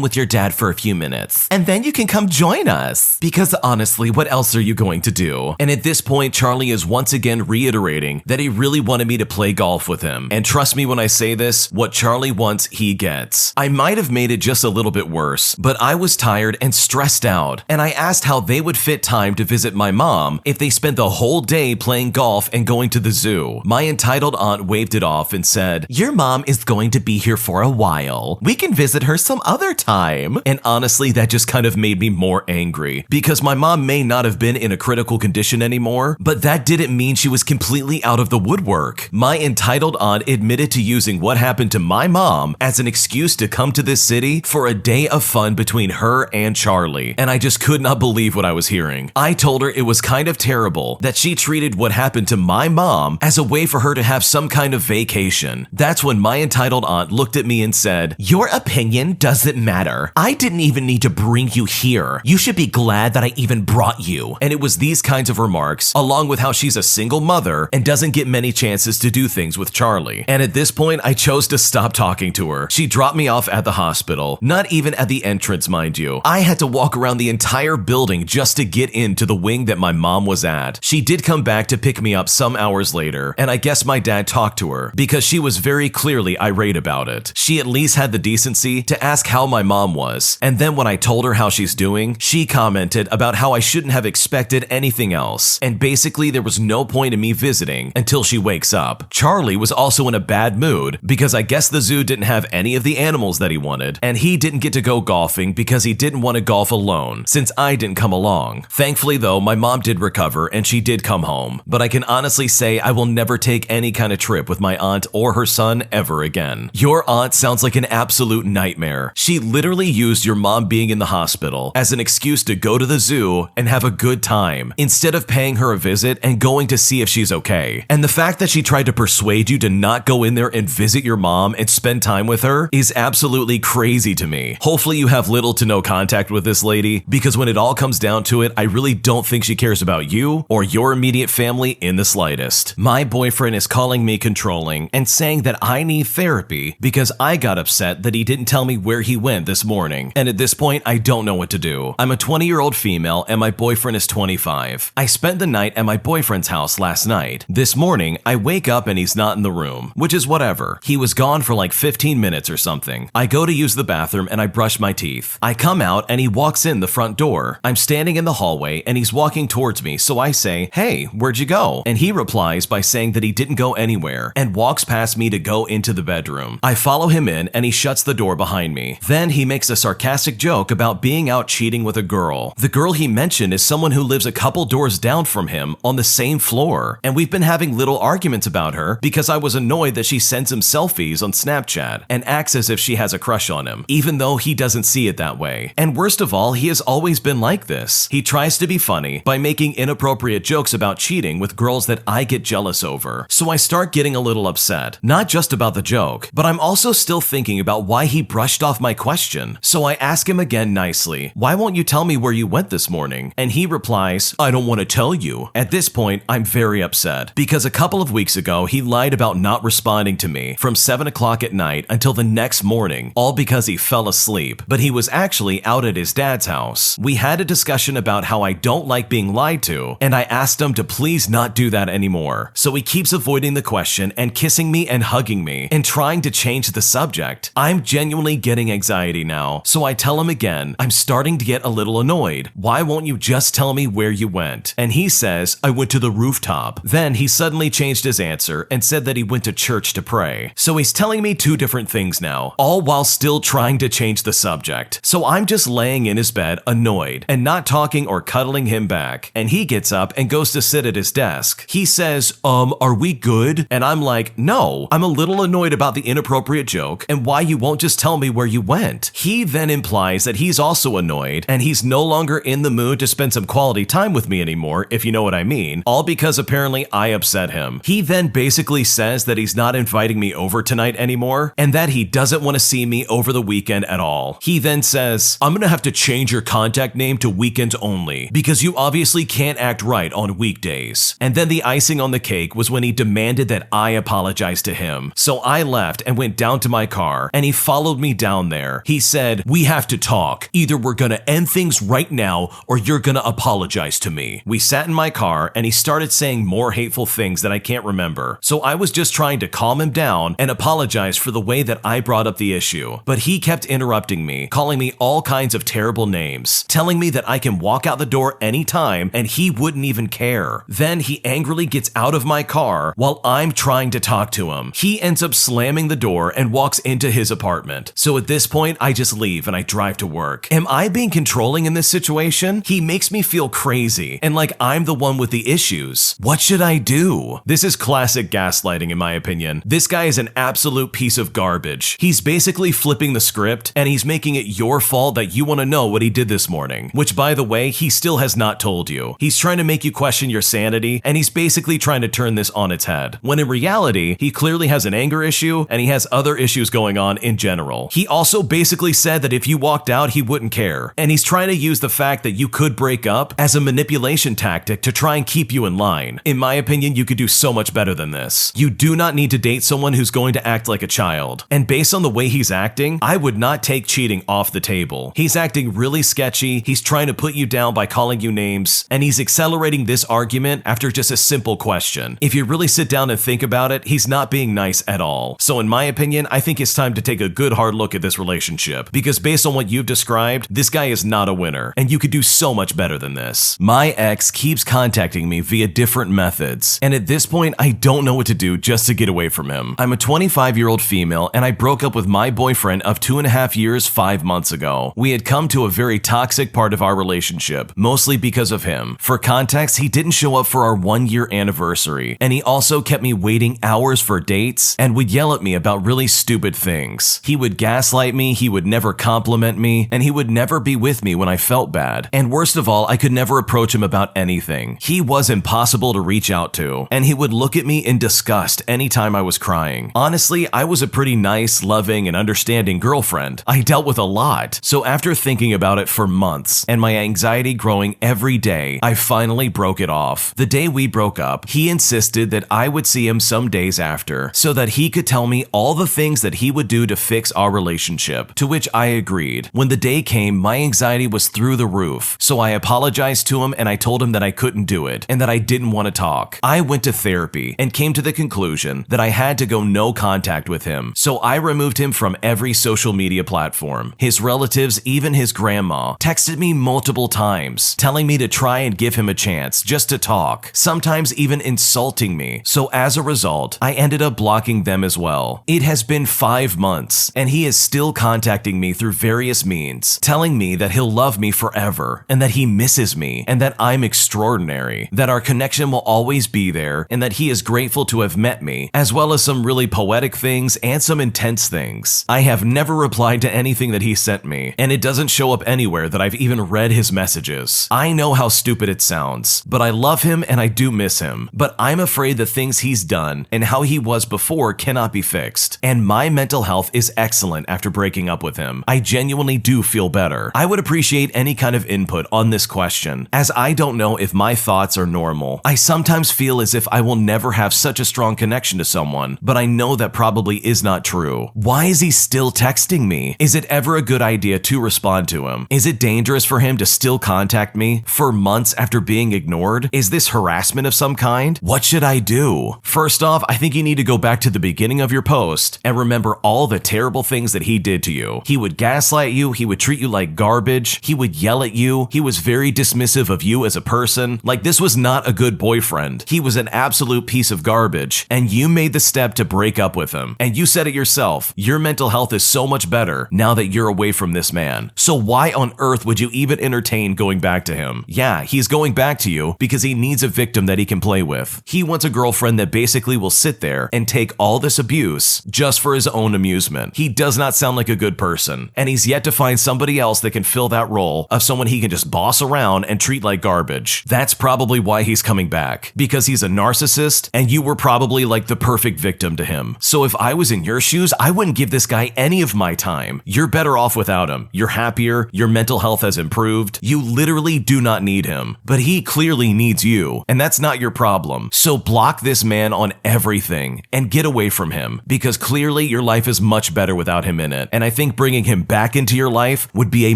with your dad for a few minutes, and then you can come join us. Because honestly, what else are you going to do?" And at this point, Charlie is once again reiterating that he really wanted me to play golf with him. And trust me when I say this, what Charlie wants, he gets. I might have made it just a little bit worse, but I was tired and stressed out, and I asked how they would fit time to visit my mom if they spent the whole day playing golf and going to the zoo. My entitled aunt waved it off and said, "Your mom is going to be here for a while. We can visit her some other time." And honestly, that just kind of made me more angry, because my mom may not have been in a critical condition anymore, but that didn't mean she was completely out of the woodwork. My entitled aunt admitted to using what happened to my mom as an excuse to come to this city for a day of fun between her and Charlie, and I just could not believe what I was hearing. I told her it was kind of terrible that she treated what happened to my mom as a way for her to have some kind of vacation. That's when my entitled aunt looked at me and said, "Your opinion doesn't matter. I didn't even need to bring you here. You should be glad that I even brought you." you? And it was these kinds of remarks, along with how she's a single mother and doesn't get many chances to do things with Charlie. And at this point, I chose to stop talking to her. She dropped me off at the hospital, not even at the entrance, mind you. I had to walk around the entire building just to get into the wing that my mom was at. She did come back to pick me up some hours later, and I guess my dad talked to her because she was very clearly irate about it. She at least had the decency to ask how my mom was, and then when I told her how she's doing, she commented about how I shouldn't have expected anything else, and basically there was no point in me visiting until she wakes up. Charlie was also in a bad mood because I guess the zoo didn't have any of the animals that he wanted, and he didn't get to go golfing because he didn't want to golf alone since I didn't come along. Thankfully though, my mom did recover and she did come home, but I can honestly say I will never take any kind of trip with my aunt or her son ever again. Your aunt sounds like an absolute nightmare. She literally used your mom being in the hospital as an excuse to go to the zoo and have a good time instead of paying her a visit and going to see if she's okay. And the fact that she tried to persuade you to not go in there and visit your mom and spend time with her is absolutely crazy to me. Hopefully you have little to no contact with this lady, because when it all comes down to it, I really don't think she cares about you or your immediate family in the slightest. My boyfriend is calling me controlling and saying that I need therapy because I got upset that he didn't tell me where he went this morning. And at this point, I don't know what to do. I'm a 20-year-old female and my boyfriend is 25. I spent the night at my boyfriend's house last night. This morning, I wake up and he's not in the room, which is whatever. He was gone for like 15 minutes or something. I go to use the bathroom and I brush my teeth. I come out and he walks in the front door. I'm standing in the hallway and he's walking towards me, so I say, "Hey, where'd you go?" And he replies by saying that he didn't go anywhere and walks past me to go into the bedroom. I follow him in and he shuts the door behind me. Then he makes a sarcastic joke about being out cheating with a girl. The girl he mentioned is someone who lives a couple doors down from him on the same floor, and we've been having little arguments about her because I was annoyed that she sends him selfies on Snapchat and acts as if she has a crush on him, even though he doesn't see it that way. And worst of all, he has always been like this. He tries to be funny by making inappropriate jokes about cheating with girls that I get jealous over. So I start getting a little upset, not just about the joke, but I'm also still thinking about why he brushed off my question. So I ask him again nicely, "Why won't you tell me where you went this morning?" And he replies, "I don't want to tell you." At this point, I'm very upset because a couple of weeks ago, he lied about not responding to me from 7 o'clock at night until the next morning, all because he fell asleep, but he was actually out at his dad's house. We had a discussion about how I don't like being lied to, and I asked him to please not do that anymore. So he keeps avoiding the question and kissing me and hugging me and trying to change the subject. I'm genuinely getting anxiety now, so I tell him again, I'm starting to get a little annoyed. "Why won't you just tell me where you went?" And he says, "I went to the rooftop." Then he suddenly changed his answer and said that he went to church to pray. So he's telling me two different things now, all while still trying to change the subject. So I'm just laying in his bed, annoyed, and not talking or cuddling him back. And he gets up and goes to sit at his desk. He says, are we good?" And I'm like, "No, I'm a little annoyed about the inappropriate joke and why you won't just tell me where you went." He then implies that he's also annoyed and he's no longer in the mood to spend some quality time with me anymore, if you know what I mean, all because apparently I upset him. He then basically says that he's not inviting me over tonight anymore and that he doesn't want to see me over the weekend at all. He then says, "I'm gonna have to change your contact name to weekends only because you obviously can't act right on weekdays." And then the icing on the cake was when he demanded that I apologize to him. So I left and went down to my car and he followed me down there. He said, "We have to talk. Either we're gonna end things right now or you're gonna apologize to me." We sat in my car and he started saying more hateful things that I can't remember. So I was just trying to calm him down and apologize for the way that I brought up the issue. But he kept interrupting me, calling me all kinds of terrible names, telling me that I can walk out the door anytime and he wouldn't even care. Then he angrily gets out of my car while I'm trying to talk to him. He ends up slamming the door and walks into his apartment. So at this point, I just leave and I drive to work. Am I being controlling in this situation? He makes me feel crazy and like I'm the one with the issues. What should I do? This is classic gaslighting in my opinion. This guy is an absolute piece of garbage. He's basically flipping the script and he's making it your fault that you want to know what he did this morning, which by the way, he still has not told you. He's trying to make you question your sanity and he's basically trying to turn this on its head, when in reality, he clearly has an anger issue and he has other issues going on in general. He also basically said that if you walked out, he wouldn't care. And he's trying to use the fact that you could break up up as a manipulation tactic to try and keep you in line. In my opinion, you could do so much better than this. You do not need to date someone who's going to act like a child. And based on the way he's acting, I would not take cheating off the table. He's acting really sketchy, he's trying to put you down by calling you names, and he's accelerating this argument after just a simple question. If you really sit down and think about it, he's not being nice at all. So in my opinion, I think it's time to take a good hard look at this relationship, because based on what you've described, this guy is not a winner, and you could do so much better than this. My ex keeps contacting me via different methods, and at this point, I don't know what to do just to get away from him. I'm a 25-year-old female, and I broke up with my boyfriend of 2.5 years 5 months ago. We had come to a very toxic part of our relationship, mostly because of him. For context, he didn't show up for our 1-year anniversary, and he also kept me waiting hours for dates and would yell at me about really stupid things. He would gaslight me, he would never compliment me, and he would never be with me when I felt bad. And worst of all, I could never approach him about anything. He was impossible to reach out to, and he would look at me in disgust anytime I was crying. Honestly, I was a pretty nice, loving, and understanding girlfriend. I dealt with a lot. So after thinking about it for months, and my anxiety growing every day, I finally broke it off. The day we broke up, he insisted that I would see him some days after, so that he could tell me all the things that he would do to fix our relationship, to which I agreed. When the day came, my anxiety was through the roof, so I apologized to him and I told him that I couldn't do it, and that I didn't want to talk. I went to therapy and came to the conclusion that I had to go no contact with him, so I removed him from every social media platform. His relatives, even his grandma, texted me multiple times, telling me to try and give him a chance, just to talk, sometimes even insulting me. So as a result, I ended up blocking them as well. It has been 5 months, and he is still contacting me through various means, telling me that he'll love me forever, and that he misses me, and that I'm extraordinary, that our connection will always be there, and that he is grateful to have met me, as well as some really poetic things and some intense things. I have never replied to anything that he sent me, and it doesn't show up anywhere that I've even read his messages. I know how stupid it sounds, but I love him and I do miss him, but I'm afraid the things he's done and how he was before cannot be fixed. And my mental health is excellent after breaking up with him. I genuinely do feel better. I would appreciate any kind of input on this question, as I don't know if my thoughts are normal. I sometimes feel as if I will never have such a strong connection to someone, but I know that probably is not true. Why is he still texting me? Is it ever a good idea to respond to him? Is it dangerous for him to still contact me for months after being ignored? Is this harassment of some kind? What should I do? First off, I think you need to go back to the beginning of your post and remember all the terrible things that he did to you. He would gaslight you, he would treat you like garbage, he would yell at you, he was very dismissive of you as a person. Like, this was not a good boyfriend. He was an absolute piece of garbage, and you made the step to break up with him. And you said it yourself, your mental health is so much better now that you're away from this man. So why on earth would you even entertain going back to him? Yeah, he's going back to you because he needs a victim that he can play with. He wants a girlfriend that basically will sit there and take all this abuse just for his own amusement. He does not sound like a good person, and he's yet to find somebody else that can fill that role of someone he can just boss around and treat like garbage. That's probably why he's coming back, because he's a narcissist and you were probably like the perfect victim to him. So if I was in your shoes, I wouldn't give this guy any of my time. You're better off without him. You're happier, your mental health has improved, you literally do not need him, but he clearly needs you, and that's not your problem. So block this man on everything and get away from him, because clearly your life is much better without him in it, and I think bringing him back into your life would be a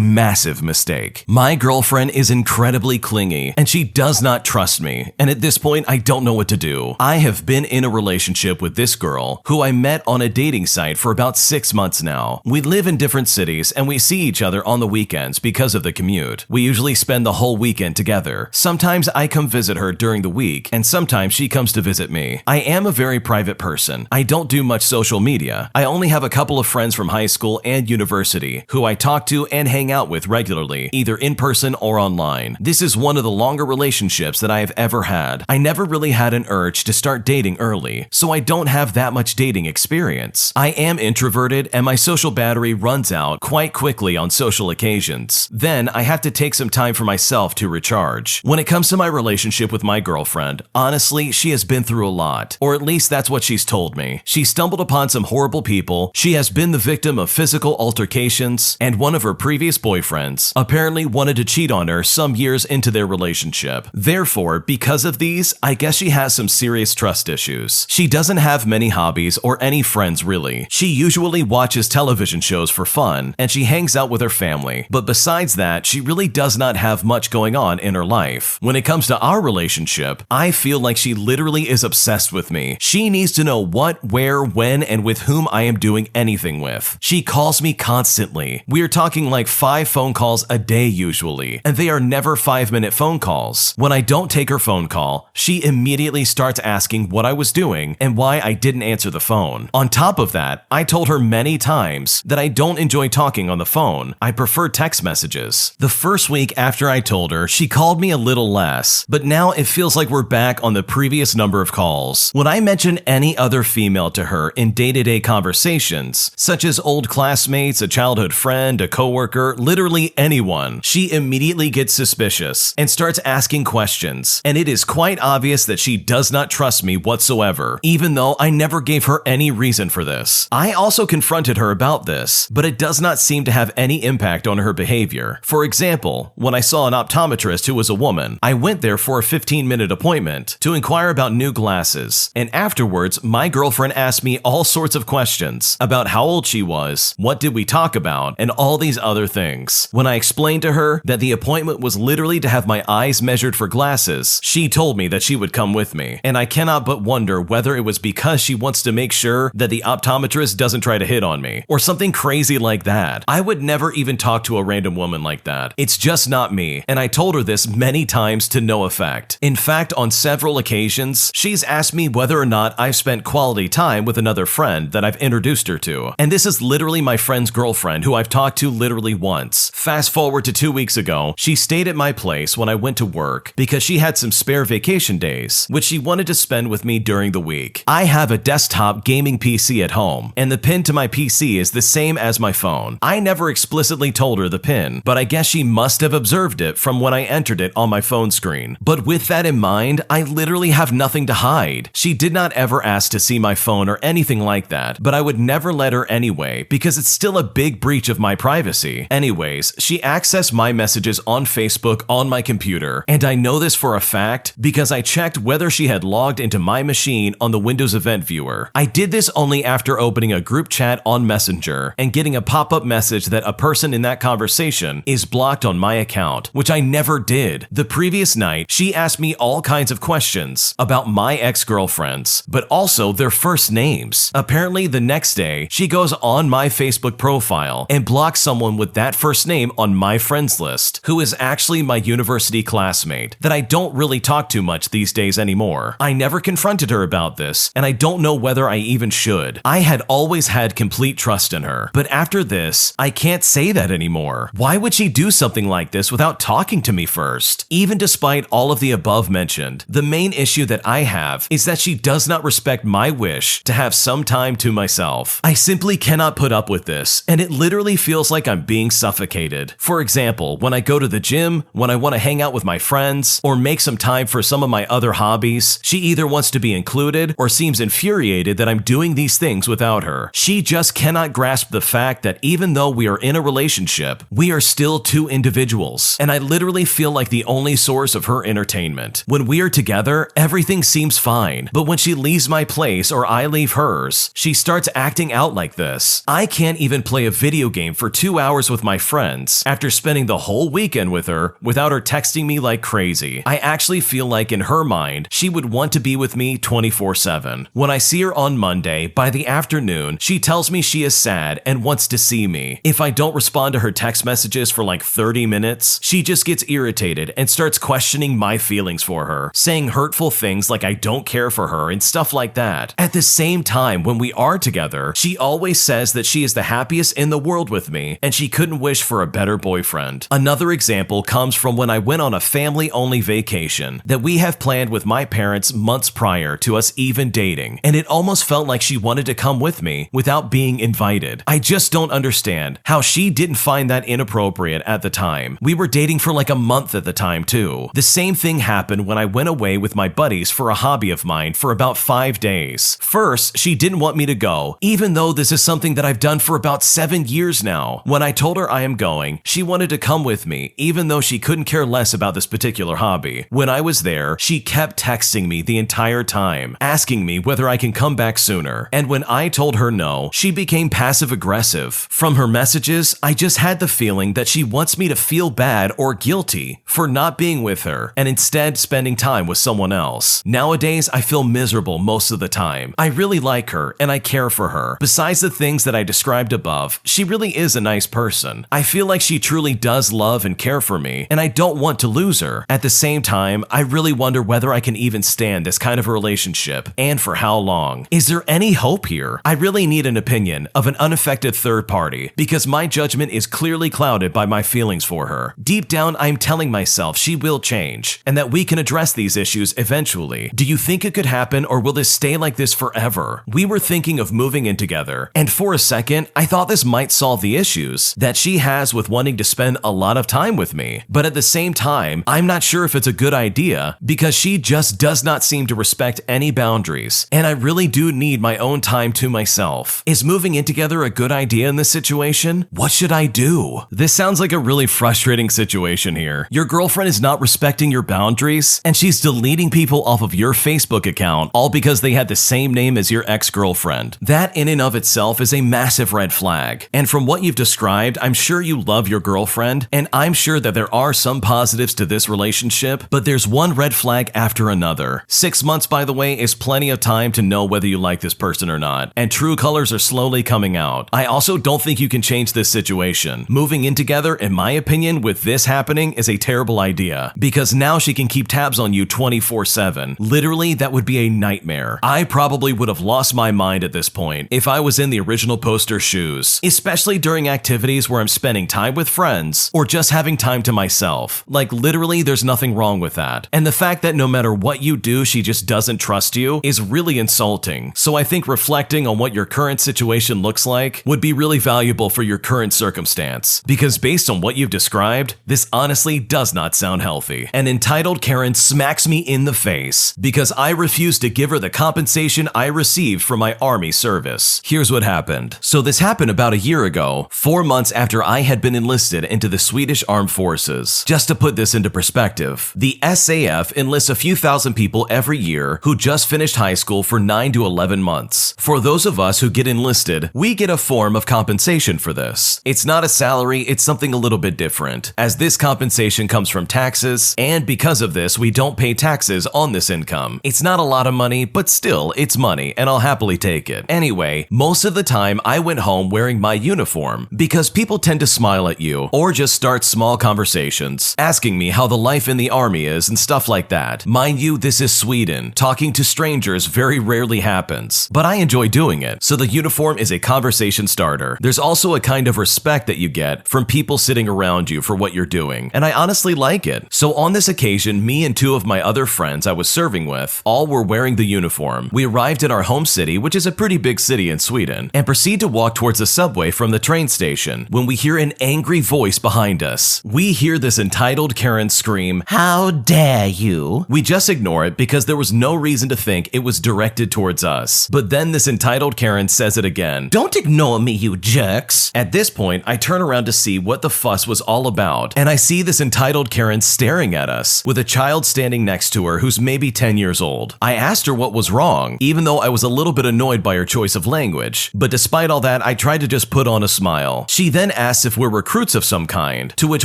massive mistake. My girlfriend is incredibly clingy, and she does not trust me, and at this point I don't know what to do. I have been in a relationship with this girl who I met on a dating site for about 6 months now. We live in different cities and we see each other on the weekends because of the commute. We usually spend the whole weekend together. Sometimes I come visit her during the week, and sometimes she comes to visit me. I am a very private person. I don't do much social media. I only have a couple of friends from high school and university who I talk to and hang out with regularly, either in person or online. This is one of the longer relationships that I have ever had. I never really had an urge to start dating early, so I don't have that much dating experience. I am introverted and my social battery runs out quite quickly on social occasions. Then I have to take some time for myself to recharge. When it comes to my relationship with my girlfriend, honestly, she has been through a lot, or at least that's what she's told me. She stumbled upon some horrible people, she has been the victim of physical altercations, and one of her previous boyfriends apparently wanted to cheat on her some years into their relationship. Therefore, because of these, I guess she has some serious trust issues. She doesn't have many hobbies or any friends really. She usually watches television shows for fun, and she hangs out with her family. But besides that, she really does not have much going on in her life. When it comes to our relationship, I feel like she literally is obsessed with me. She needs to know what, where, when, and with whom I am doing anything with. She calls me constantly. We're talking like 5 phone calls a day usually, and they are never 5-minute phone calls. When I don't take her phone call, she immediately starts asking what I was doing and why I didn't answer the phone. On top of that, I told her many times that I don't enjoy talking on the phone. I prefer text messages. The first week after I told her, she called me a little less, but now it feels like we're back on the previous number of calls. When I mention any other female to her in day-to-day conversations, such as old classmates, a childhood friend, a coworker, literally anyone, she immediately gets suspicious and starts asking questions, and it is quite obvious that she does not trust me whatsoever, even though I never gave her any reason for this. I also confronted her about this, but it does not seem to have any impact on her behavior. For example, when I saw an optometrist who was a woman, I went there for a 15-minute appointment to inquire about new glasses, and afterwards, my girlfriend asked me all sorts of questions about how old she was, what did we talk about, and all these other things. When I explained to her that the appointment was literally to have my eyes measured for glasses, she told me that she would come with me, and I cannot but wonder whether it was because she wants to make sure that the optometrist doesn't try to hit on me, or something crazy like that. I would never even talk to a random woman like that. It's just not me, and I told her this many times to no effect. In fact, on several occasions, she's asked me whether or not I've spent quality time with another friend that I've introduced her to, and this is literally my friend's girlfriend who I've talked to literally once. Fast forward to 2 weeks ago, she stayed at my place when I went to work because she had some spare vacation days, which she wanted to spend with me during the week. I have a desktop gaming PC at home, and the pin to my PC is the same as my phone. I never explicitly told her the pin, but I guess she must have observed it from when I entered it on my phone screen. But with that in mind, I literally have nothing to hide. She did not ever ask to see my phone or anything like that, but I would never let her anyway because it's still a big breach of my privacy. Anyways, she accessed my messages on Facebook on my computer, and I know this for a fact because I checked whether she had logged into my machine on the Windows Event Viewer. I did this only after opening a group chat on Messenger and getting a pop-up message that a person in that conversation is blocked on my account, which I never did. The previous night, she asked me all kinds of questions about my ex-girlfriends, but also their first names. Apparently, the next day, she goes on my Facebook profile and blocks someone with that first name on my friends list, who is actually my university classmate that I don't really talk to much these days anymore. I never confronted her about this, and I don't know whether I even should. I had always had complete trust in her, but after this, I can't say that anymore. Why would she do something like this without talking to me first? Even despite all of the above mentioned, the main issue that I have is that she does not respect my wish to have some time to myself. I simply cannot put up with this, and it literally feels like I'm being suffocated. For example, when I go to the gym, when I want to hang out with my friends, or make some time for some of my other hobbies, she either wants to be included or seems infuriated that I'm doing these things without her. She just cannot grasp the fact that even though we are in a relationship, we are still two individuals, and I literally feel like the only source of her entertainment. When we are together, everything seems fine, but when she leaves my place or I leave hers, she starts acting out like this. I can't even play a video game for 2 hours with my friends after spending the whole weekend with her without her texting me like crazy. I actually feel like in her mind, she would want to be with me 24/7. When I see her on Monday, by the afternoon, she tells me she is sad and wants to see me. If I don't respond to her text messages for like 30 minutes, she just gets irritated and starts questioning my feelings for her, saying hurtful things like I don't care for her and stuff like that. At the same time, when we are together, she always says that she is the happiest in the world with me and she couldn't wish for a better boyfriend. Another example comes from when I went on a family-only vacation that we have planned with my parents months prior to us even dating, and it almost felt like she wanted to come with me without being invited. I just don't understand how she didn't find that inappropriate at the time. We were dating for like a month at the time too. The same thing happened when I went away with my buddies for a hobby of mine for about 5 days. First, she didn't want me to go, even though this is something that I've done for about 7 years now. When I told her I am going, she wanted to come with me, even even though she couldn't care less about this particular hobby. When I was there, she kept texting me the entire time, asking me whether I can come back sooner. And when I told her no, she became passive-aggressive. From her messages, I just had the feeling that she wants me to feel bad or guilty for not being with her and instead spending time with someone else. Nowadays, I feel miserable most of the time. I really like her and I care for her. Besides the things that I described above, she really is a nice person. I feel like she truly does love and care for me, and I don't want to lose her. At the same time, I really wonder whether I can even stand this kind of a relationship, and for how long. Is there any hope here? I really need an opinion of an unaffected third party, because my judgment is clearly clouded by my feelings for her. Deep down, I'm telling myself she will change, and that we can address these issues eventually. Do you think it could happen, or will this stay like this forever? We were thinking of moving in together, and for a second, I thought this might solve the issues that she has with wanting to spend a lot of time with me. But at the same time, I'm not sure if it's a good idea, because she just does not seem to respect any boundaries, and I really do need my own time to myself. Is moving in together a good idea in this situation? What should I do? This sounds like a really frustrating situation here. Your girlfriend is not respecting your boundaries, and she's deleting people off of your Facebook account, all because they had the same name as your ex-girlfriend. That in and of itself is a massive red flag. And from what you've described, I'm sure you love your girlfriend, and I'm sure that there are some positives to this relationship, but there's one red flag after another. 6 months, by the way, is plenty of time to know whether you like this person or not, and true colors are slowly coming out. I also don't think you can change this situation. Moving in together, in my opinion, with this happening is a terrible idea, because now she can keep tabs on you 24/7. Literally, that would be a nightmare. I probably would have lost my mind at this point if I was in the original poster's shoes, especially during activities where I'm spending time with friends or just having time to myself. Like literally, there's nothing wrong with that. And the fact that no matter what you do, she just doesn't trust you is really insulting. So I think reflecting on what your current situation looks like would be really valuable for your current circumstance, because based on what you've described, this honestly does not sound healthy. An entitled Karen smacks me in the face because I refused to give her the compensation I received from my army service. Here's what happened. So this happened about a year ago, 4 months after I had been enlisted into the Swedish Armed Forces. Just to put this into perspective, the SAF enlists a few thousand people every year who just finished high school for 9 to 11 months. For those of us who get enlisted, we get a form of compensation for this. It's not a salary, it's something a little bit different, as this compensation comes from taxes, and because of this, we don't pay taxes on this income. It's not a lot of money, but still, it's money, and I'll happily take it. Anyway, most of the time, I went home wearing my uniform, because people tend to smile at you, or just start small conversations, asking me how the life in the army is and stuff like that. Mind you, this is Sweden. Talking to strangers very rarely happens, but I enjoy doing it, so the uniform is a conversation starter. There's also a kind of respect that you get from people sitting around you for what you're doing, and I honestly like it. So on this occasion, me and 2 of my other friends I was serving with all were wearing the uniform. We arrived at our home city, which is a pretty big city in Sweden, and proceed to walk towards the subway from the train station when we hear an angry voice behind us. We hear this entitled Karen scream, How dare you? We just ignore it because there was no reason to think it was directed towards us. But then this entitled Karen says it again. Don't ignore me, you jerks. At this point, I turn around to see what the fuss was all about, and I see this entitled Karen staring at us, with a child standing next to her who's maybe 10 years old. I asked her what was wrong, even though I was a little bit annoyed by her choice of language, but despite all that, I tried to just put on a smile. She then asks if we're recruits of some kind, to which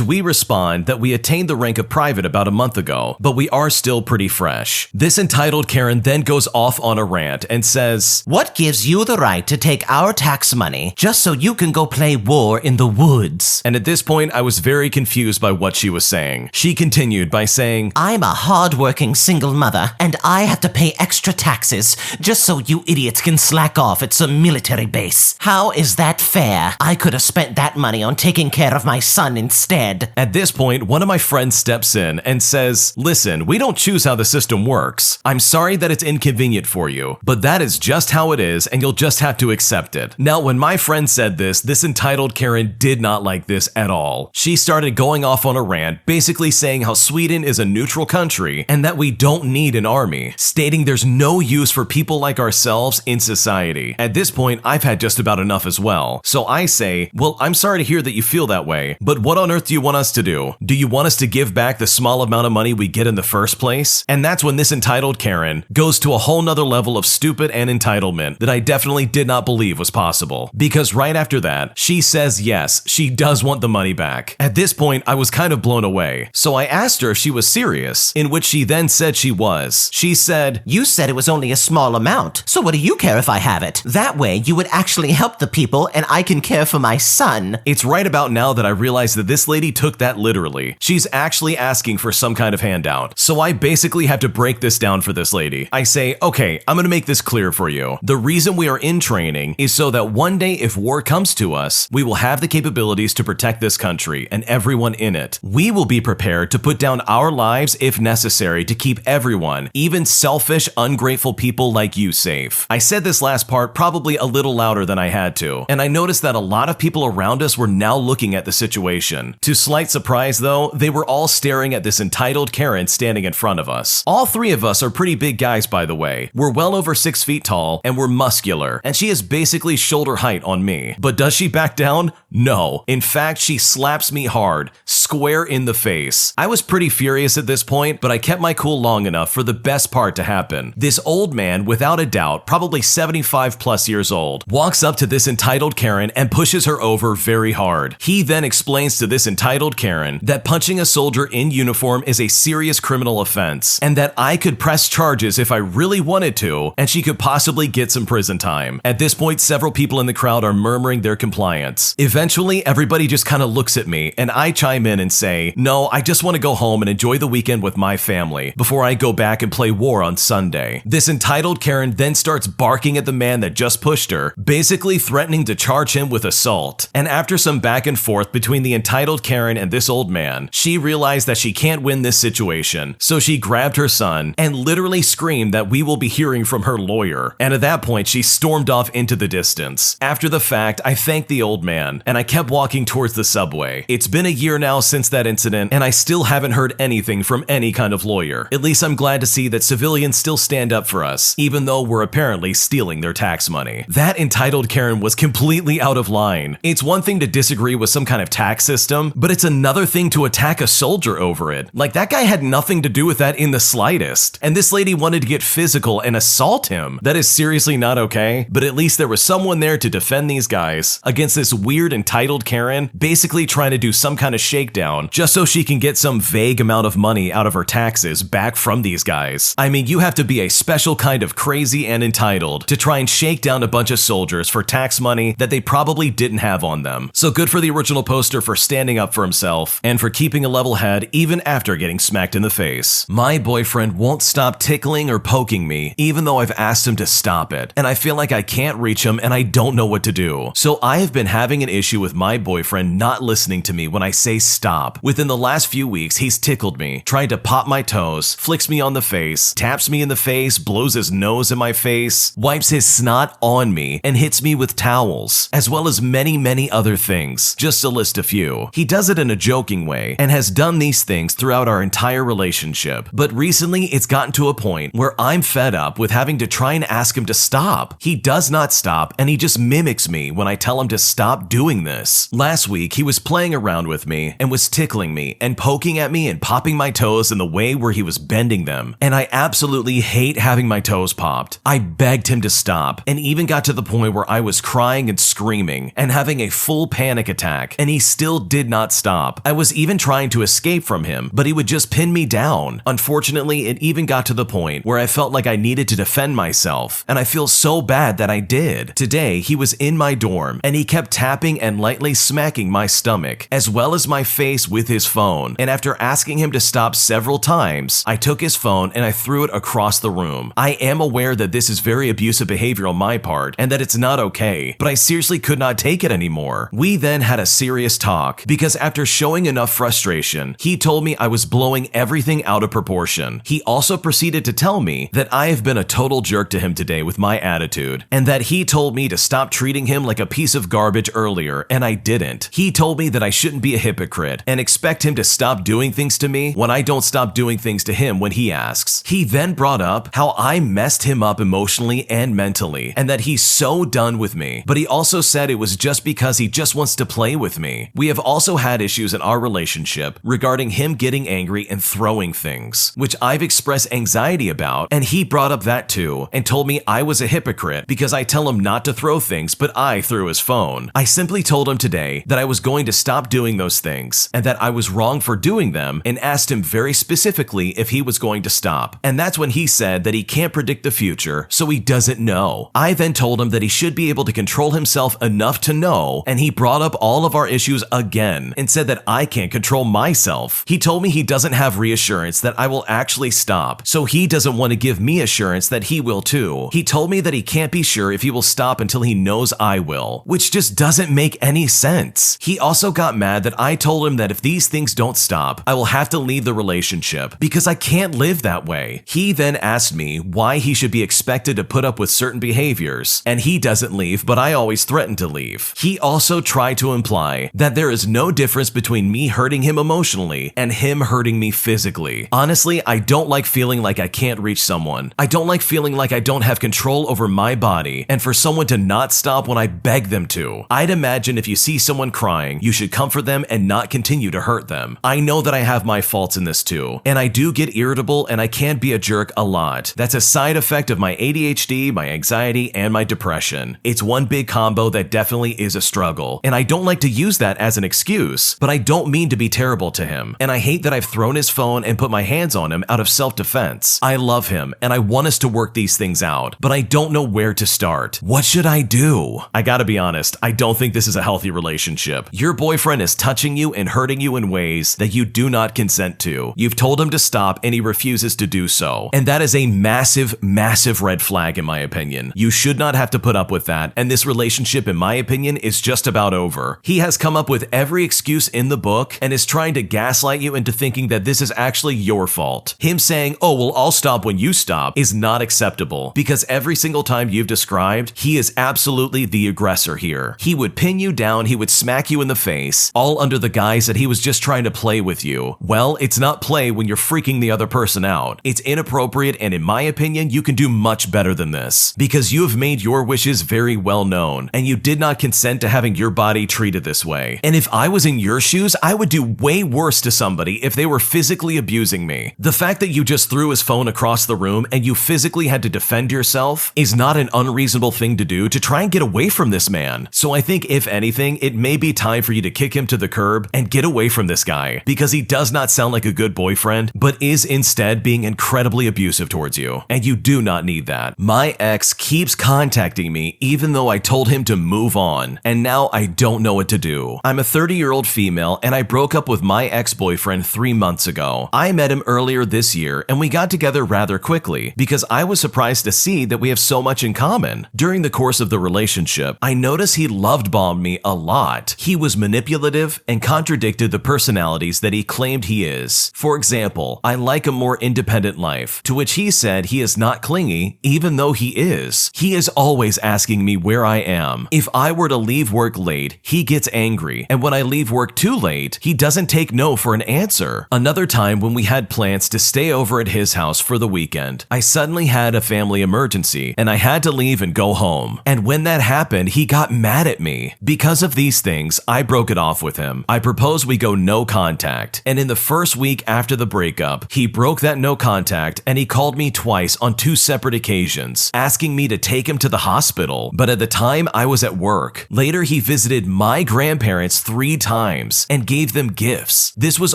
we respond that we attained the rank of private about a month ago, but we are still pretty fresh. This entitled Karen then goes off on a rant and says, What gives you the right to take our tax money just so you can go play war in the woods? And at this point, I was very confused by what she was saying. She continued by saying, I'm a hard-working single mother, and I have to pay extra taxes just so you idiots can slack off at some military base. How is that fair? I could have spent that money on taking care of my son instead. At this point, one of my friends steps in and says, Listen, we don't choose how the system works. I'm sorry that it's inconvenient for you, but that is just how it is, and you'll just have to accept it. Now, when my friend said this entitled Karen did not like this at all. She started going off on a rant, basically saying how Sweden is a neutral country and that we don't need an army, stating there's no use for people like ourselves in society. At this point, I've had just about enough as well. So I say, well, I'm sorry to hear that you feel that way, but what on earth do you want us to do? Do you want us to give back the small amount of money we get in the first place? And that's when this entitled Karen goes to a whole nother level of stupid and entitlement that I definitely did not believe was possible. Because right after that, she says yes, she does want the money back. At this point, I was kind of blown away. So I asked her if she was serious, in which she then said she was. She said, "You said it was only a small amount, so what do you care if I have it? That way, you would actually help the people and I can care for my son." It's right about now that I realize that this lady took that literally. She's actually asking for some kind of handout. So I basically have to break this down for this lady. I say, okay, I'm gonna make this clear for you. The reason we are in training is so that one day if war comes to us, we will have the capabilities to protect this country and everyone in it. We will be prepared to put down our lives if necessary to keep everyone, even selfish, ungrateful people like you, safe. I said this last part probably a little louder than I had to, and I noticed that a lot of people around us were now looking at the situation. To slight surprise though, they were all staring at this entitled Karen standing in front of us. All three of us are pretty big guys, by the way. We're well over 6 feet tall and we're muscular, and she is basically shoulder height on me. But does she back down? No. In fact, she slaps me hard, square in the face. I was pretty furious at this point, but I kept my cool long enough for the best part to happen. This old man, without a doubt, probably 75 plus years old, walks up to this entitled Karen and pushes her over very hard. He then explains to this entitled Karen that punching a soldier in uniform is a serious criminal offense, and that I could press charges if I really wanted to, and she could possibly get some prison time. At this point, several people in the crowd are murmuring their compliance. Eventually, everybody just kind of looks at me, and I chime in and say, no, I just want to go home and enjoy the weekend with my family before I go back and play war on Sunday. This entitled Karen then starts barking at the man that just pushed her, basically threatening to charge him with assault. And after some back and forth between the entitled Karen and this old man, she realized that she can't win this situation, so she grabbed her son and literally screamed that we will be hearing from her lawyer. And at that point, she stormed off into the distance. After the fact, I thanked the old man, and I kept walking towards the subway. It's been a year now since that incident, and I still haven't heard anything from any kind of lawyer. At least I'm glad to see that civilians still stand up for us, even though we're apparently stealing their tax money. That entitled Karen was completely out of line. It's one thing to disagree with some kind of tax system, but it's another thing to attack a soldier over it. Like, that guy had nothing to do with that in the slightest. And this lady wanted to get physical and assault him. That is seriously not okay, but at least there was someone there to defend these guys against this weird entitled Karen basically trying to do some kind of shakedown just so she can get some vague amount of money out of her taxes back from these guys. I mean, you have to be a special kind of crazy and entitled to try and shake down a bunch of soldiers for tax money that they probably didn't have on them. So good for the original poster for standing up for himself and for keeping a level head even after getting smacked in the face. My boyfriend won't stop tickling or poking me, even though I've asked him to stop it, and I feel like I can't reach him and I don't know what to do. So I have been having an issue with my boyfriend not listening to me when I say stop. Within the last few weeks, he's tickled me, tried to pop my toes, flicks me on the face, taps me in the face, blows his nose in my face, wipes his snot on me, and hits me with towels, as well as many other things, just to list a few. He does it in a joking way and has done these things throughout our entire relationship, but recently it's gotten to a point where I'm fed up with having to try and ask him to stop. He does not stop, and he just mimics me when I tell him to stop doing this. Last week, he was playing around with me and was tickling me and poking at me and popping my toes in the way where he was bending them, and I absolutely hate having my toes popped. I begged him to stop, and even got to the point where I was crying and screaming and having a full panic attack, and he still did not stop. I was even trying to escape from him, but he would just pin me down. Unfortunately, it even got to the point where I felt like I needed to defend myself, and I feel so bad that I did. Today, he was in my dorm, and he kept tapping and lightly smacking my stomach, as well as my face with his phone, and after asking him to stop several times, I took his phone and I threw it across the room. I am aware that this is very abusive behavior on my part, and that it's not okay, but I seriously could not take it anymore. We then had a serious talk, because after showing enough frustration, he told me I was blowing everything out of proportion. He also proceeded to tell me that I have been a total jerk to him today with my attitude, and that he told me to stop treating him like a piece of garbage earlier, and I didn't. He told me that I shouldn't be a hypocrite and expect him to stop doing things to me when I don't stop doing things to him when he asks. He then brought up how I messed him up emotionally and mentally, and that he's so done with me, but he also said it was just because he just wants to play with me. We have also had issues in our relationship regarding him getting angry and throwing things, which I've expressed anxiety about, and he brought up that too and told me I was a hypocrite because I tell him not to throw things, but I threw his phone. I simply told him today that I was going to stop doing those things and that I was wrong for doing them, and asked him very specifically if he was going to stop. And that's when he said that he can't predict the future, so he doesn't know. I then told him that he should be able to control himself enough to know, and he brought up all of our issues again and said that I can't control myself. He told me he doesn't have reassurance that I will actually stop, so he doesn't want to give me assurance that he will too. He told me that he can't be sure if he will stop until he knows I will, which just doesn't make any sense. He also got mad that I told him that if these things don't stop, I will have to leave the relationship because I can't live that way. He then asked me why he should be expected to put up with certain behaviors, and he doesn't leave, but I always threaten to leave. He also tried to imply that there is no difference between me hurting him emotionally and him hurting me physically. Honestly, I don't like feeling like I can't reach someone. I don't like feeling like I don't have control over my body, and for someone to not stop when I beg them to. I'd imagine if you see someone crying, you should comfort them and not continue to hurt them. I know that I have my faults in this too, and I do get irritable and I can be a jerk a lot. That's a side effect of my ADHD, my anxiety, and my depression. It's one big combo that definitely is a struggle, and I don't like to use that as an excuse, but I don't mean to be terrible to him, and I hate that I've thrown his phone and put my hands on him out of self-defense. I love him, and I want us to work these things out, but I don't know where to start. What should I do? I gotta be honest, I don't think this is a healthy relationship. Your boyfriend is touching you and hurting you in ways that you do not consent to. You've told him to stop and he refuses to do so, and that is a massive, massive red flag in my opinion. You should not have to put up with that, and this relationship, in my opinion, is just about over. He has come up with every excuse in the book and is trying to gaslight you into thinking that this is actually your fault. Him saying, "Oh, well, I'll stop when you stop," is not acceptable, because every single time you've described, he is absolutely the aggressor here. He would pin you down, he would smack you in the face, all under the guise that he was just trying to play with you. Well, it's not play when you're freaking the other person out. It's inappropriate, and in my opinion, you can do much better than this, because you have made your wishes very well known, and you did not consent to having your body treated this way. And if I was in your shoes, I would do way worse to somebody if they were physically abusing me. The fact that you just threw his phone across the room and you physically had to defend yourself is not an unreasonable thing to do to try and get away from this man. So I think, if anything, it may be time for you to kick him to the curb and get away from this guy, because he does not sound like a good boyfriend, but is instead being incredibly abusive towards you, and you do not need that. My ex keeps contacting me even though I told him to move on, and now I don't know what to do. I'm a 30-year-old female, and I broke up with my ex-boyfriend 3 months ago. I met him earlier this year, and we got together rather quickly because I was surprised to see that we have so much in common. During the course of the relationship, I noticed he loved-bombed me a lot. He was manipulative and contradicted the personalities that he claimed he is. For example, I like a more independent life, to which he said he is not clingy, even though he is. He is always asking me where I am. If I were to leave work late, he gets angry, and when I leave work too late, he doesn't take no for an answer. Another time, when we had plans to stay over at his house for the weekend, I suddenly had a family emergency, and I had to leave and go home. And when that happened, he got mad at me. Because of these things, I broke it off with him. I proposed we go no contact, and in the first week after the breakup, he broke that no contact, and he called me twice on 2 separate occasions, asking me to take him to the hospital, but at the time I was at work. Later, he visited my grandparents 3 times and gave them gifts. This was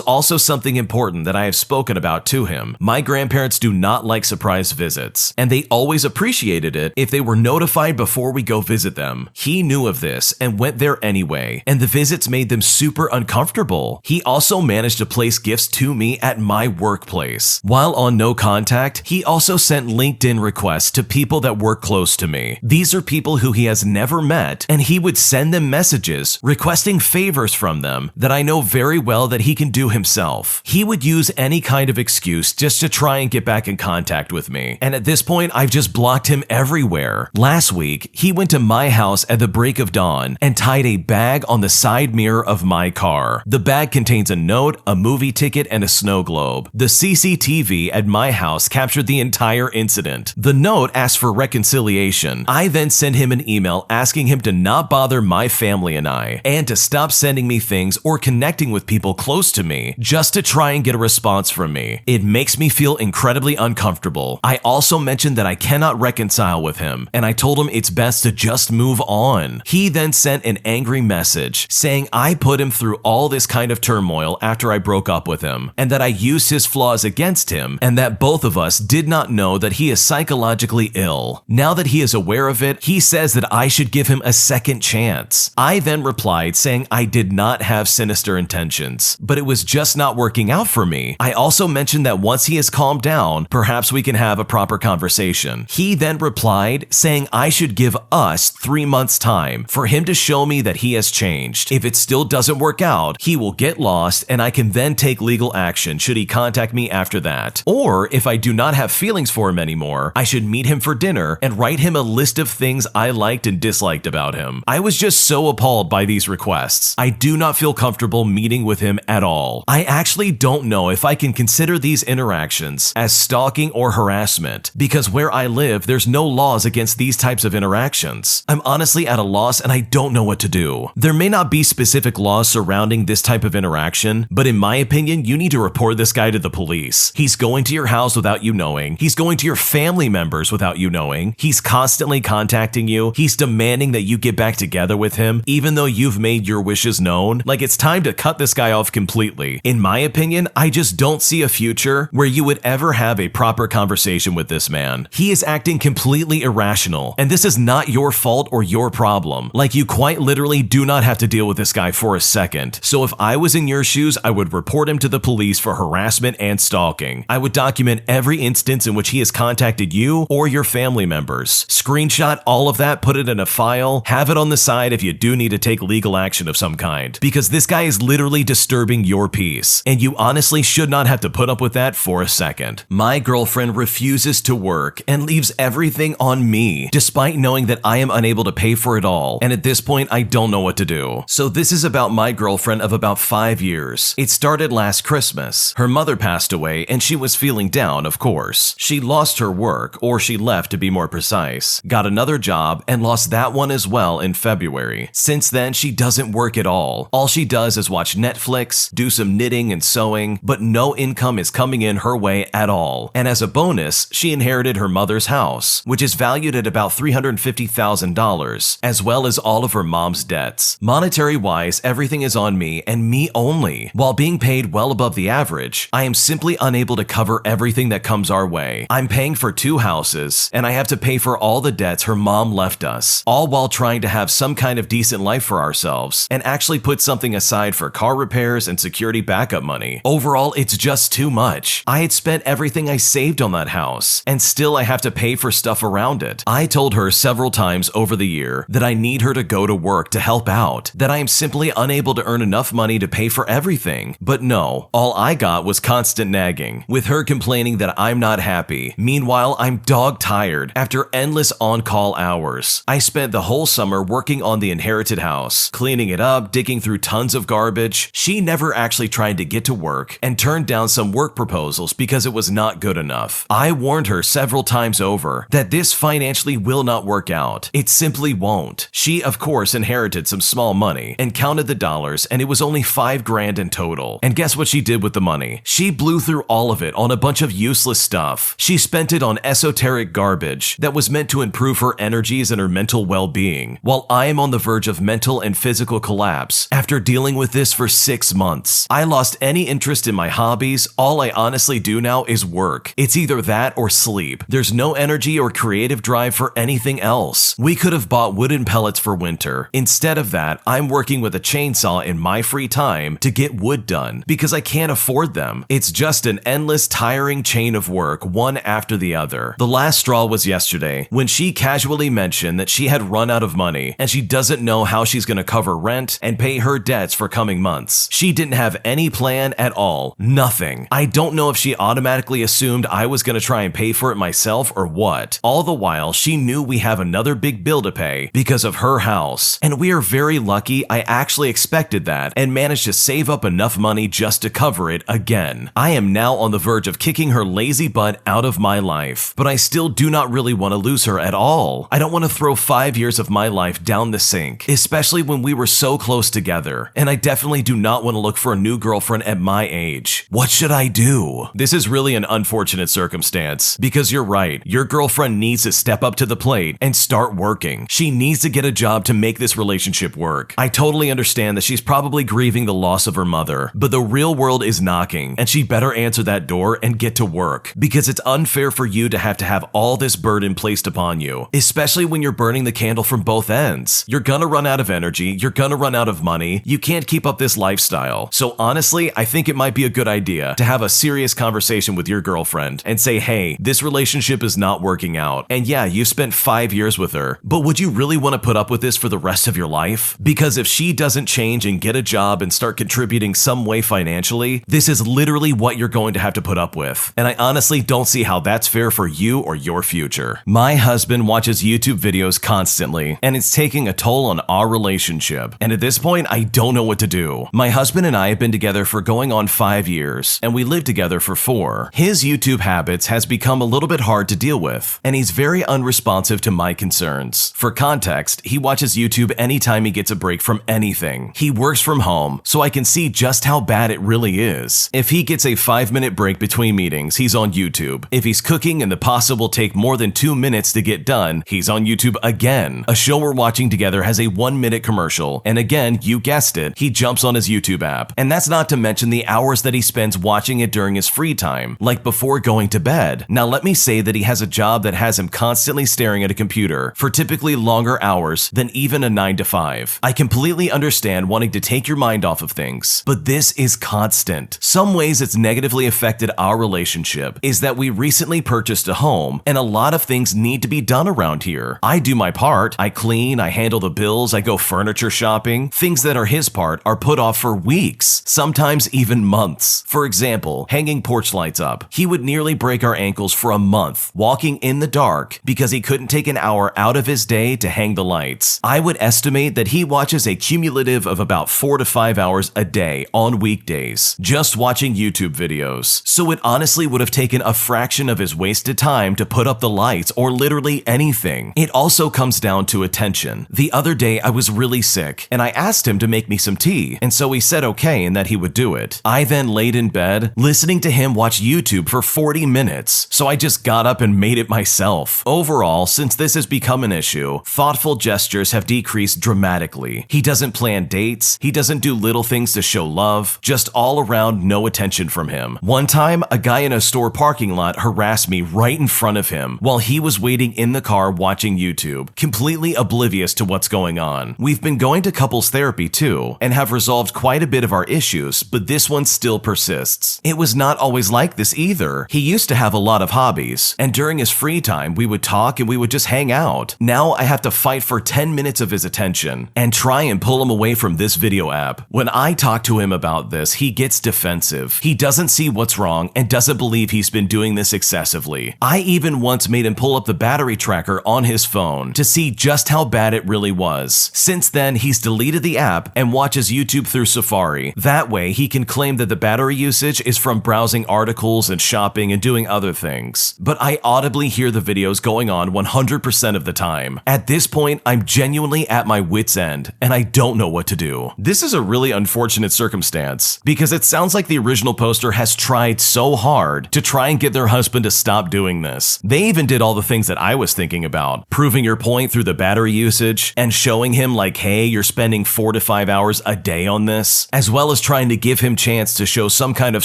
also something important that I have spoken about to him. My grandparents do not like surprise visits, and they always appreciated it if they were notified before we go visit them. He knew of this and went there anyway, and the visits made them super uncomfortable. He also managed to place gifts to me at my workplace. While on no contact, he also sent LinkedIn requests to people that work close to me. These are people who he has never met, and he would send them messages requesting favors from them that I know very well that he can do himself. He would use any kind of excuse just to try and get back in contact with me, and at this point, I've just blocked him everywhere. Last week, he went to my house at the break of dawn and tied a bag on the side mirror of my car. The bag contains a note, a movie ticket, and a snow globe. The CCTV at my house captured the entire incident. The note asked for reconciliation. I then sent him an email asking him to not bother my family and I, and to stop sending me things things or connecting with people close to me just to try and get a response from me. It makes me feel incredibly uncomfortable. I also mentioned that I cannot reconcile with him, and I told him it's best to just move on. He then sent an angry message saying I put him through all this kind of turmoil after I broke up with him, and that I used his flaws against him, and that both of us did not know that he is psychologically ill. Now that he is aware of it, he says that I should give him a second chance. I then replied saying I did not have sinister intentions, but it was just not working out for me. I also mentioned that once he has calmed down, perhaps we can have a proper conversation. He then replied saying I should give us 3 months time for him to show me that he has changed. If it still doesn't work out, he will get lost and I can then take legal action should he contact me after that. Or if I do not have feelings for him anymore, I should meet him for dinner and write him a list of things I liked and disliked about him. I was just so appalled by these requests. I do not feel comfortable meeting with him at all. I actually don't know if I can consider these interactions as stalking or harassment, because where I live, there's no laws against these types of interactions. I'm honestly at a loss and I don't know what to do. There may not be specific laws surrounding this type of interaction, but in my opinion, you need to report this guy to the police. He's going to your house without you knowing. He's going to your family members without you knowing. He's constantly contacting you. He's demanding that you get back together with him, even though you've made your wishes known. Like, it's time to cut this guy off completely. In my opinion, I just don't see a future where you would ever have a proper conversation with this man. He is acting completely irrational, and this is not your fault or your problem. Like, you quite literally do not have to deal with this guy for a second. So if I was in your shoes, I would report him to the police for harassment and stalking. I would document every instance in which he has contacted you or your family members. Screenshot all of that, put it in a file, have it on the side if you do need to take legal action of some kind. Because this guy is literally disturbing your peace, and you honestly should not have to put up with that for a second. My girlfriend refuses to work and leaves everything on me, despite knowing that I am unable to pay for it all, and at this point I don't know what to do. So this is about my girlfriend of about 5 years. It started last Christmas. Her mother passed away and she was feeling down, of course. She lost her work, or she left to be more precise, got another job and lost that one as well in February. Since then, she doesn't work at all. All she does is watch Netflix, do some knitting and sewing, but no income is coming in her way at all. And as a bonus, she inherited her mother's house, which is valued at about $350,000, as well as all of her mom's debts. Monetary-wise, everything is on me and me only. While being paid well above the average, I am simply unable to cover everything that comes our way. I'm paying for 2 houses, and I have to pay for all the debts her mom left us, all while trying to have some kind of decent life for ourselves, and actually put something aside for car repairs and security backup money. Overall, it's just too much. I had spent everything I saved on that house, and still I have to pay for stuff around it. I told her several times over the year that I need her to go to work to help out, that I am simply unable to earn enough money to pay for everything. But no, all I got was constant nagging, with her complaining that I'm not happy. Meanwhile, I'm dog tired after endless on-call hours. I spent the whole summer working on the inherited house, cleaning it up, digging through tons of garbage. She never actually tried to get to work and turned down some work proposals because it was not good enough. I warned her several times over that this financially will not work out. It simply won't. She, of course, inherited some small money and counted the dollars, and it was only $5,000 in total. And guess what she did with the money? She blew through all of it on a bunch of useless stuff. She spent it on esoteric garbage that was meant to improve her energies and her mental well-being, while I am on the verge of mental and physical collapse after dealing with this for 6 months. I lost any interest in my hobbies. All I honestly do now is work. It's either that or sleep. There's no energy or creative drive for anything else. We could have bought wooden pellets for winter. Instead of that, I'm working with a chainsaw in my free time to get wood done because I can't afford them. It's just an endless, tiring chain of work, one after the other. The last straw was yesterday when she casually mentioned that she had run out of money and she doesn't know how she's going to cover rent and pay her debts for coming months. She didn't have any plan at all. Nothing. I don't know if she automatically assumed I was going to try and pay for it myself or what. All the while, she knew we have another big bill to pay because of her house. And we are very lucky I actually expected that and managed to save up enough money just to cover it again. I am now on the verge of kicking her lazy butt out of my life, but I still do not really want to lose her at all. I don't want to throw 5 years of my life down the sink, especially when we were so close together. either, and I definitely do not want to look for a new girlfriend at my age. What should I do? This is really an unfortunate circumstance, because you're right, your girlfriend needs to step up to the plate and start working. She needs to get a job to make this relationship work. I totally understand that she's probably grieving the loss of her mother, but the real world is knocking, and she better answer that door and get to work, because it's unfair for you to have all this burden placed upon you, especially when you're burning the candle from both ends. You're gonna run out of energy, you're gonna run out of money, you can't keep up this lifestyle. So honestly, I think it might be a good idea to have a serious conversation with your girlfriend and say, hey, this relationship is not working out. And yeah, you spent 5 years with her, but would you really want to put up with this for the rest of your life? Because if she doesn't change and get a job and start contributing some way financially, this is literally what you're going to have to put up with. And I honestly don't see how that's fair for you or your future. My husband watches YouTube videos constantly, and it's taking a toll on our relationship. And at this point, I don't know what to do. My husband and I have been together for going on 5 years, and we lived together for 4. His YouTube habits has become a little bit hard to deal with, and he's very unresponsive to my concerns. For context, he watches YouTube anytime he gets a break from anything. He works from home, so I can see just how bad it really is. If he gets a 5-minute break between meetings, he's on YouTube. If he's cooking and the pasta will take more than 2 minutes to get done, he's on YouTube again. A show we're watching together has a 1-minute commercial, and again, you guessed it, he jumps on his YouTube app. And that's not to mention the hours that he spends watching it during his free time, like before going to bed. Now let me say that he has a job that has him constantly staring at a computer for typically longer hours than even a 9 to 5. I completely understand wanting to take your mind off of things, but this is constant. Some ways it's negatively affected our relationship is that we recently purchased a home, and a lot of things need to be done around here. I do my part. I clean, I handle the bills, I go furniture shopping. Things that are his part are put off for weeks, sometimes even months. For example, hanging porch lights up. He would nearly break our ankles for a month, walking in the dark because he couldn't take an hour out of his day to hang the lights. I would estimate that he watches a cumulative of about 4 to 5 hours a day on weekdays, just watching YouTube videos. So it honestly would have taken a fraction of his wasted time to put up the lights or literally anything. It also comes down to attention. The other day I was really sick, and I asked him to make me some tea, and so he said okay and that he would do it. I then laid in bed, listening to him watch YouTube for 40 minutes, so I just got up and made it myself. Overall, since this has become an issue, thoughtful gestures have decreased dramatically. He doesn't plan dates, he doesn't do little things to show love, just all around no attention from him. One time, a guy in a store parking lot harassed me right in front of him while he was waiting in the car watching YouTube, completely oblivious to what's going on. We've been going to couples therapy too, and have resolved quite a bit of our issues, but this one still persists. It was not always like this either. He used to have a lot of hobbies, and during his free time, we would talk and we would just hang out. Now I have to fight for 10 minutes of his attention and try and pull him away from this video app. When I talk to him about this, he gets defensive. He doesn't see what's wrong and doesn't believe he's been doing this excessively. I even once made him pull up the battery tracker on his phone to see just how bad it really was. Since then, he's deleted the app and watches YouTube through Safari. That way, he can claim that the battery usage is from browsing articles and shopping and doing other things. But I audibly hear the videos going on 100% of the time. At this point, I'm genuinely at my wit's end, and I don't know what to do. This is a really unfortunate circumstance, because it sounds like the original poster has tried so hard to try and get their husband to stop doing this. They even did all the things that I was thinking about, proving your point through the battery usage, and showing him like, hey, you're spending 4 to 5 hours a day on this, as well as trying to give him chance to show some kind of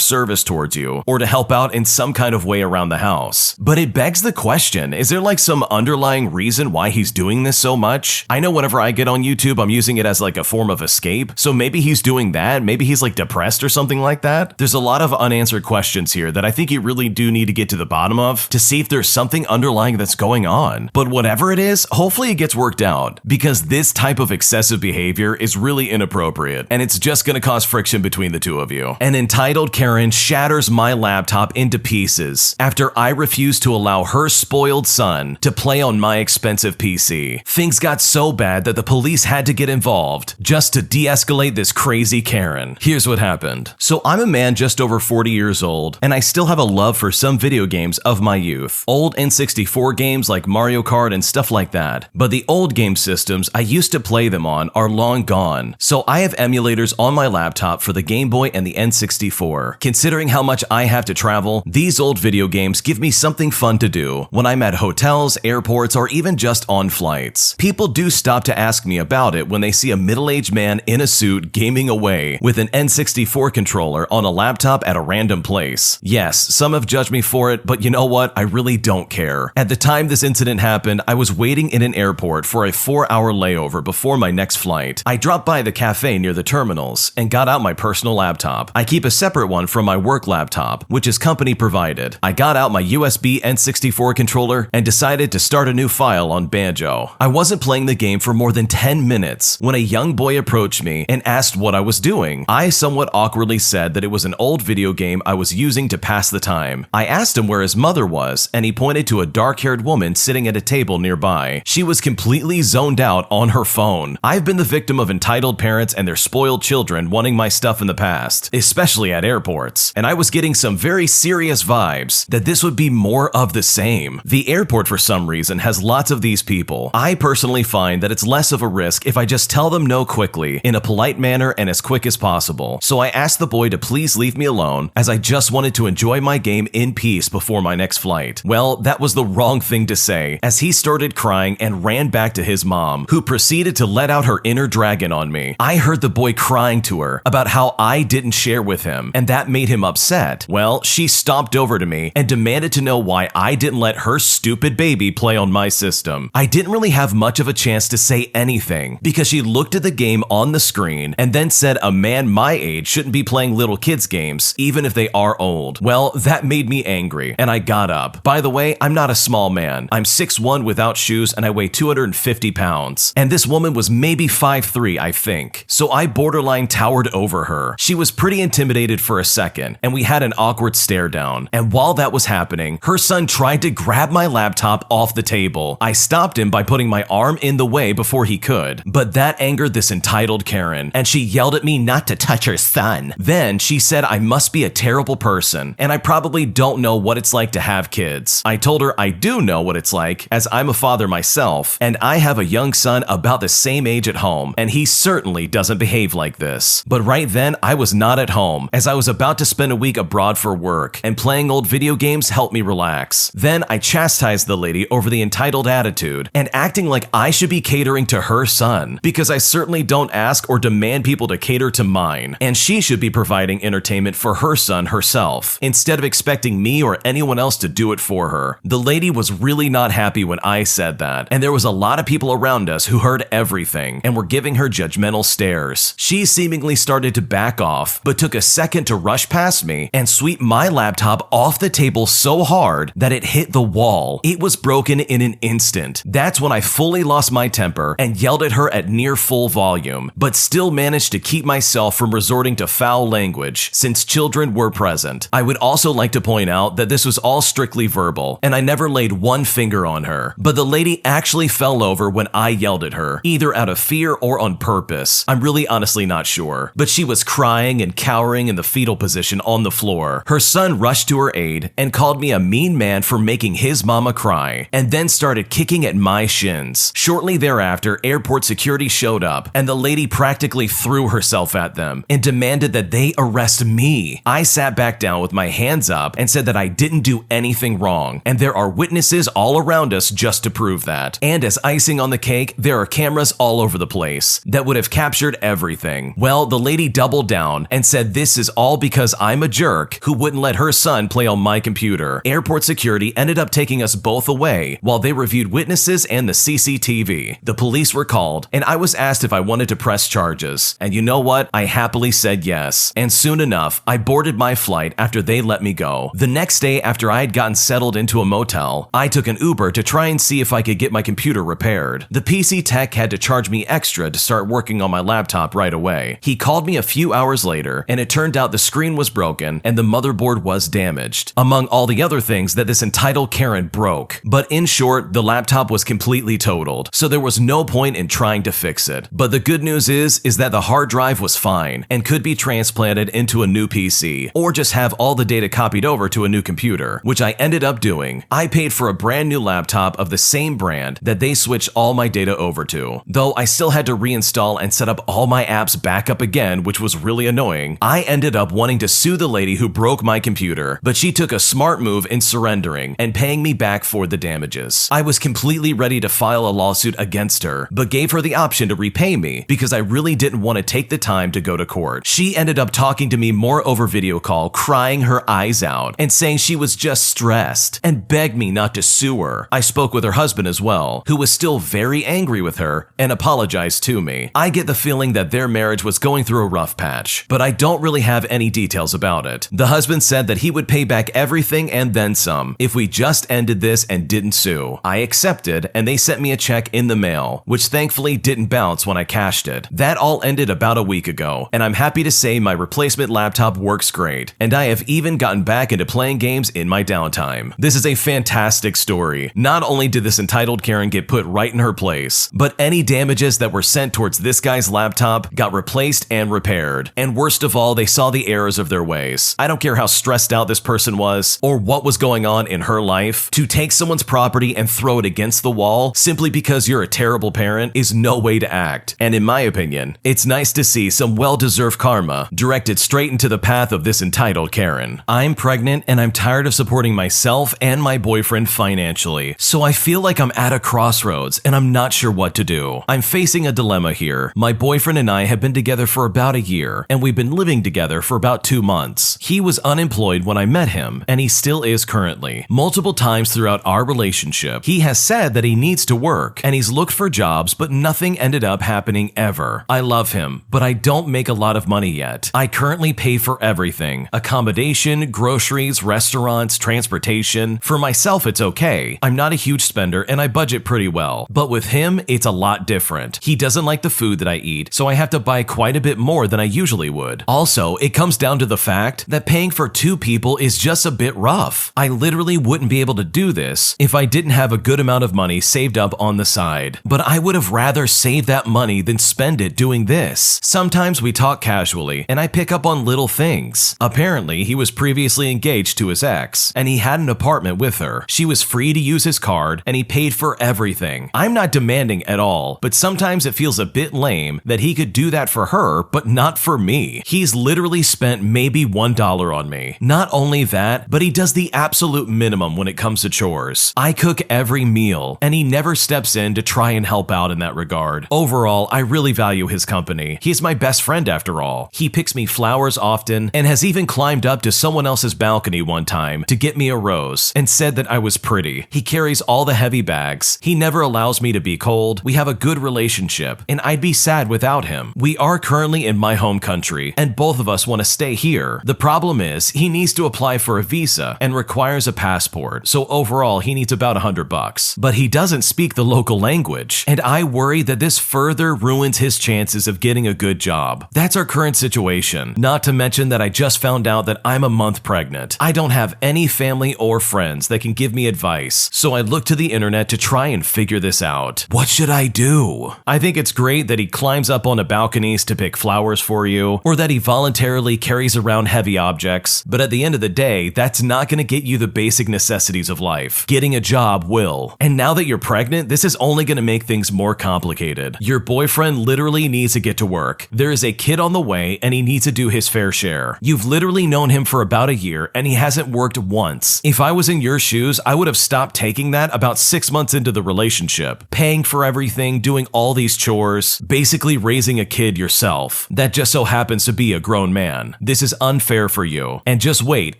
service towards you, or to help out in some kind of way around the house. But it begs the question, is there like some underlying reason why he's doing this so much? I know whenever I get on YouTube, I'm using it as like a form of escape, so maybe he's doing that, maybe he's like depressed or something like that. There's a lot of unanswered questions here that I think you really do need to get to the bottom of to see if there's something underlying that's going on. But whatever it is, hopefully it gets worked out, because this type of excessive behavior is really inappropriate, and it's just gonna cause friction between the two of you. An entitled Karen shatters my laptop into pieces after I refuse to allow her spoiled son to play on my expensive PC. Things got so bad that the police had to get involved just to de-escalate this crazy Karen. Here's what happened. So I'm a man just over 40 years old, and I still have a love for some video games of my youth. Old N64 games like Mario Kart and stuff like that. But the old game systems I used to play them on are long gone. fun. So I have emulators on my laptop for the Game Boy and the N64. Considering how much I have to travel, these old video games give me something fun to do when I'm at hotels, airports, or even just on flights. People do stop to ask me about it when they see a middle-aged man in a suit gaming away with an N64 controller on a laptop at a random place. Yes, some have judged me for it, but you know what? I really don't care. At the time this incident happened, I was waiting in an airport for a 4-hour layover before my next flight. I dropped by the cafe near the terminals and got out my personal laptop. I keep a separate one from my work laptop, which is company provided. I got out my USB N64 controller and decided to start a new file on Banjo. I wasn't playing the game for more than 10 minutes when a young boy approached me and asked what I was doing. I somewhat awkwardly said that it was an old video game I was using to pass the time. I asked him where his mother was, and he pointed to a dark-haired woman sitting at a table nearby. She was completely zoned out on her phone. I've been the victim of entitled parents and their spoiled children wanting my stuff in the past, especially at airports, and I was getting some very serious vibes that this would be more of the same. The airport, for some reason, has lots of these people. I personally find that it's less of a risk if I just tell them no quickly, in a polite manner and as quick as possible. So I asked the boy to please leave me alone, as I just wanted to enjoy my game in peace before my next flight. Well, that was the wrong thing to say, as he started crying and ran back to his mom, who proceeded to let out her inner dragon on me. I heard the boy crying to her about how I didn't share with him, and that made him upset. Well, she stomped over to me and demanded to know why I didn't let her stupid baby play on my system. I didn't really have much of a chance to say anything, because she looked at the game on the screen and then said a man my age shouldn't be playing little kids games, even if they are old. Well, that made me angry, and I got up. By the way, I'm not a small man. I'm 6'1" without shoes, and I weigh 250 pounds. And this woman was maybe 5'3", I think. So I borderline towered over her. She was pretty intimidated for a second, and we had an awkward stare down. And while that was happening, her son tried to grab my laptop off the table. I stopped him by putting my arm in the way before he could. But that angered this entitled Karen, and she yelled at me not to touch her son. Then she said I must be a terrible person, and I probably don't know what it's like to have kids. I told her I do know what it's like, as I'm a father myself, and I have a young son about the same age at home, and he certainly doesn't behave like this. But right then, I was not at home, as I was about to spend a week abroad for work, and playing old video games helped me relax. Then I chastised the lady over the entitled attitude, and acting like I should be catering to her son, because I certainly don't ask or demand people to cater to mine, and she should be providing entertainment for her son herself, instead of expecting me or anyone else to do it for her. The lady was really not happy when I said that, and there was a lot of people around us who heard everything and were giving her judgmental stares. She seemingly started to back off, but took a second to rush past me and sweep my laptop off the table so hard that it hit the wall. It was broken in an instant. That's when I fully lost my temper and yelled at her at near full volume, but still managed to keep myself from resorting to foul language since children were present. I would also like to point out that this was all strictly verbal, and I never laid one finger on her, but the lady actually fell over when I yelled at her, either out of fear or on purpose. I'm really honestly not sure, but she was crying and cowering in the fetal position on the floor. Her son rushed to her aid and called me a mean man for making his mama cry, and then started kicking at my shins. Shortly thereafter, airport security showed up, and the lady practically threw herself at them and demanded that they arrest me. I sat back down with my hands up and said that I didn't do anything wrong, and there are witnesses all around us just to prove that. And as icing on the cake, there are cameras all over the place that would have captured everything. Well, the lady doubled down and said this is all because I'm a jerk who wouldn't let her son play on my computer. Airport security ended up taking us both away while they reviewed witnesses and the CCTV. The police were called, and I was asked if I wanted to press charges. And you know what? I happily said yes. And soon enough, I boarded my flight after they let me go. The next day, after I had gotten settled into a motel, I took an Uber to try and see if I could get my computer repaired. The PC tech had to charge me extra to start working on my laptop right away. He called me a few hours later, and it turned out the screen was broken and the motherboard was damaged, among all the other things that this entitled Karen broke. But in short, the laptop was completely totaled, so there was no point in trying to fix it. But the good news is that the hard drive was fine and could be transplanted into a new PC, or just have all the data copied over to a new computer, which I ended up doing. I paid for a brand new laptop of the same brand that they switched all my data over to, though I still had to reinstall and set up all my apps back up again, which was really annoying, I ended up wanting to sue the lady who broke my computer, but she took a smart move in surrendering and paying me back for the damages. I was completely ready to file a lawsuit against her, but gave her the option to repay me because I really didn't want to take the time to go to court. She ended up talking to me more over video call, crying her eyes out and saying she was just stressed and begged me not to sue her. I spoke with her husband as well, who was still very angry with her and apologized to me. I get the feeling that their marriage was going through a rough patch, but I don't really have any details about it. The husband said that he would pay back everything and then some if we just ended this and didn't sue. I accepted, and they sent me a check in the mail, which thankfully didn't bounce when I cashed it. That all ended about a week ago, and I'm happy to say my replacement laptop works great, and I have even gotten back into playing games in my downtime. This is a fantastic story. Not only did this entitled Karen get put right in her place, but any damages that were sent towards this guy's laptop got replaced and repaired. And worst of all, they saw the errors of their ways. I don't care how stressed out this person was or what was going on in her life. To take someone's property and throw it against the wall simply because you're a terrible parent is no way to act. And in my opinion, it's nice to see some well-deserved karma directed straight into the path of this entitled Karen. I'm pregnant and I'm tired of supporting myself and my boyfriend financially, so I feel like I'm at a crossroads and I'm not sure what to do. I'm facing a dilemma here. My boyfriend and I have been together for about a year, and we've been living together for about 2 months. He was unemployed when I met him, and he still is currently. Multiple times throughout our relationship, he has said that he needs to work, and he's looked for jobs, but nothing ended up happening ever. I love him, but I don't make a lot of money yet. I currently pay for everything: accommodation, groceries, restaurants, transportation. For myself, it's okay. I'm not a huge spender, and I budget pretty well. But with him, it's a lot different. He doesn't like the food that I eat, so I have to buy quite a bit more than I usually would. Also, it comes down to the fact that paying for 2 people is just a bit rough. I literally wouldn't be able to do this if I didn't have a good amount of money saved up on the side. But I would have rather saved that money than spend it doing this. Sometimes we talk casually, and I pick up on little things. Apparently, he was previously engaged to his ex, and he had an apartment with her. She was free to use his card, and he paid for everything. I'm not demanding at all, but sometimes it feels a bit lame that he could do that for her, but not for me. He's literally spent maybe $1 on me. Not only that, but he does the absolute minimum when it comes to chores. I cook every meal, and he never steps in to try and help out in that regard. Overall, I really value his company. He's my best friend after all. He picks me flowers often, and has even climbed up to someone else's balcony one time to get me a rose, and said that I was pretty. He carries all the heavy bags. He never allows me to be cold. We have a good relationship, and I'd be sad without him. We are currently in my home country, and both of us want to stay here. The problem is, he needs to apply for a visa and requires a passport, so overall he needs about $100. But he doesn't speak the local language, and I worry that this further ruins his chances of getting a good job. That's our current situation. Not to mention that I just found out that I'm a month pregnant. I don't have any family or friends that can give me advice, so I looked to the internet to try and figure this out. What should I do? I think it's great that he climbs up on the balconies to pick flowers for you, or that he voluntarily carries around heavy objects, but at the end of the day, that's not going to get you the basic necessities of life. Getting a job will. And now that you're pregnant, this is only going to make things more complicated. Your boyfriend literally needs to get to work. There is a kid on the way, and he needs to do his fair share. You've literally known him for about a year, and he hasn't worked once. If I was in your shoes, I would have stopped taking that about 6 months into the relationship. Paying for everything, doing all these chores, basically raising a kid yourself. That just so happens to be a grown man. This is unfair for you. And just wait,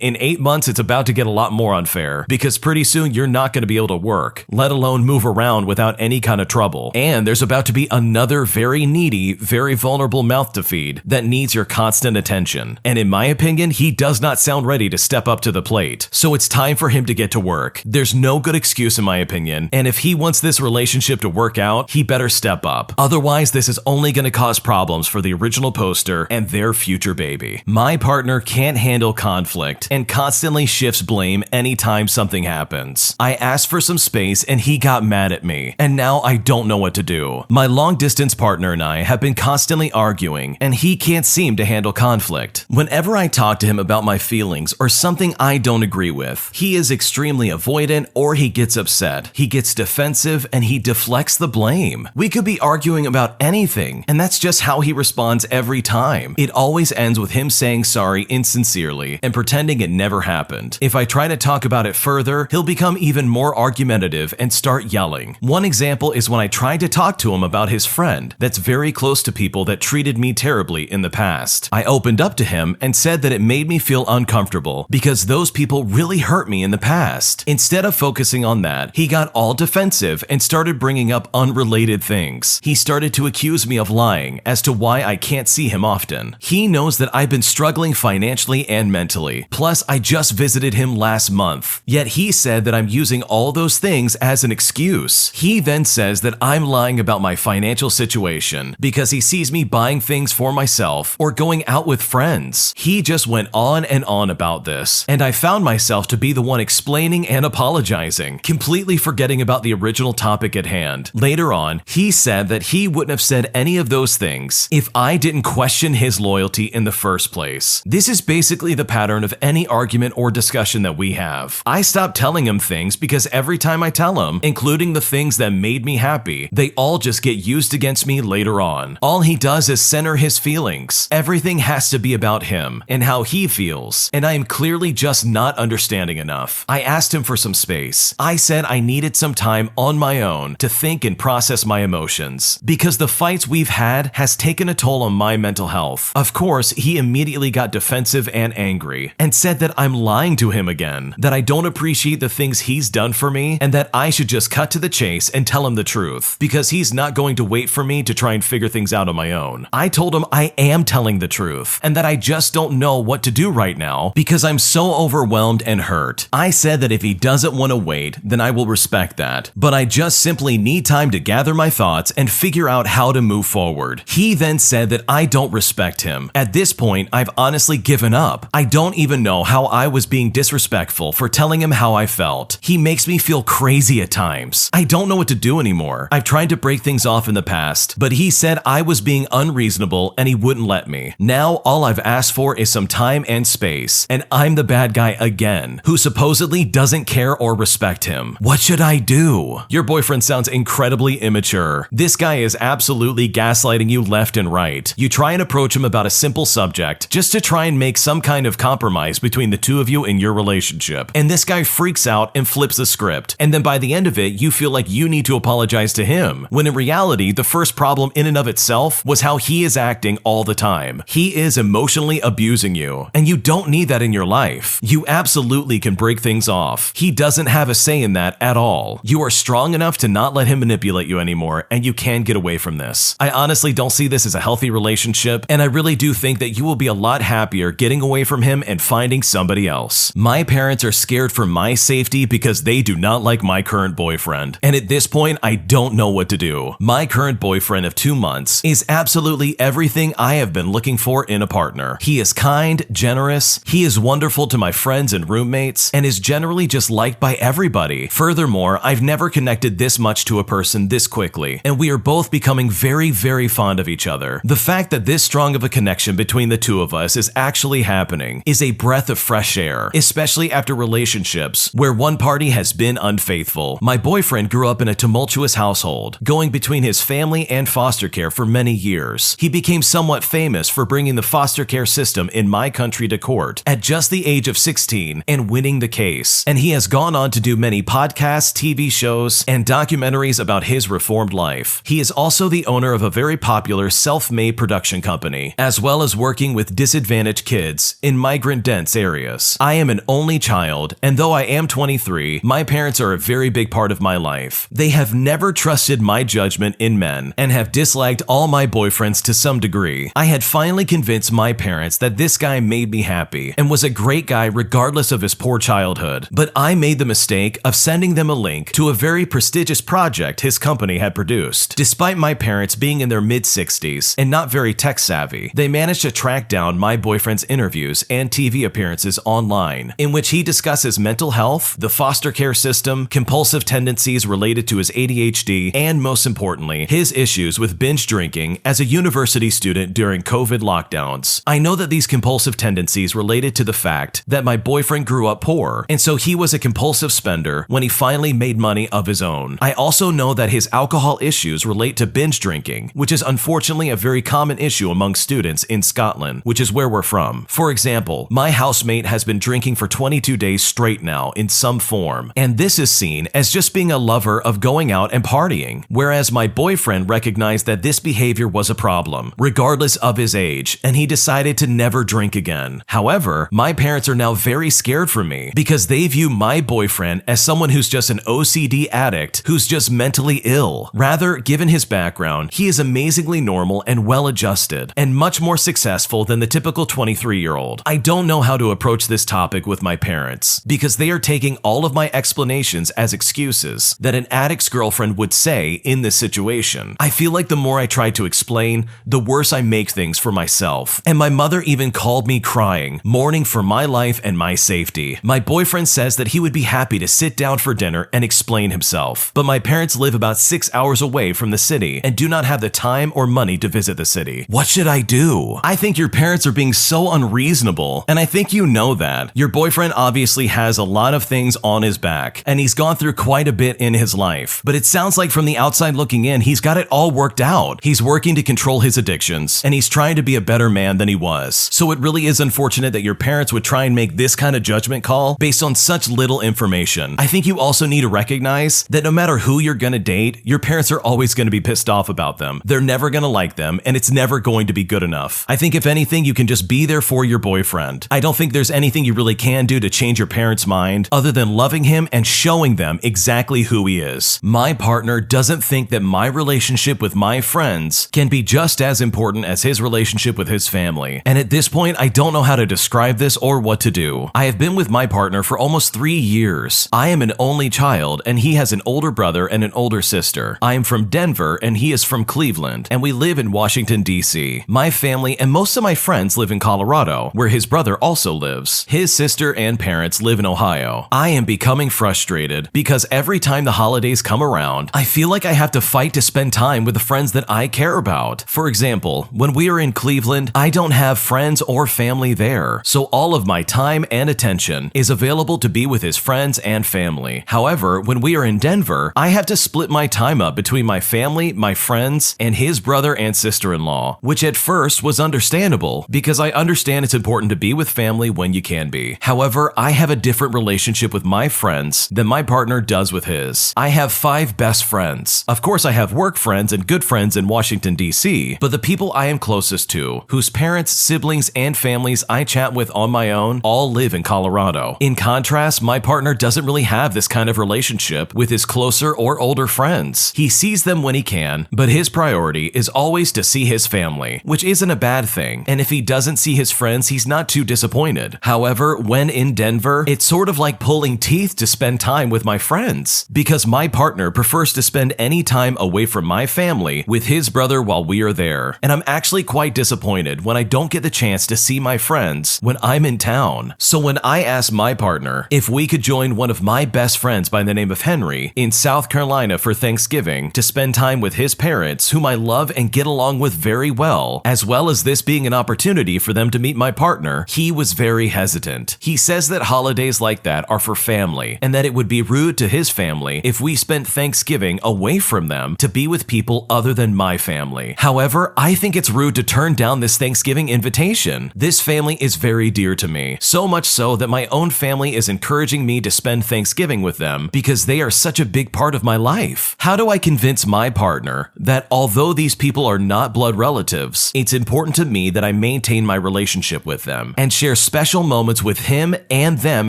in 8 months it's about to get a lot more unfair, because pretty soon you're not going to be able to work, let alone move around without any kind of trouble. And there's about to be another very needy, very vulnerable mouth to feed that needs your constant attention. And in my opinion, he does not sound ready to step up to the plate. So it's time for him to get to work. There's no good excuse in my opinion, and if he wants this relationship to work out, he better step up. Otherwise, this is only going to cause problems for the original poster and their future baby. My partner can't handle conflict and constantly shifts blame anytime something happens. I asked for some space and he got mad at me, and now I don't know what to do. My long-distance partner and I have been constantly arguing, and he can't seem to handle conflict. Whenever I talk to him about my feelings or something I don't agree with, he is extremely avoidant or he gets upset. He gets defensive and he deflects the blame. We could be arguing about anything, and that's just how he responds every time. It always ends with him saying sorry insincerely and pretending it never happened. If I try to talk about it further, he'll become even more argumentative and start yelling. One example is when I tried to talk to him about his friend that's very close to people that treated me terribly in the past. I opened up to him and said that it made me feel uncomfortable because those people really hurt me in the past. Instead of focusing on that, he got all defensive and started bringing up unrelated things. He started to accuse me of lying as to why I can't see him often. He knows that I've been struggling financially and mentally. Plus, I just visited him last month. Yet he said that I'm using all those things as an excuse. He then says that I'm lying about my financial situation because he sees me buying things for myself or going out with friends. He just went on and on about this, and I found myself to be the one explaining and apologizing, completely forgetting about the original topic at hand. Later on, he said that he wouldn't have said any of those things if I didn't question his loyalty in the first place. This is basically the pattern of any argument or discussion that we have. I stopped telling him things because every time I tell him, including the things that made me happy, they all just get used against me later on. All he does is center his feelings. Everything has to be about him and how he feels, and I am clearly just not understanding enough. I asked him for some space. I said I needed some time on my own to think and process my emotions, because the fights we've had has taken a toll on my mental health. Of course, he immediately got defensive and angry, and said that I'm lying to him again, that I don't appreciate the things he's done for me, and that I should just cut to the chase and tell him the truth, because he's not going to wait for me to try and figure things out on my own. I told him I am telling the truth, and that I just don't know what to do right now because I'm so overwhelmed and hurt. I said that if he doesn't want to wait, then I will respect that, but I just simply need time to gather my thoughts and figure out how to move forward. He then said that I don't respect him. At this point, I've honestly given up. I don't even know how I was being disrespectful for telling him how I felt. He makes me feel crazy at times. I don't know what to do anymore. I've tried to break things off in the past, but he said I was being unreasonable and he wouldn't let me. Now all I've asked for is some time and space, and I'm the bad guy again, who supposedly doesn't care or respect him. What should I do? Your boyfriend sounds incredibly immature. This guy is absolutely gaslighting you left and right. You try and approach him about a simple subject just to try and make some kind of compromise between the two of you in your relationship, and this guy freaks out and flips the script, and then by the end of it, you feel like you need to apologize to him, when in reality, the first problem in and of itself was how he is acting all the time. He is emotionally abusing you, and you don't need that in your life. You absolutely can break things off. He doesn't have a say in that at all. You are strong enough to not let him manipulate you anymore, and you can get away from this. I honestly don't see this as a healthy relationship, and I really do think that you will be a lot happier getting away from him and finding somebody else. My parents are scared for my safety because they do not like my current boyfriend, and at this point, I don't know what to do. My current boyfriend of 2 months is absolutely everything I have been looking for in a partner. He is kind, generous, he is wonderful to my friends and roommates, and is generally just liked by everybody. Furthermore, I've never connected this much to a person this quickly, and we are both becoming very, very fond of each other. The fact that this strong of a connection between the two of us is actually happening is a breath of fresh air, especially after relationships where one party has been unfaithful. My boyfriend grew up in a tumultuous household, going between his family and foster care for many years. He became somewhat famous for bringing the foster care system in my country to court at just the age of 16 and winning the case. And he has gone on to do many podcasts, TV shows, and documentaries about his reformed life. He is also the owner of a very popular self-made production company, as well as working with disadvantaged kids in migrant-dense areas. I am an only child, and though I am 23, my parents are a very big part of my life. They have never trusted my judgment in men and have disliked all my boyfriends to some degree. I had finally convinced my parents that this guy made me happy and was a great guy regardless of his poor childhood, but I made the mistake of sending them a link to a very prestigious project his company had produced. Despite my parents being in their mid-60s and not very tech-savvy, they managed to track down my boyfriend's interviews and TV appearances online, in which he discusses mental health, the foster care system, compulsive tendencies related to his ADHD, and most importantly, his issues with binge drinking as a university student during COVID lockdowns. I know that these compulsive tendencies related to the fact that my boyfriend grew up poor, and so he was a compulsive spender when he finally made money of his own. I also know that his alcohol issues relate to binge drinking, which is unfortunately a very common issue among students in Scotland, which is where we're from. For example, my housemate has been drinking for 22 days straight now in some form, and this is seen as just being a lover of going out and partying, whereas my boyfriend recognized that this behavior was a problem, regardless of his age, and he decided to never drink again. However, my parents are now very scared for me because they view my boyfriend as someone who's just an OCD addict who's just mentally ill. Rather, given his background, he is amazingly normal and well-adjusted, and much more successful than the typical 23-year-old. I don't know how to approach this topic with my parents because they are taking all of my explanations as excuses that an addict's girlfriend would say in this situation. I feel like the more I try to explain, the worse I make things for myself. And my mother even called me crying, mourning for my life and my safety. My boyfriend says that he would be happy to sit down for dinner and explain himself, but my parents live about 6 hours away from the city and do not have the time or money to visit the city. What should I do? I think your parents are being so unreasonable, and I think you know that. Your boyfriend obviously has a lot of things on his back, and he's gone through quite a bit in his life, but it sounds like from the outside looking in, he's got it all worked out. He's working to control his addictions, and he's trying to be a better man than he was. So it really is unfortunate that your parents would try and make this kind of judgment call based on such little information. I think you also need to recognize that no matter who you're gonna date, your parents are always gonna be pissed off about them. They're never gonna like them, and it's never going to be good enough. I think if anything, you can just be there for your boyfriend. I don't think there's anything you really can do to change your parents' mind other than loving him and showing them exactly who he is. My partner doesn't think that my relationship with my friends can be just as important as his relationship with his family. And at this point, I don't know how to describe this or what to do. I have been with my partner for almost 3 years. I am an only child, and he has an older brother and an older sister. I am from Denver, and he is from Cleveland, and we live in Washington, D.C. My family and most of my friends live in Colorado, where his brother also lives. His sister and parents live in Ohio. I am becoming frustrated because every time the holidays come around, I feel like I have to fight to spend time with the friends that I care about. For example, when we are in Cleveland, I don't have friends or family there, so all of my time and attention is available to be with his friends and family. However, when we are in Denver, I have to split my time up between my family, my friends, and his brother and sister-in-law, which at first was understandable because I understand it's important to be with family when you can be. However, I have a different relationship with my friends than my partner does with his. I have 5 best friends. Of course, I have work friends and good friends in Washington, D.C., but the people I am closest to, whose parents, siblings, and families I chat with on my own, all live in Colorado. In contrast, my partner doesn't really have this kind of relationship with his closer or older friends. He sees them when he can, but his priority is always to see his family, which isn't a bad thing, and if he doesn't see his friends, he's not too disappointed. However, when in Denver, it's sort of like pulling teeth to spend time with my friends, because my partner prefers to spend any time away from my family with his brother while we are there, and I'm actually quite disappointed when I don't get the chance to see my friends when I'm in town. So when I asked my partner if we could join one of my best friends by the name of Henry in South Carolina for Thanksgiving to spend time with his parents, whom I love and get along with very well as this being an opportunity for them to meet my partner, he was very hesitant. He says that holidays like that are for family, and that it would be rude to his family if we spent Thanksgiving away from them to be with people other than my family. However, I think it's rude to turn down this Thanksgiving invitation. This family is very dear to me, so much so that my own family is encouraging me to spend Thanksgiving with them because they are such a big part of my life. How do I convince my partner that although these people are not blood relatives, it's important to me that I maintain my relationship with them and share special moments with him and them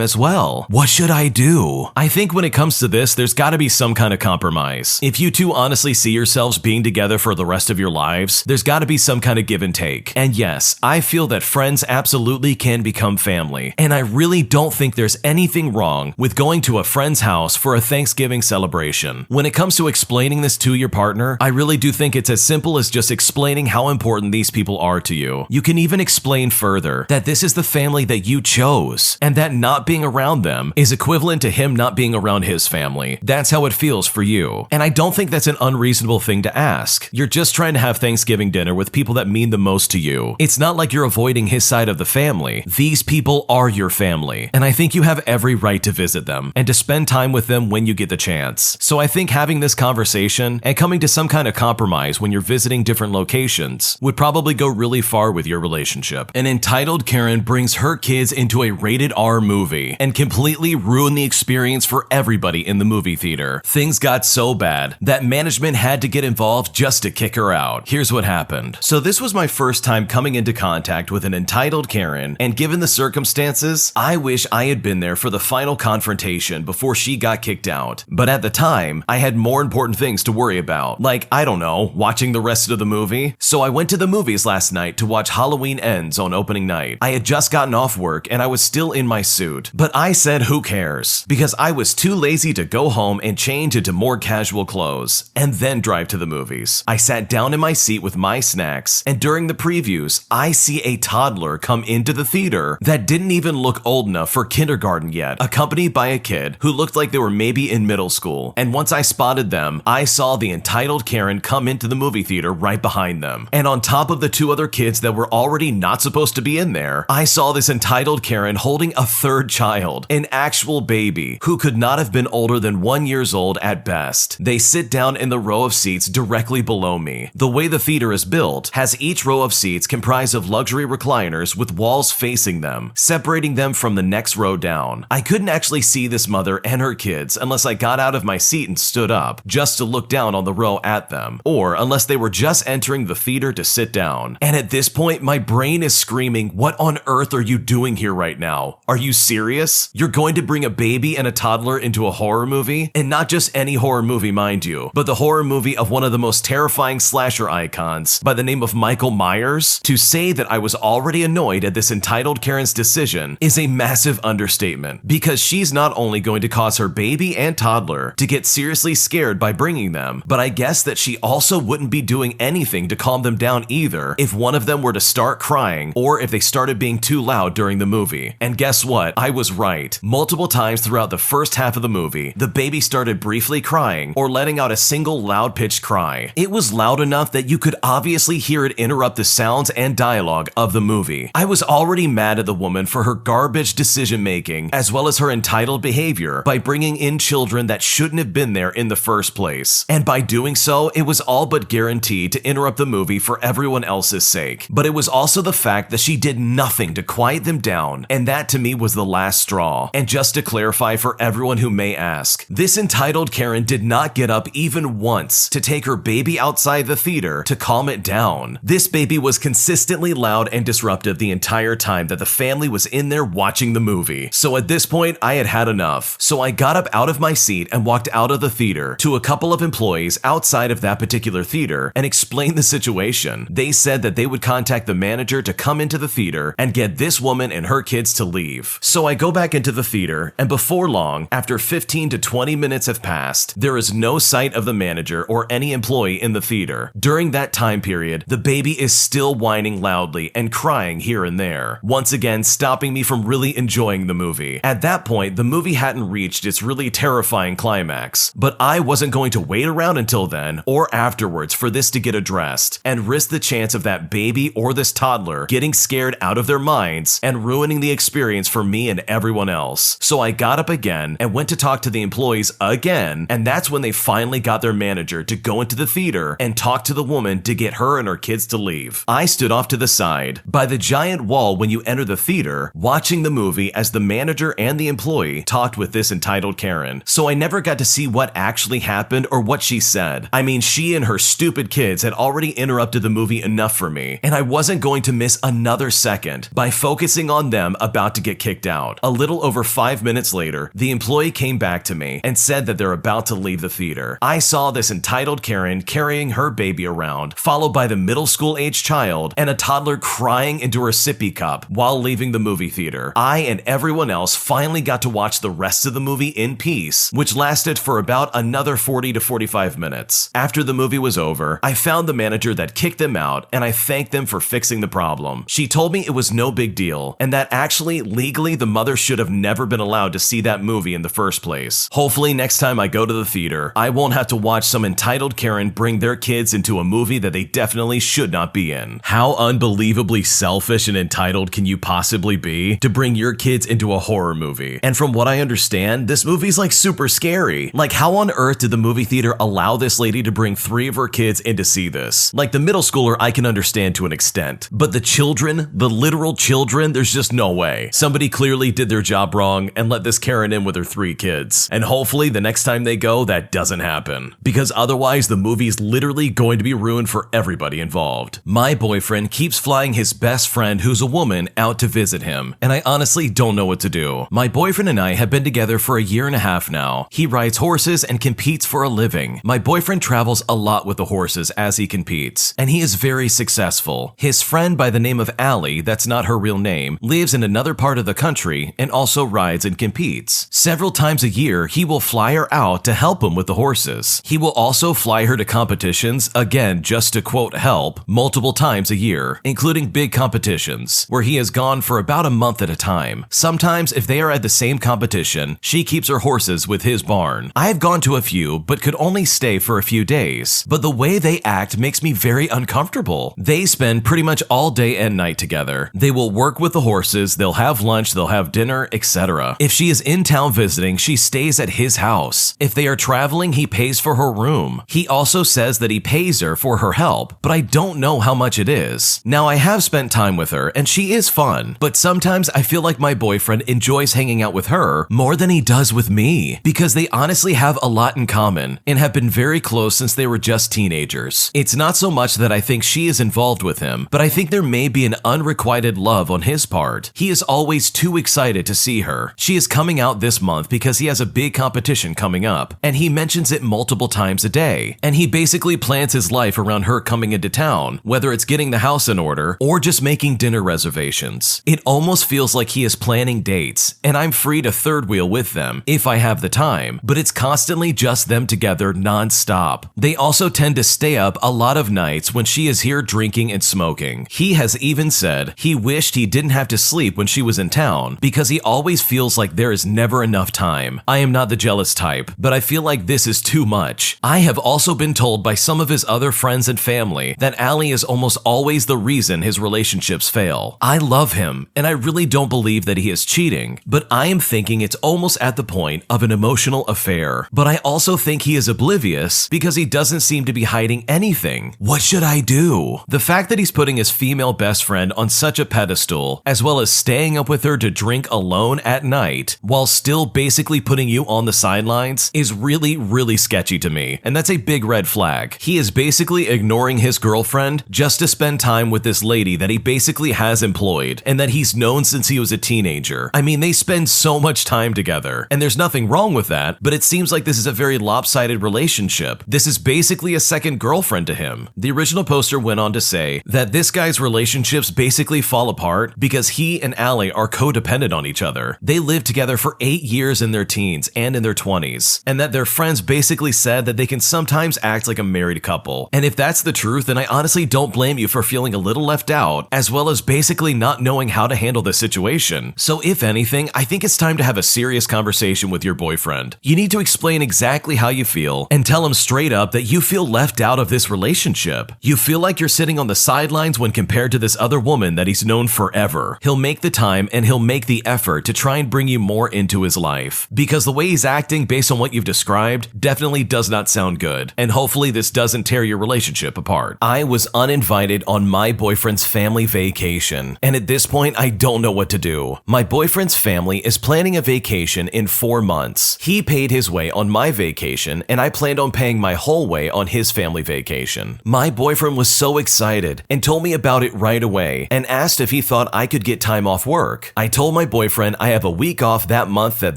as well? What should I do? I think when it comes to this, there's got to be some kind of compromise. If you two honestly see yourselves being together for the rest of your lives, there's got to be some kind of give and take. And yes, I feel that friends absolutely can become family, and I really don't think there's anything wrong with going to a friend's house for a Thanksgiving celebration. When it comes to explaining this to your partner, I really do think it's as simple as just explaining how important these people are to you. You can even explain further that this is the family that you chose, and that not being around them is equivalent to him not being around his family. That's how it feels for you. And I don't think that's an unreasonable thing to ask. You're just trying to have Thanksgiving dinner with people that mean the most to you. It's not like you're avoiding his side of the family. These people are your family, and I think you have every right to visit them and to spend time with them when you get the chance. So I think having this conversation and coming to some kind kind of compromise when you're visiting different locations would probably go really far with your relationship. An entitled Karen brings her kids into a rated R movie and completely ruin the experience for everybody in the movie theater. Things got so bad that management had to get involved just to kick her out. Here's what happened. So this was my first time coming into contact with an entitled Karen, and given the circumstances, I wish I had been there for the final confrontation before she got kicked out. But at the time, I had more important things to worry about, like, I don't know, watching the rest of the movie. So I went to the movies last night to watch Halloween Ends on opening night. I had just gotten off work and I was still in my suit, but I said who cares, because I was too lazy to go home and change into more casual clothes and then drive to the movies. I sat down in my seat with my snacks, and during the previews, I see a toddler come into the theater that didn't even look old enough for kindergarten yet, accompanied by a kid who looked like they were maybe in middle school. And once I spotted them, I saw the entitled Karen come into the movie theater right behind them. And on top of the two other kids that were already not supposed to be in there, I saw this entitled Karen holding a third child, an actual baby, who could not have been older than 1 year old at best. They sit down in the row of seats directly below me. The way the theater is built has each row of seats comprised of luxury recliners with walls facing them, separating them from the next row down. I couldn't actually see this mother and her kids unless I got out of my seat and stood up, just to look down on the row at them, or unless they were just entering the theater to sit down. And at this point, my brain is screaming, what on earth are you doing here right now? Are you serious? You're going to bring a baby and a toddler into a horror movie? And not just any horror movie, mind you, but the horror movie of one of the most terrifying slasher icons by the name of Michael Myers? To say that I was already annoyed at this entitled Karen's decision is a massive understatement, because she's not only going to cause her baby and toddler to get seriously scared by bringing them, but I guess that she also wouldn't be doing anything to calm them down either if one of them were to start crying or if they started being too loud during the movie. And guess what? I was right. Multiple times throughout the first half of the movie, the baby started briefly crying or letting out a single loud-pitched cry. It was loud enough that you could obviously hear it interrupt the sounds and dialogue of the movie. I was already mad at the woman for her garbage decision-making as well as her entitled behavior by bringing in children that shouldn't have been there in the first place. And by doing so, it was all but guaranteed to interrupt the movie for everyone else's sake. But it was also the fact that she did nothing to quiet them down, and that to me was the last straw. And just to clarify for everyone who may ask, this entitled Karen did not get up even once to take her baby outside the theater to calm it down. This baby was consistently loud and disruptive the entire time that the family was in there watching the movie. So at this point, I had had enough. So I got up out of my seat and walked out of the theater to a couple of employees outside of that particular theater and explained the situation. They said that they would contact the manager to come into the theater and get this woman and her kids to leave. So I go back into the theater, and before long, after 15 to 20 minutes have passed, there is no sight of the manager or any employee in the theater. During that time period, the baby is still whining loudly and crying here and there, once again stopping me from really enjoying the movie. At that point, the movie hadn't reached its really terrifying climax, but I wasn't going to wait around until then or afterwards for this to get addressed and risk the chance of that baby or this toddler getting scared out of their minds and ruining the experience for me and everyone else. So I got up again and went to talk to the employees again, and that's when they finally got their manager to go into the theater and talk to the woman to get her and her kids to leave. I stood off to the side by the giant wall when you enter the theater, watching the movie as the manager and the employee talked with this entitled Karen. So I never got to see what actually happened or what she said. I mean, she and her stupid kids had already interrupted the movie enough for me, and I wasn't going to miss another second by focusing on them about to get kicked out. A little over 5 minutes later, the employee came back to me and said that they're about to leave the theater. I saw this entitled Karen carrying her baby around, followed by the middle school age child and a toddler crying into her sippy cup while leaving the movie theater. I and everyone else finally got to watch the rest of the movie in peace, which lasted for about another 40 to 45 minutes. After the movie was over, I found the manager that kicked them out, and I thanked them for fixing the problem. She told me it was no big deal, and that actually, legally, the mother should have never been allowed to see that movie in the first place. Hopefully, next time I go to the theater, I won't have to watch some entitled Karen bring their kids into a movie that they definitely should not be in. How unbelievably selfish and entitled can you possibly be to bring your kids into a horror movie? And from what I understand, this movie's like super scary. Like, how on earth did the movie theater allow this lady to bring 3 of her kids in to see this. Like the middle schooler I can understand to an extent, but the children, the literal children, there's just no way. Somebody clearly did their job wrong and let this Karen in with her 3 kids. And hopefully the next time they go, that doesn't happen. Because otherwise the movie's literally going to be ruined for everybody involved. My boyfriend keeps flying his best friend, who's a woman, out to visit him, and I honestly don't know what to do. My boyfriend and I have been together for a year and a half now. He rides horses and competes for a living. My boyfriend travels a lot with the horses as he competes, and he is very successful. His friend by the name of Allie, that's not her real name, lives in another part of the country and also rides and competes. Several times a year, he will fly her out to help him with the horses. He will also fly her to competitions, again just to quote help, multiple times a year, including big competitions, where he has gone for about a month at a time. Sometimes if they are at the same competition, she keeps her horses with his barn. I have gone to a few, but could only stay for a few days. But the way they act makes me very uncomfortable. They spend pretty much all day and night together. They will work with the horses, they'll have lunch, they'll have dinner, etc. If she is in town visiting, she stays at his house. If they are traveling, he pays for her room. He also says that he pays her for her help, but I don't know how much it is. Now, I have spent time with her, and she is fun, but sometimes I feel like my boyfriend enjoys hanging out with her more than he does with me, because they honestly have a lot in common and have been very close since they were just teenagers. It's not so much that I think she is involved with him, but I think there may be an unrequited love on his part. He is always too excited to see her. She is coming out this month because he has a big competition coming up, and he mentions it multiple times a day, and he basically plans his life around her coming into town, whether it's getting the house in order or just making dinner reservations. It almost feels like he is planning dates, and I'm free to third wheel with them if I have the time, but it's constantly just them together non-stop. They also tend to stay up a lot of nights when she is here drinking and smoking. He has even said he wished he didn't have to sleep when she was in town because he always feels like there is never enough time. I am not the jealous type, but I feel like this is too much. I have also been told by some of his other friends and family that Allie is almost always the reason his relationships fail. I love him, and I really don't believe that he is cheating, but I am thinking it's almost at the point of an emotional affair. But I also think he is oblivious because he doesn't seem to be hiding anything. What should I do? The fact that he's putting his female best friend on such a pedestal, as well as staying up with her to drink alone at night, while still basically putting you on the sidelines, is really sketchy to me, and that's a big red flag. He is basically ignoring his girlfriend just to spend time with this lady that he basically has employed and that he's known since he was a teenager. I mean, they spend so much time together, and there's nothing wrong with that, but it seems like this is a very lopsided relationship. This is basically a second girlfriend to him. The original poster went on to say that this guy's relationships basically fall apart because he and Allie are codependent on each other. They lived together for 8 years in their teens and in their 20s, and that their friends basically said that they can sometimes act like a married couple. And if that's the truth, then I honestly don't blame you for feeling a little left out, as well as basically not knowing how to handle this situation. So if anything, I think it's time to have a serious conversation with your boyfriend. You need to explain exactly how you feel and tell him straight up that you feel left out of this relationship. You feel like you're sitting on the sidelines when compared to this other woman that he's known forever. He'll make the time and he'll make the effort to try and bring you more into his life, because the way he's acting based on what you've described definitely does not sound good, and hopefully this doesn't tear your relationship apart. I was uninvited on my boyfriend's family vacation, and at this point I don't know what to do. My boyfriend's family is planning a vacation in 4 months. He paid his way on my vacation, and I planned on paying my whole way on his family vacation. My boyfriend was so excited and told me about it right away and asked if he thought I could get time off work. I told my boyfriend I have a week off that month that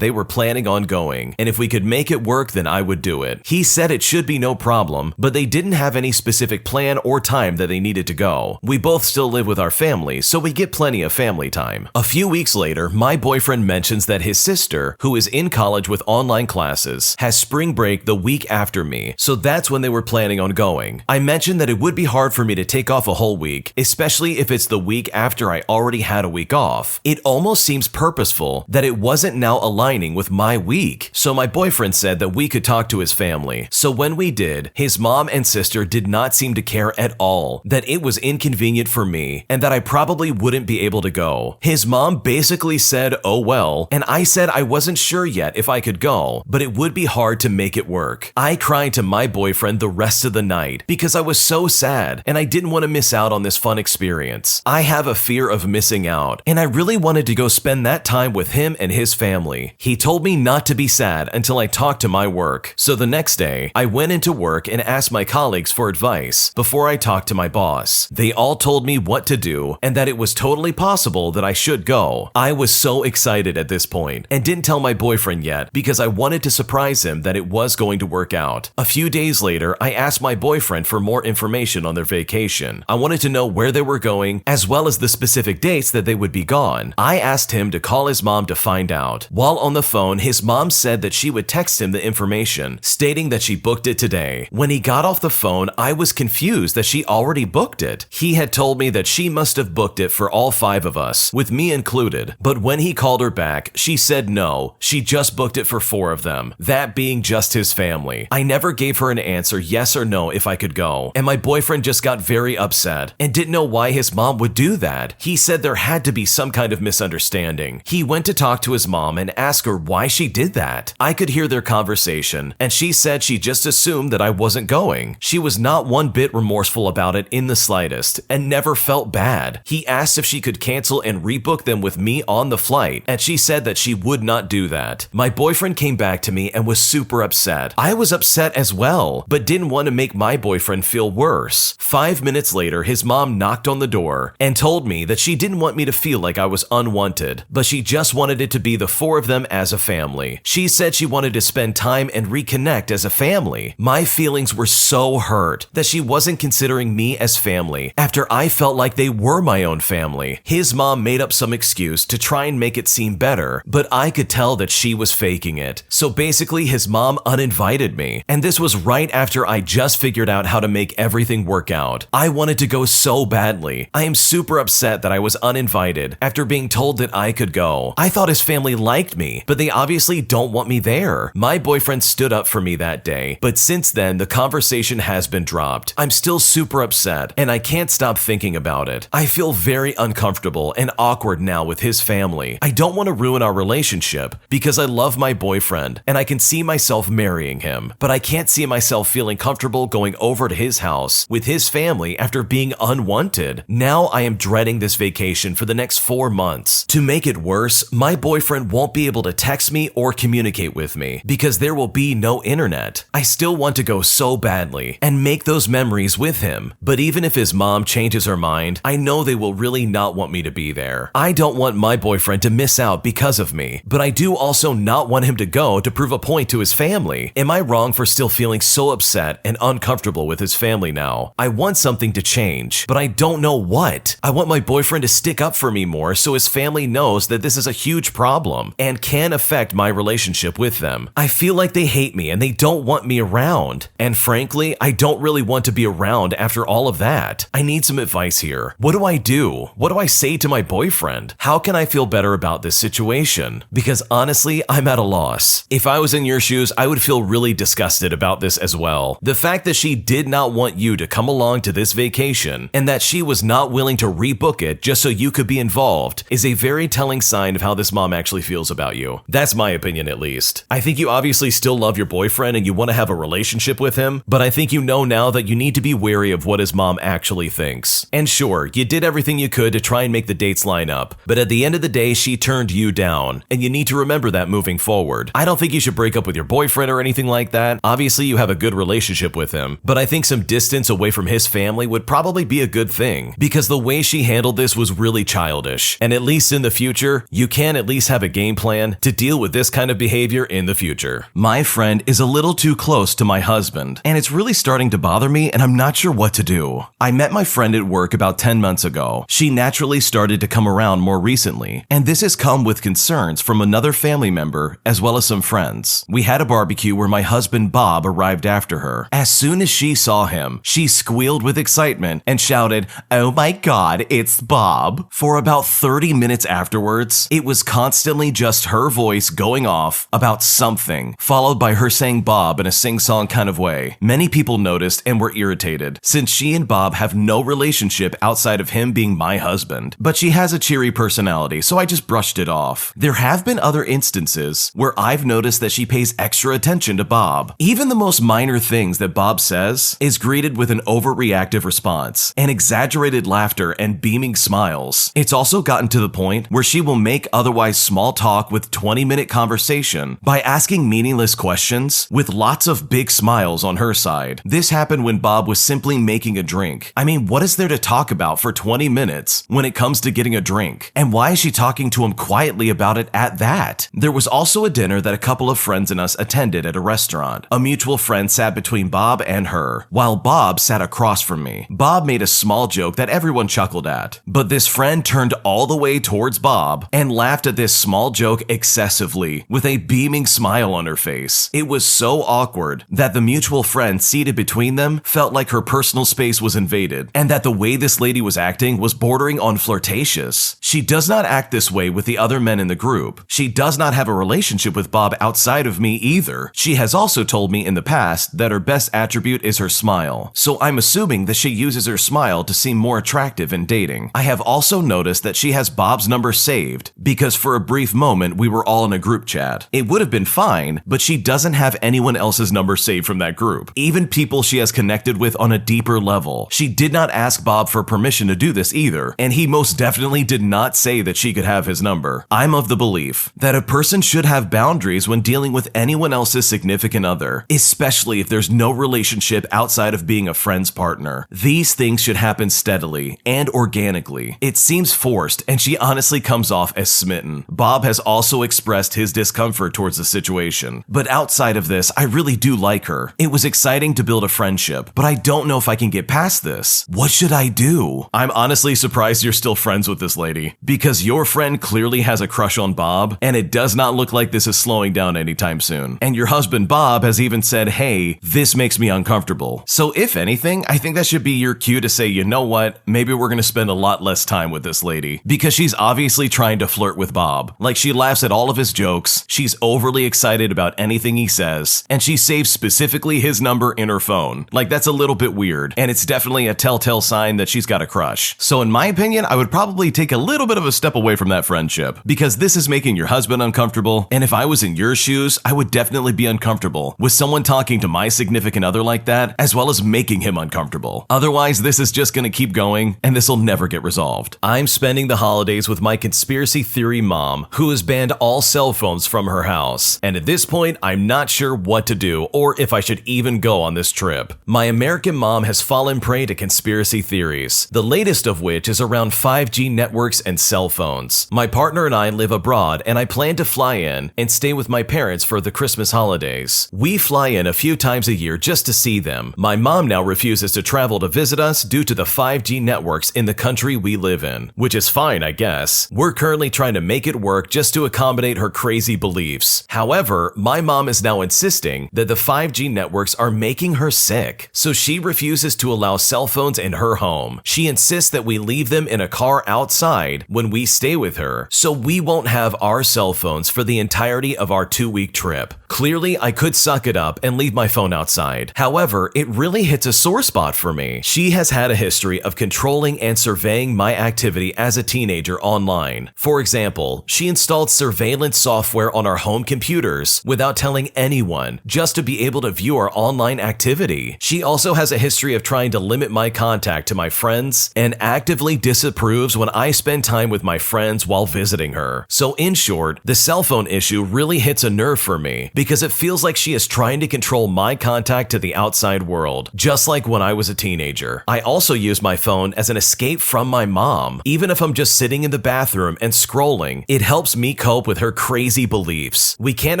they were planning on going, and if we could make it work, then I would do it. He said it should be no problem, but they didn't have any specific plan or time that they needed to go. We both still live with our families, so we get plenty of family time. A few weeks later, my boyfriend mentions that his sister, who is in college with online classes, has spring break the week after me, so that's when they were planning on going. I mentioned that it would be hard for me to take off a whole week, especially if it's the week after I already had a week off. It almost seems purposeful that it wasn't now aligning with my week, so my boyfriend said that we could talk to his family. So when we did, his mom and sister did not seem to care at all, that it was inconvenient for me, and that I probably wouldn't be able to go. His mom basically said, oh well, and I said I wasn't sure yet if I could go, but it would be hard to make it work. I cried to my my boyfriend the rest of the night because I was so sad and I didn't want to miss out on this fun experience. I have a fear of missing out, and I really wanted to go spend that time with him and his family. He told me not to be sad until I talked to my work. So the next day, I went into work and asked my colleagues for advice before I talked to my boss. They all told me what to do and that it was totally possible that I should go. I was so excited at this point and didn't tell my boyfriend yet because I wanted to surprise him that it was going to work out. A few days later, I asked my boyfriend for more information on their vacation. I wanted to know where they were going as well as the specific dates that they would be gone. I asked him to call his mom to find out. While on the phone, his mom said that she would text him the information, stating that she booked it today. When he got off the phone, I was confused that she already booked it. He had told me that she must have booked it for all 5 of us, with me included. But when he called her back, she said no, she just booked it for 4 of them, that being just his family. I never gave her an answer yes or no if I could go, and my boyfriend just got very upset and didn't know why his mom would do that. He said there had to be some kind of misunderstanding. He went to talk to his mom and ask her why she did that. I could hear their conversation, and she said she just assumed that I wasn't going. She was not one bit remorseful about it in the slightest, and never felt bad. He asked if she could cancel and rebook them with me on the flight, and she said that she would not do that. My boyfriend came back to me and was super upset. I was upset as well, but didn't want to make my boyfriend feel worse. 5 minutes later, his mom knocked on the door and told me that she didn't want me to feel like I was unwanted, but she just wanted it to be the 4 of them as a family. She said she wanted to spend time and reconnect as a family. My feelings were so hurt that she wasn't considering me as family after I felt like they were my own family. His mom made up some excuse to try and make it seem better, but I could tell that she was faking it. So basically, his mom uninvited me, and this was right after I just figured out how to make everything work out. I wanted to go so badly. I am super upset that I was uninvited after being told that I could go. I thought his family liked me, but they obviously don't want me there. My boyfriend stood up for me that day, but since then, the conversation has been dropped. I'm still super upset, and I can't stop thinking about it. I feel very uncomfortable and awkward now with his family. I don't want to ruin our relationship because I love my boyfriend, and I can see myself marrying him, but I can't see myself feeling comfortable going over to his house with his family after being unwanted. Now I am dreading this vacation for the next 4 months. To make it worse, my boyfriend won't be able to text me or communicate with me because there will be no internet. I still want to go so badly and make those memories with him, but even if his mom changes her mind, I know they will really not want me to be there. I don't want my boyfriend to miss out because of me, but I do also not want him to go to prove a point to his family. Am I wrong for still feeling so upset and uncomfortable with his family now? I want something to change, but I don't know what. I want my boyfriend to stick up for me more so his family knows that this is a huge problem and can affect my relationship with them. I feel like they hate me and they don't want me around. And frankly, I don't really want to be around after all of that. I need some advice here. What do I do? What do I say to my boyfriend? How can I feel better about this situation? Because honestly, I'm at a loss. If I was in your shoes, I would feel really disgusted about this as well. The fact that she did not want you to come along to this vacation and that she was not willing to rebook it just so you could be involved is a very telling sign of how this mom actually feels about you. That's my opinion, at least. I think you obviously still love your boyfriend and you want to have a relationship with him, but I think you know now that you need to be wary of what his mom actually thinks. And sure, you did everything you could to try and make the dates line up, but at the end of the day, she turned you down, and you need to remember that moving forward. I don't think you should break up with your boyfriend or anything like that. Obviously, you have a good relationship with him, but I think some distance away from his family would probably be a good thing, because the way she handled this was really childish, and at least in the future, you can at least have a game plan to deal with this kind of behavior in the future. My friend is a little too close to my husband, and it's really starting to bother me, and I'm not sure what to do. I met my friend at work about 10 months ago. She naturally started to come around more recently, and this has come with concerns from another family member as well as some friends. We had a barbecue where my husband Bob arrived after her. As soon as she saw him, she squealed with excitement and shouted, "Oh my God, it's Bob." For about 30 minutes afterwards, it was constantly just her voice going off about something, followed by her saying Bob in a sing-song kind of way. Many people noticed and were irritated, since she and Bob have no relationship outside of him being my husband. But she has a cheery personality, so I just brushed it off. There have been other instances where I've noticed that she pays extra attention to Bob. Even the most minor things that Bob says is greeted with an overreactive response, and exaggerated laughter and beaming smiles. It's also gotten to the point where she will make otherwise small talk with 20-minute conversation by asking meaningless questions with lots of big smiles on her side. This happened when Bob was simply making a drink. I mean, what is there to talk about for 20 minutes when it comes to getting a drink? And why is she talking to him quietly about it at that? There was also a dinner that a couple of friends and us attended at a restaurant. A mutual friend sat between Bob and her, while Bob sat across from me. Bob made a small joke that everyone chuckled at, but this friend turned all the way towards Bob and laughed at this small joke excessively with a beaming smile on her face. It was so awkward that the mutual friend seated between them felt like her personal space was invaded, and that the way this lady was acting was bordering on flirtatious. She does not act this way with the other men in the group. She does not have a relationship with Bob outside of me either. She has also told me in the past that her best attribute is her smile, so I'm assuming that she uses her smile to seem more attractive in dating. I have also noticed that she has Bob's number saved because for a brief moment we were all in a group chat. It would have been fine, but she doesn't have anyone else's number saved from that group, even people she has connected with on a deeper level. She did not ask Bob for permission to do this either, and he most definitely did not say that she could have his number. I'm of the belief that a person should have boundaries when dealing with anyone else's significant other, especially if there's no relationship outside of being a friend's partner. These things should happen steadily and organically. It seems forced, and she honestly comes off as smitten. Bob has also expressed his discomfort towards the situation, but outside of this, I really do like her. It was exciting to build a friendship, but I don't know if I can get past this. What should I do? I'm honestly surprised you're still friends with this lady, because your friend clearly has a crush on Bob, and it does not look like this is slowing down anytime soon. And your husband Bob has even said, hey, this makes me uncomfortable. So if anything, I think that should be your cue to say, you know what, maybe we're gonna spend a lot less time with this lady, because she's obviously trying to flirt with Bob. Like, she laughs at all of his jokes, she's overly excited about anything he says, and she saves specifically his number in her phone. Like, that's a little bit weird, and it's definitely a telltale sign that she's got a crush. So in my opinion, I would probably take a little bit of a step away from that friendship, because this is making your husband uncomfortable, and if I was in your shoes, I would definitely be uncomfortable with someone talking to my significant other like that, as well as making him uncomfortable. Otherwise, this is just gonna keep going, and this will never get resolved. I'm spending the holidays with my conspiracy theory mom, who has banned all cell phones from her house, and at this point, I'm not sure what to do or if I should even go on this trip. My American mom has fallen prey to conspiracy theories, the latest of which is around 5G networks and cell phones. My partner and I live abroad, and I plan to fly in and stay with my parents for the Christmas holidays. We fly in a few times a year just to see them. My mom now refuses to travel to visit us due to the 5G networks in the country we live in, which is fine, I guess. We're currently trying to make it work just to accommodate her crazy beliefs. However, my mom is now insisting that the 5G networks are making her sick, so she refuses to allow cell phones in her home. She insists that we leave them in a car outside when we stay with her, so we won't have our cell phones for the entirety of our 2-week trip. Clearly, I could suck it up and leave my phone outside. However, it really hits a sore spot for me. She has had a history of controlling and surveying my activity as a teenager online. For example, she installed surveillance software on our home computers without telling anyone, just to be able to view our online activity. She also has a history of trying to limit my contact to my friends and actively disapproves when I spend time with my friends while visiting her. So in short, the cell phone issue really hits a nerve for me because it feels like she is trying to control my contact to the outside world, just like when I was a teenager. I also use my phone as an escape from my mom. Even if I'm just sitting in the bathroom and scrolling, it helps me cope with her crazy beliefs. We can't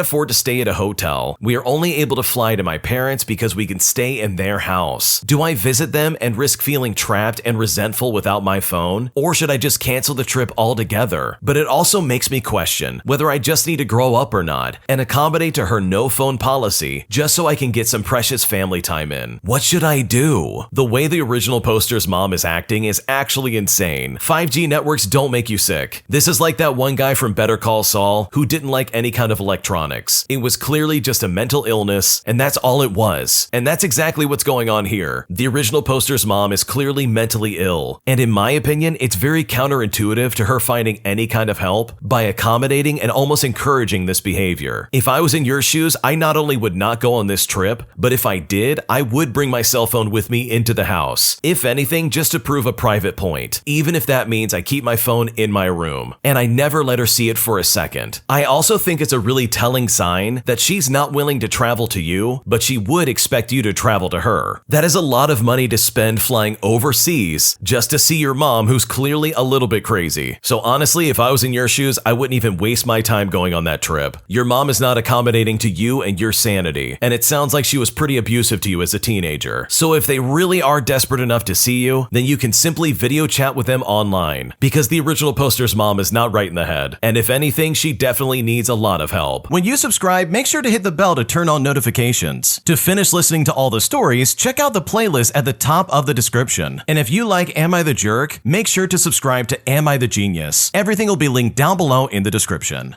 afford to stay at a hotel. We are only able to fly to my parents because we can stay in their house. Do I visit them and risk feeling trapped and resentful without my phone? Or should I just cancel the trip altogether? But it also makes me question whether I just need to grow up or not and accommodate to her no phone policy just so I can get some precious family time in. What should I do? The way the original poster's mom is acting is actually insane. 5G networks don't make you sick. This is like that one guy from Better Call Saul who didn't like any kind of electronics. It was clearly just a mental illness, and that's all it was. And that's exactly what's going on here. The original poster's mom is clearly mentally ill, and in my opinion, it's very counterintuitive counterintuitive to her finding any kind of help by accommodating and almost encouraging this behavior. If I was in your shoes, I not only would not go on this trip, but if I did, I would bring my cell phone with me into the house. If anything, just to prove a private point, even if that means I keep my phone in my room, and I never let her see it for a second. I also think it's a really telling sign that she's not willing to travel to you, but she would expect you to travel to her. That is a lot of money to spend flying overseas just to see your mom, who's clearly a little bit crazy. So honestly, if I was in your shoes, I wouldn't even waste my time going on that trip. Your mom is not accommodating to you and your sanity, and it sounds like she was pretty abusive to you as a teenager. So if they really are desperate enough to see you, then you can simply video chat with them online, because the original poster's mom is not right in the head, and if anything, she definitely needs a lot of help. When you subscribe, make sure to hit the bell to turn on notifications. To finish listening to all the stories, check out the playlist at the top of the description. And if you like Am I the Jerk, make sure to subscribe to Am I the Genius. Everything will be linked down below in the description.